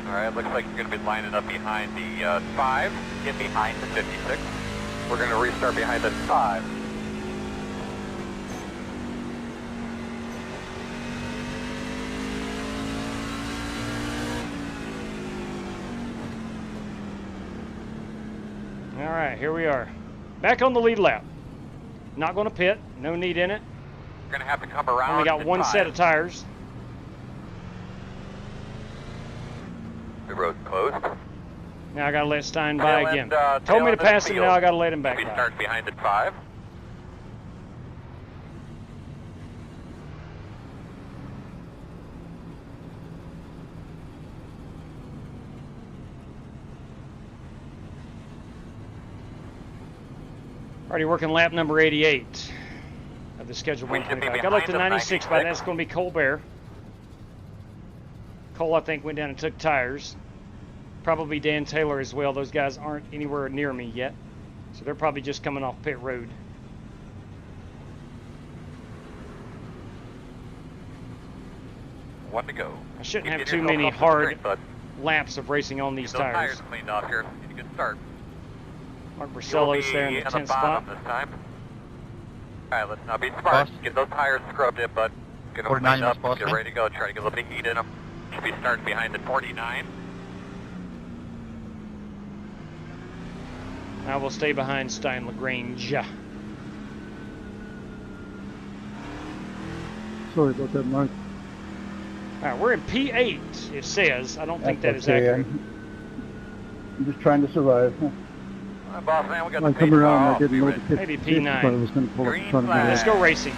All right, looks like you're going to be lining up behind the 5. Get behind the 56. We're going to restart behind the 5. All right, here we are. Back on the lead lap. Not going to pit. No need in it. We're going to have to come around. Only got one set of tires. The road's closed. Now I got to let Stein by again. Tail Told me to end of pass the him, field. now I got to let him back We by. start behind at 5. Already working lap number 88 of the scheduled 125. Got to look to 96 by that's going to be Colbert. Cole, I think, went down and took tires. Probably Dan Taylor as well. Those guys aren't anywhere near me yet. So they're probably just coming off pit road. One to go. I shouldn't Keep have getting too many yourself off the hard straight, bud. laps of racing on these Get those tires. tires cleaned off here. Need a good start. Mark Barcelo's there in the 10th spot. This time. All right, let's not be smart. Get those tires scrubbed in, bud. Get them cleaned up. Get ready to go. Try to get a little bit of heat in them. Should be starting behind the 49. I will stay behind Stein LaGrange. Sorry about that, Mark. All right, we're in P8, it says. I don't think that is okay. accurate. I'm just trying to survive. Boss man, we got When I come around, I didn't know the pit. Maybe pit P9. spot was going to pull up in front of me. Let's go racing.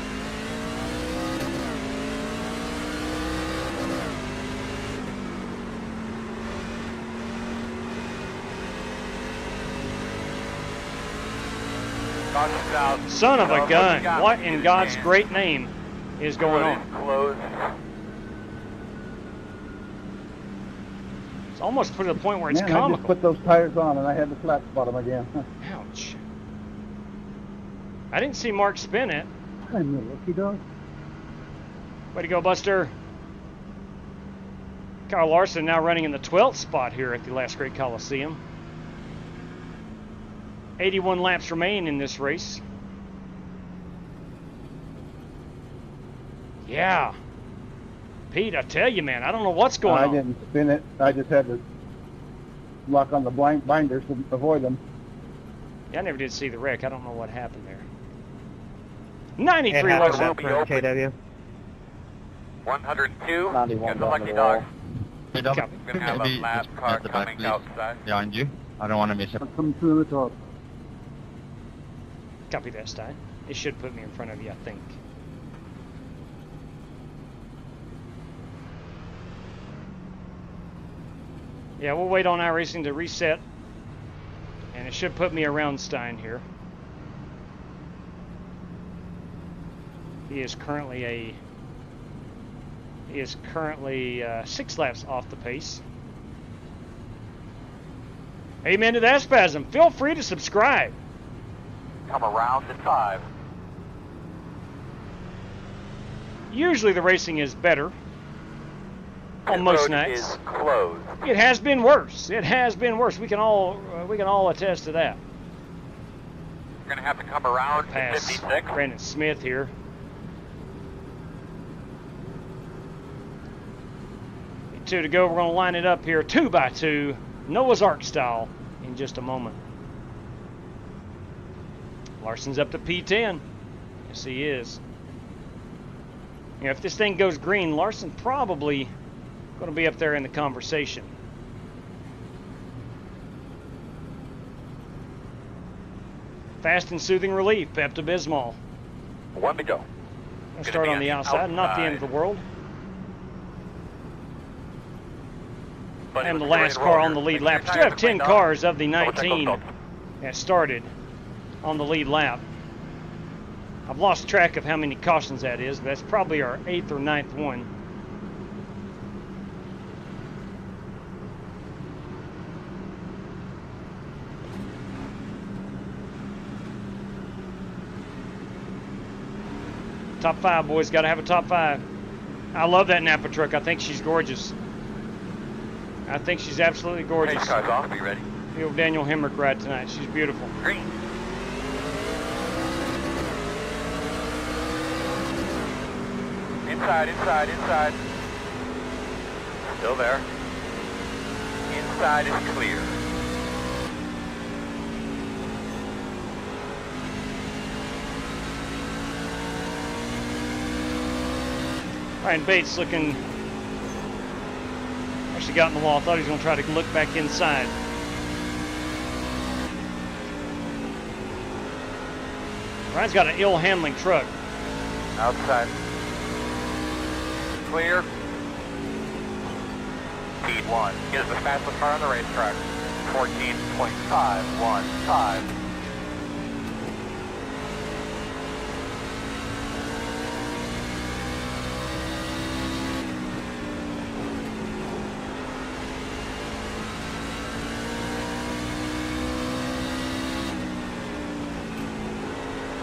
Son of a gun. What in God's great name is going on? Closed. It's almost put to the point where it's Man, I just comical. put those tires on and I had to flat spot them again. Ouch. I didn't see Mark spin it. I'm a lucky dog. Way to go, Buster. Kyle Larson now running in the 12th spot here at the Last Great Coliseum. 81 laps remain in this race. Yeah. Pete, I tell you, man, I don't know what's going on. I didn't spin it. I just had to lock on the binders to avoid them. Yeah, I never did see the wreck. I don't know what happened there. 93 It laps. happened for KW. 102. 91 Get the on lucky the dog. Hey, Dom, We're gonna have a maybe lap just car at the back, coming please. outside. Behind you. I don't want to miss it. I'm coming through the top. Copy that, Stein. It should put me in front of you, I think. Yeah, we'll wait on iRacing to reset. And it should put me around Stein here. He is currently 6 laps off the pace. Amen to that, Spasm. Feel free to subscribe. Come around at 5. Usually the racing is better on most road nights. is closed. It has been worse. It has been worse. We can all attest to that. We're gonna have to come around to Pass 56. Brandon Smith here. Two to go. We're going to line it up here 2 by 2, Noah's Ark style, in just a moment. Larson's up to P10. Yes, he is. You know, if this thing goes green, Larson probably going to be up there in the conversation. Fast and soothing relief, Pepto-Bismol. 1 to go. I'll start on the outside, not the end of the world. And the last car on the lead lap. Still have 10 cars of the 19 that started on the lead lap. I've lost track of how many cautions that is, but that's probably our 8th or 9th one. Top 5, boys. Got to have a top 5. I love that Napa truck. I think she's gorgeous. I think she's absolutely gorgeous. Pace car's off. Be ready. The old Daniel Hemrick ride tonight. She's beautiful. Green. Inside, inside, inside. Still there. Inside is clear. Ryan Bates looking... Actually got in the wall. I thought he was going to try to look back inside. Ryan's got an ill-handling truck. Outside. Clear. Speed 1. Is the fastest car on the racetrack. 14.515.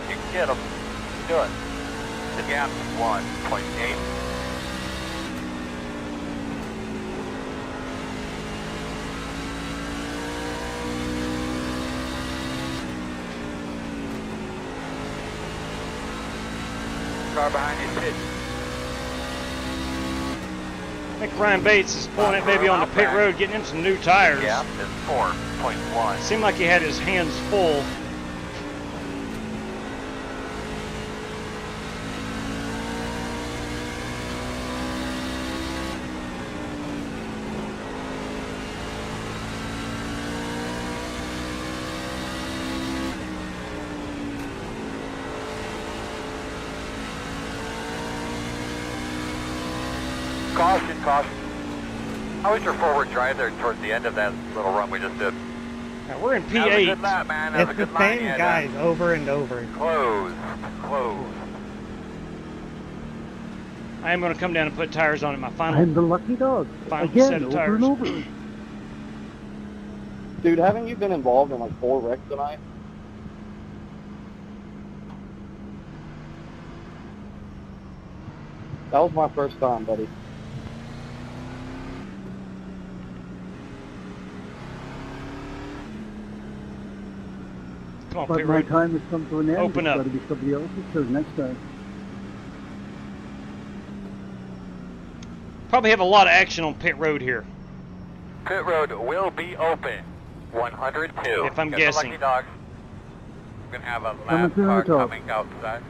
You can get them. Do it. The gap 1.8. Car behind you, pit. I think Ryan Bates is pulling that baby on the pit road, getting him some new tires. Yeah, it's 4.1. Seemed like he had his hands full. Caution, caution. How was your forward drive there towards the end of that little run we just did? Now we're in P8. That was a good lap, man. That was It's a the good line same you had guys there. over and over. Close. Close. I am going to come down and put tires on it. My final. I'm the lucky dog. Final Again, set of over tires. and over. Dude, haven't you been involved in like 4 wrecks tonight? That was my first time, buddy. Come on, But pit my road. time has come to an end. Open It's up. got to be somebody else's turn next time. Probably have a lot of action on pit road here. Pit road will be open. 102. If I'm Get guessing. The lucky dogs. We're going to have a Coming lap through car the top. coming outside.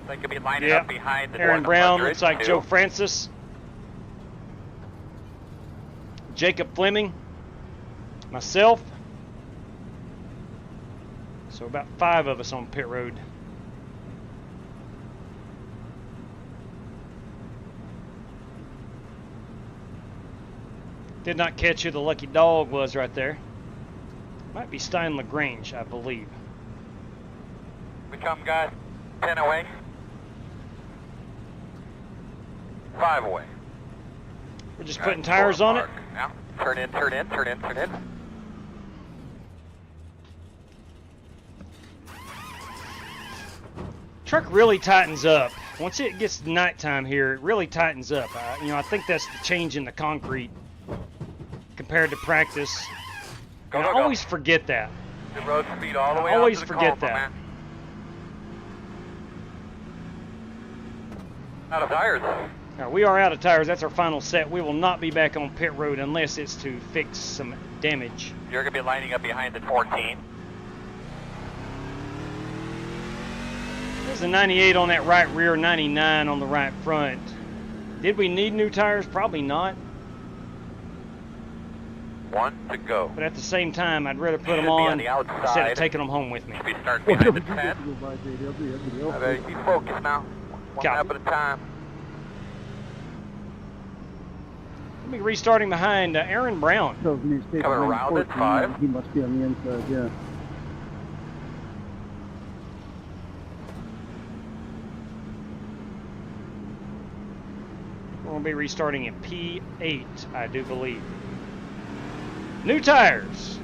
They could be lining Yep. up behind the Aaron Brown, looks like 102. Joe Francis. Jacob Fleming. Myself. So about 5 of us on pit road. Did not catch who the lucky dog was right there. Might be Stein LaGrange, I believe. We come, guys. 10 away. 5 away. We're just Got putting tires on it. mark. Now, turn in, turn in, turn in, turn in. Truck really tightens up. Once it gets to nighttime here, it really tightens up. You know, I think that's the change in the concrete compared to practice. Go, And go, I go. always forget that. The road speed all the way I always out to the forget coma, that. man. Out of tires. Now, we are out of tires. That's our final set. We will not be back on pit road unless it's to fix some damage. You're going to be lining up behind the 14. There's a 98 on that right rear, 99 on the right front. Did we need new tires? Probably not. 1 to go. But at the same time, I'd rather put Should them be on on the instead outside. of taking them home with me. Should be starting behind the 10. Go by JW, I better be focused now. One Copy. lap at a time. We'll be restarting behind Aaron Brown. Tells me to stay Coming behind around at 14. 5. He must be on the inside, yeah. We'll be restarting at P8, I do believe. New tires.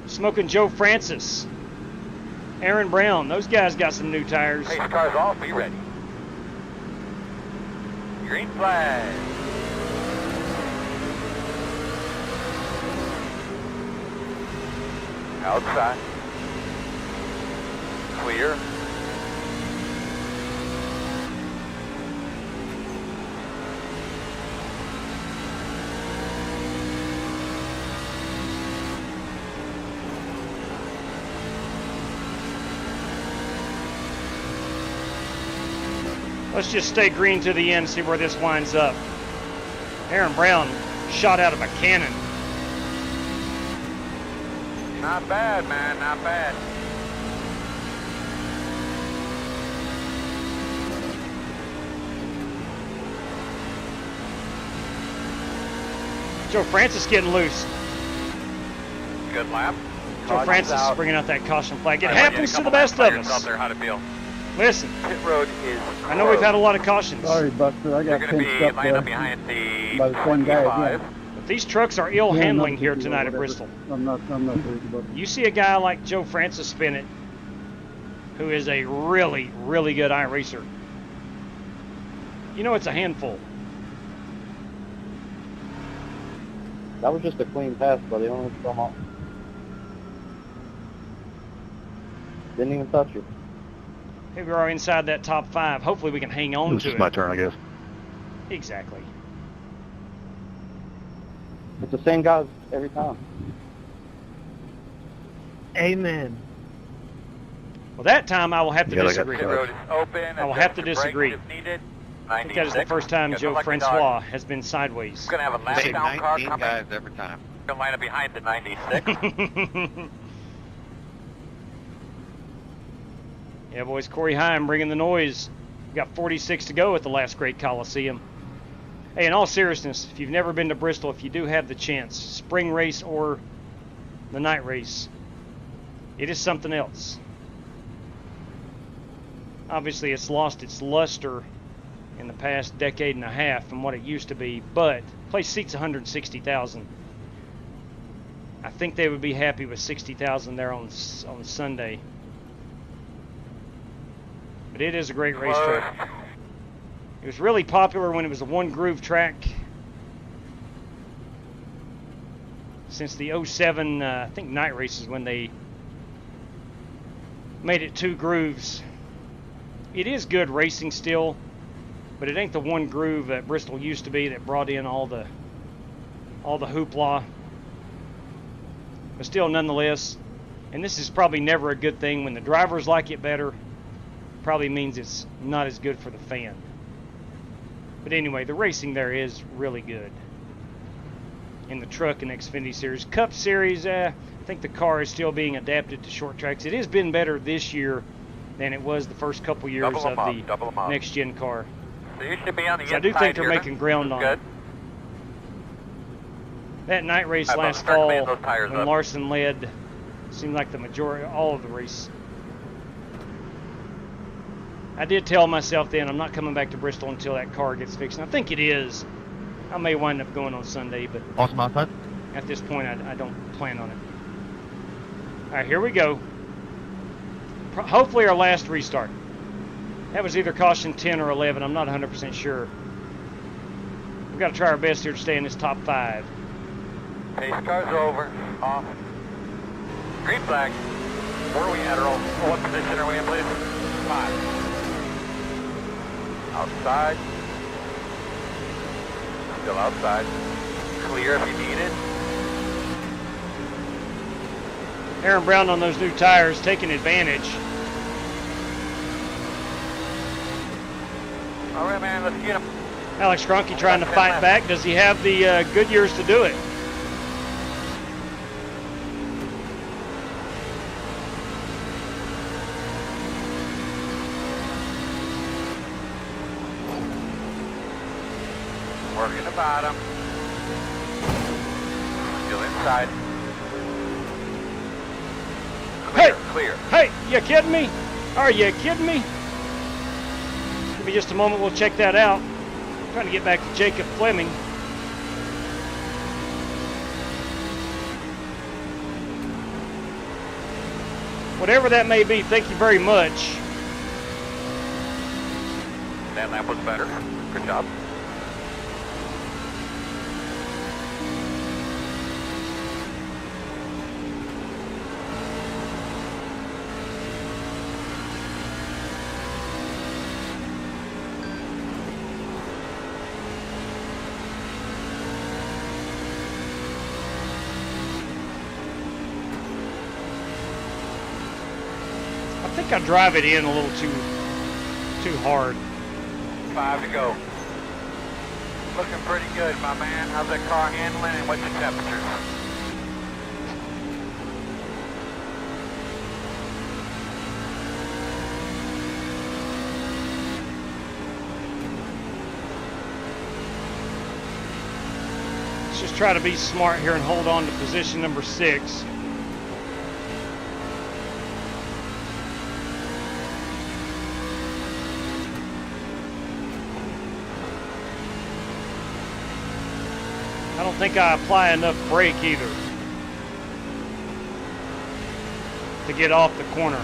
Smoking Joe Francis. Aaron Brown. Those guys got some new tires. Race cars off, be ready. Green flag. Outside. Clear. Let's just stay green to the end and see where this winds up. Aaron Brown shot out of a cannon. Not bad, man, not bad. Joe Francis getting loose. Good lap. Joe Francis is bringing out that caution flag. It happens to the best of us. There, how to feel. Listen, Pit road is I know we've had a lot of cautions. Sorry, Buster, I got pinched up lined there up behind the by the same guy again. But these trucks are ill handling here tonight at Bristol. I'm not worried about it. You see a guy like Joe Francis spin it, who is a really, really good iRacer. You know it's a handful. That was just a clean pass, buddy. I don't know what's going on. Didn't even touch you. Here we are inside that top 5. Hopefully we can hang on to it. This is my turn, I guess. Exactly. It's the same guys every time. Amen. Well, that time I will have to disagree. Pit road is open. I will have to disagree. If needed. I think that is the first time Joe Francois has been sideways. Going to have a lap down car 19 coming. guys every time. Going to line up behind the 96. Yeah, boys, Corey Heim bringing the noise. We've got 46 to go at the last great Coliseum. Hey, in all seriousness, if you've never been to Bristol, if you do have the chance, spring race or the night race, it is something else. Obviously, it's lost its luster in the past decade and a half from what it used to be, but the place seats 160,000. I think they would be happy with 60,000 there on Sunday. But it is a great racetrack. It was really popular when it was a one-groove track. Since the 07, I think, night races when they made it 2 grooves. It is good racing still, but it ain't the one groove that Bristol used to be that brought in all the hoopla. But still, nonetheless, and this is probably never a good thing when the drivers like it better. Probably means it's not as good for the fan. But anyway, the racing there is really good. In the Truck and Xfinity Series. Cup Series, I think the car is still being adapted to short tracks. It has been better this year than it was the first couple years of the next-gen car. So you should be on the So I do think they're making ground on it. That night race last fall, when Larson led, seemed like the majority, all of the race. I did tell myself then I'm not coming back to Bristol until that car gets fixed. And I think it is. I may wind up going on Sunday, but Awesome outside. At this point I don't plan on it. All right, here we go. Hopefully our last restart. That was either caution 10 or 11. I'm not 100% sure. We've got to try our best here to stay in this top 5. Pace car's over. Off. Green flag. Where are we at, Earl? What position are we in, please? 5. Outside. Still outside. Clear if you need it. Aaron Brown on those new tires, taking advantage. All right, man, let's get him. Alex Cronky trying to fight back. Does he have the Goodyears to do it? Working the bottom. Still inside. Clear, clear. Hey, you kidding me? Are you kidding me? Give me just a moment, we'll check that out. I'm trying to get back to Jacob Fleming. Whatever that may be, thank you very much. That lap was better. Good job. I think I drive it in a little too hard. 5 to go. Looking pretty good, my man. How's that car handling and what's your temperature? Let's just try to be smart here and hold on to position number 6. I don't think I apply enough brake either to get off the corner.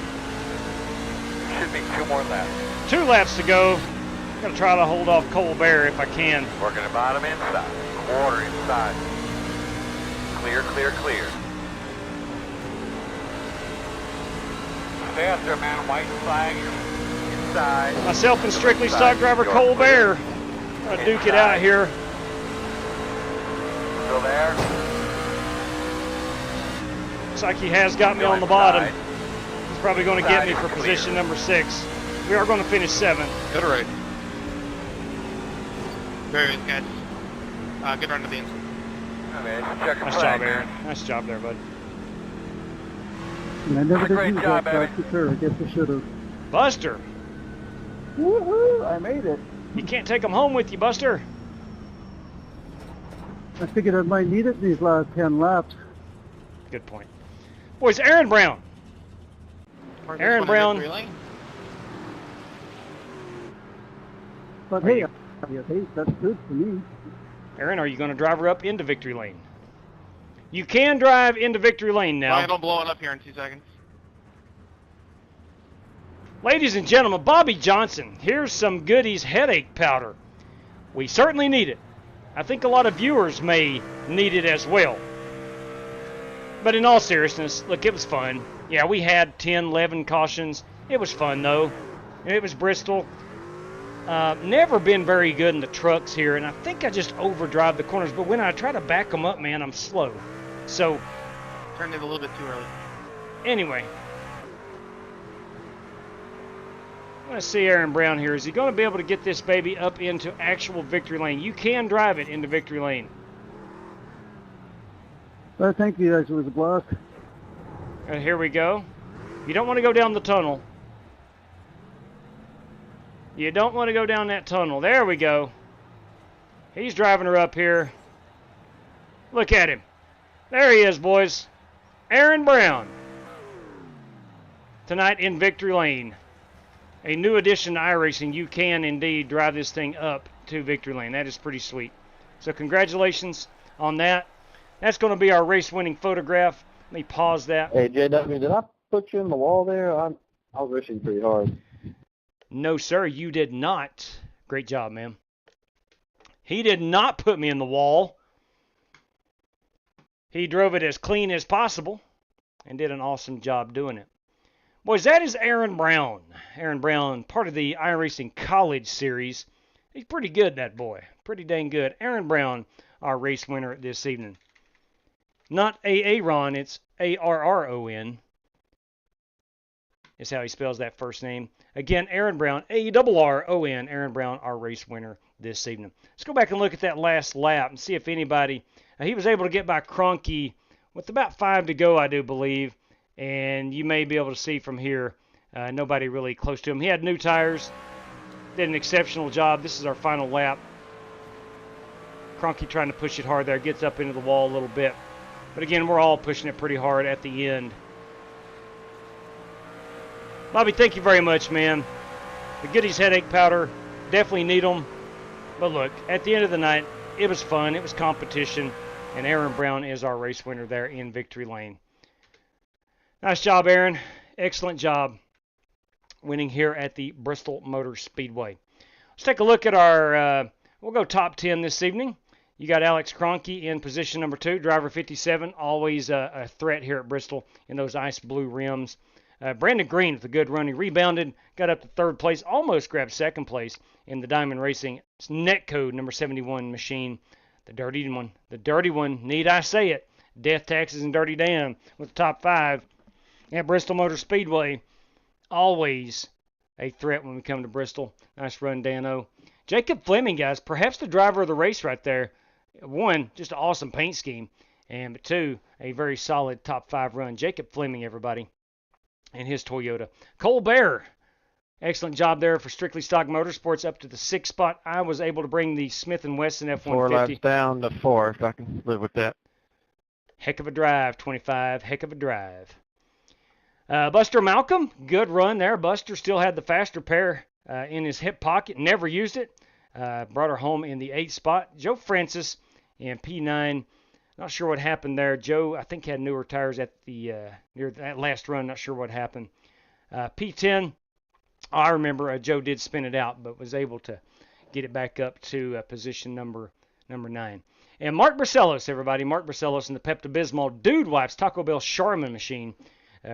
Should be 2 more laps. 2 laps to go. Gotta try to hold off Colbert if I can. Working the bottom inside. Quarter inside. Clear, clear, clear. Stay out there, man. White flag inside. Myself and strictly stock driver Colbert. Trying to duke it out here. Still there? Looks like he has got me on the bottom. He's probably going to get me for position number 6. We are going to finish 7th. Go to right. Very good, guys. Good run to the inside. Nice job, Aaron. Nice job there, bud. And I never did use that Buster Sure, I guess I should have. Buster! Woohoo! I made it. You can't take them home with you, Buster. I figured I might need it these last 10 laps. Good point. Boys, Aaron Brown. Aaron Brown. But hey, that's good for me. Aaron, are you going to drive her up into victory lane? You can drive into victory lane now. I don't blow it up here in 2 seconds. Ladies and gentlemen, Bobby Johnson. Here's some goodies headache powder. We certainly need it. I think a lot of viewers may need it as well. But in all seriousness, look, it was fun. Yeah, we had 10, 11 cautions. It was fun, though. It was Bristol. Never been very good in the trucks here, and I think I just overdrive the corners. But when I try to back them up, man, I'm slow. So, turned it a little bit too early. Anyway, let's see Aaron Brown here. Is he going to be able to get this baby up into actual victory lane? You can drive it into victory lane. Well, thank you guys. It was a blast. And here we go. You don't want to go down the tunnel. You don't want to go down that tunnel. There we go. He's driving her up here. Look at him. There he is, boys. Aaron Brown. Tonight in victory lane. A new addition to iRacing. You can indeed drive this thing up to victory lane. That is pretty sweet. So congratulations on that. That's going to be our race-winning photograph. Let me pause that. Hey, JW, did I put you in the wall there? I was racing pretty hard. No, sir, you did not. Great job, man. He did not put me in the wall. He drove it as clean as possible and did an awesome job doing it. Boys, that is Aaron Brown. Aaron Brown, part of the iRacing College Series. He's pretty good, that boy. Pretty dang good. Aaron Brown, our race winner this evening. Not Aaron, it's Arron. Is how he spells that first name. Again, Aaron Brown, Arron. Aaron Brown, our race winner this evening. Let's go back and look at that last lap and see if anybody... he was able to get by Kroenke with about 5 to go, I do believe. And you may be able to see from here, nobody really close to him. He had new tires. Did an exceptional job. This is our final lap. Kroenke trying to push it hard there. Gets up into the wall a little bit. But again, we're all pushing it pretty hard at the end. Bobby, thank you very much, man. The goodies headache powder, definitely need them. But look, at the end of the night, it was fun. It was competition. And Aaron Brown is our race winner there in victory lane. Nice job, Aaron. Excellent job winning here at the Bristol Motor Speedway. Let's take a look at our, we'll go top 10 this evening. You got Alex Kroenke in position number 2, driver 57, always a threat here at Bristol in those ice blue rims. Brandon Green with a good run. He rebounded, got up to 3rd place, almost grabbed 2nd place in the Diamond Racing Netcode number 71 machine. The dirty one, need I say it, Death, Taxes, and Dirty Dan with the top 5 at Bristol Motor Speedway. Always a threat when we come to Bristol. Nice run, Dano. Jacob Fleming, guys, perhaps the driver of the race right there. One, just an awesome paint scheme. And two, a very solid top 5 run. Jacob Fleming, everybody, and his Toyota. Cole Bear, excellent job there for Strictly Stock Motorsports up to the 6th spot. I was able to bring the Smith & Wesson F-150. 4 laps down to 4th. I can live with that. Heck of a drive, 25. Heck of a drive. Buster Malcolm, good run there. Buster still had the faster pair in his hip pocket. Never used it. Brought her home in the 8th spot. Joe Francis in P9. Not sure what happened there. Joe, I think, had newer tires at the near that last run. Not sure what happened. P10, I remember Joe did spin it out, but was able to get it back up to position number 9. And Mark Barcelos, everybody. Mark Barcelos in the Pepto-Bismol Dude Wipes Taco Bell Charmin machine.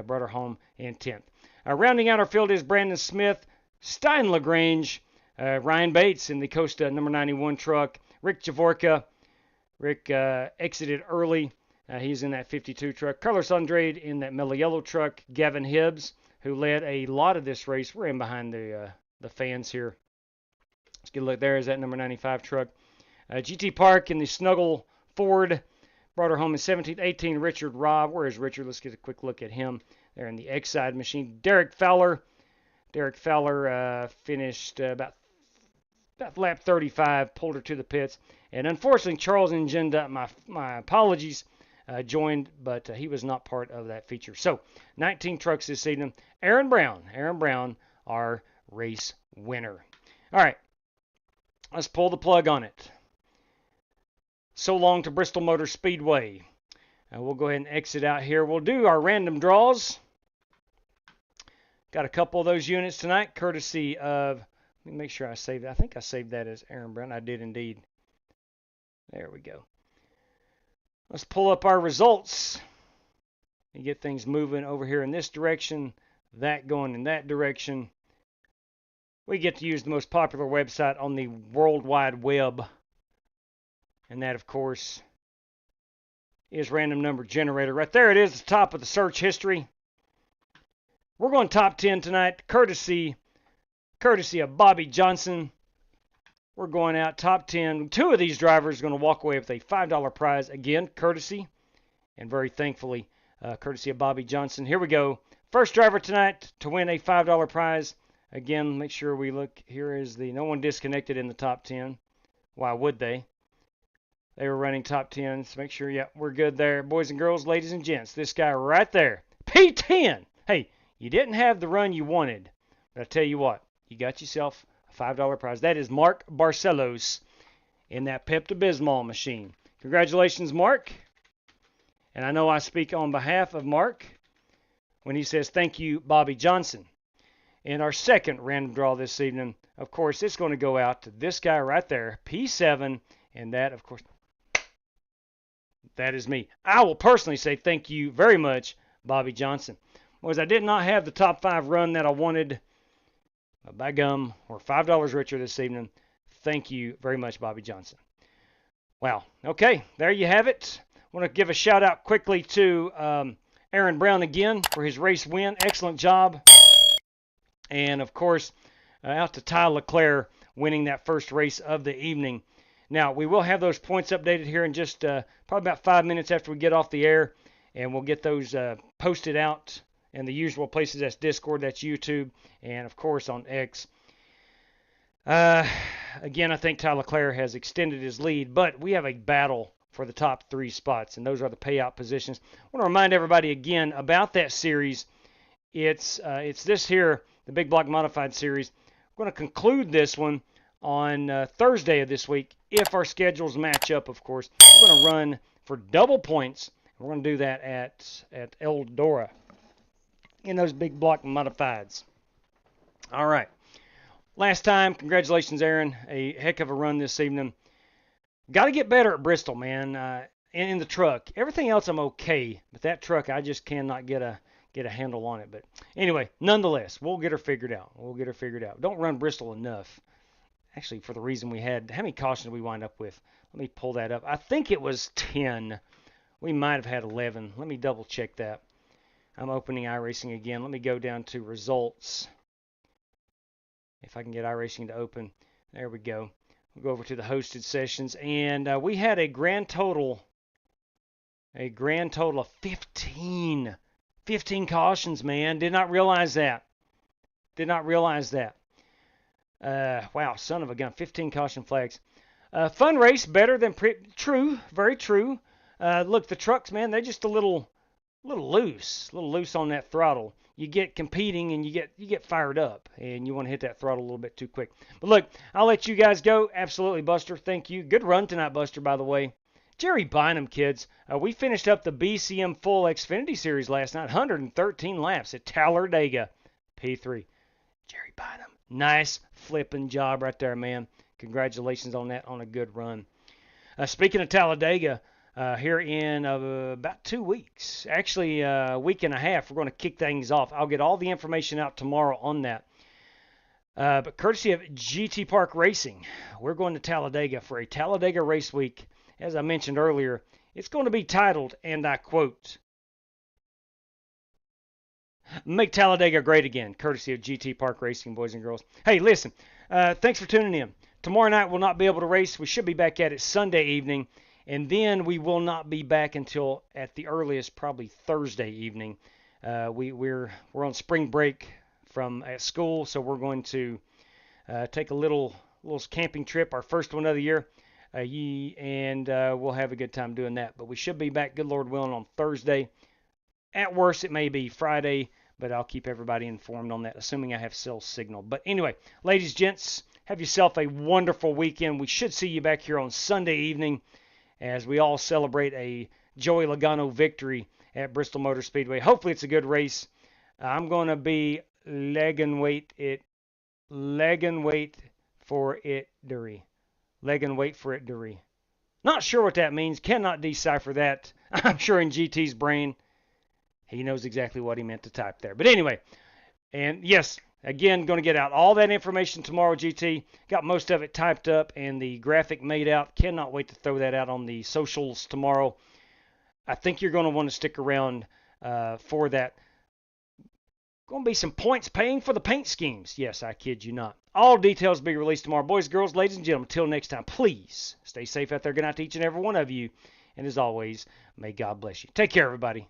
Brought her home in 10th. Rounding out our field is Brandon Smith, Stein LaGrange, Ryan Bates in the Costa number 91 truck, Rick Javorka. Rick exited early. He's in that 52 truck. Carlos Andrade in that mellow yellow truck. Gavin Hibbs, who led a lot of this race. We're in behind the fans here. Let's get a look. There is that number 95 truck. GT Park in the Snuggle Ford. Brought her home in 17th. 18, Richard Robb. Where is Richard? Let's get a quick look at him. There in the X-Side machine. Derek Fowler. Derek Fowler finished about lap 35. Pulled her to the pits. And unfortunately, Charles Ngenda, my apologies, joined, but he was not part of that feature. So, 19 trucks this evening. Aaron Brown, our race winner. All right, let's pull the plug on it. So long to Bristol Motor Speedway. We'll go ahead and exit out here. We'll do our random draws. Got a couple of those units tonight, courtesy of, let me make sure I saved that. I think I saved that as Aaron Brown. I did indeed. There we go. Let's pull up our results and get things moving over here in this direction, that going in that direction. We get to use the most popular website on the World Wide Web, and that, of course, is Random Number Generator. Right there it is, the top of the search history. We're going top 10 tonight, courtesy of Bobby Johnson. We're going out top 10. 2 of these drivers are going to walk away with a $5 prize. Again, courtesy, and very thankfully, courtesy of Bobby Johnson. Here we go. First driver tonight to win a $5 prize. Again, make sure we look. Here is the no one disconnected in the top 10. Why would they? They were running top 10. So make sure, yeah, we're good there. Boys and girls, ladies and gents, this guy right there, P10. Hey, you didn't have the run you wanted. But I tell you what, you got yourself $5 prize. That is Mark Barcelos in that Pepto-Bismol machine. Congratulations, Mark. And I know I speak on behalf of Mark when he says thank you, Bobby Johnson. In our second random draw this evening, of course, it's going to go out to this guy right there, P7, and that, of course, that is me. I will personally say thank you very much, Bobby Johnson. Because I did not have the top 5 run that I wanted. By gum, we're $5 richer this evening. Thank you very much, Bobby Johnson. Wow. Okay, there you have it. I want to give a shout out quickly to Aaron Brown again for his race win. Excellent job. And, of course, out to Ty Leclerc winning that first race of the evening. Now, we will have those points updated here in just probably about 5 minutes after we get off the air. And we'll get those posted out in the usual places. That's Discord, that's YouTube, and, of course, on X. Again, I think Ty Leclerc has extended his lead, but we have a battle for the top 3 spots, and those are the payout positions. I want to remind everybody again about that series. It's this here, the Big Block Modified Series. We're going to conclude this one on Thursday of this week, if our schedules match up, of course. We're going to run for double points. We're going to do that at Eldora in those Big Block Modifieds. All right. Last time, congratulations, Aaron. A heck of a run this evening. Got to get better at Bristol, man. In the truck. Everything else I'm okay, but that truck I just cannot get a handle on it. But anyway, nonetheless, we'll get her figured out. Don't run Bristol enough. Actually, for the reason we had, how many cautions did we wind up with? Let me pull that up. I think it was 10. We might have had 11. Let me double check that. I'm opening iRacing again. Let me go down to results. If I can get iRacing to open. There we go. We'll go over to the hosted sessions, and we had a grand total of 15 cautions, man. Did not realize that. Wow, son of a gun. 15 caution flags. Fun race, better than true, very true. Look, the trucks, man, they're just a little loose on that throttle. You get competing and you get fired up, and you want to hit that throttle a little bit too quick. But look, I'll let you guys go. Absolutely, Buster. Thank you. Good run tonight, Buster, by the way. Jerry Bynum, kids. We finished up the BCM Full Xfinity Series last night. 113 laps at Talladega. P3. Jerry Bynum. Nice flipping job right there, man. Congratulations on that, on a good run. Speaking of Talladega, here in about 2 weeks, actually a week and a half, we're going to kick things off. I'll get all the information out tomorrow on that. But courtesy of GT Park Racing, we're going to Talladega for a Talladega Race Week. As I mentioned earlier, it's going to be titled, and I quote, "Make Talladega Great Again," courtesy of GT Park Racing, boys and girls. Hey, listen, thanks for tuning in. Tomorrow night we'll not be able to race. We should be back at it Sunday evening, and then we will not be back until at the earliest probably Thursday evening. We're on spring break from at school, so we're going to take a little camping trip, our first one of the year, and we'll have a good time doing that. But we should be back, good Lord willing, on Thursday. At worst, it may be Friday, but I'll keep everybody informed on that, assuming I have cell signal. But anyway, ladies, gents, have yourself a wonderful weekend. We should see you back here on Sunday evening as we all celebrate a Joey Logano victory at Bristol Motor Speedway. Hopefully it's a good race. I'm going to be leg and wait for it, Dury. Leg and wait for it, Dury. Not sure what that means. Cannot decipher that. I'm sure in GT's brain, he knows exactly what he meant to type there. But anyway, and yes, again, going to get out all that information tomorrow, GT. Got most of it typed up and the graphic made out. Cannot wait to throw that out on the socials tomorrow. I think you're going to want to stick around for that. Going to be some points paying for the paint schemes. Yes, I kid you not. All details will be released tomorrow. Boys, girls, ladies and gentlemen, until next time, please stay safe out there. Good night to each and every one of you. And as always, may God bless you. Take care, everybody.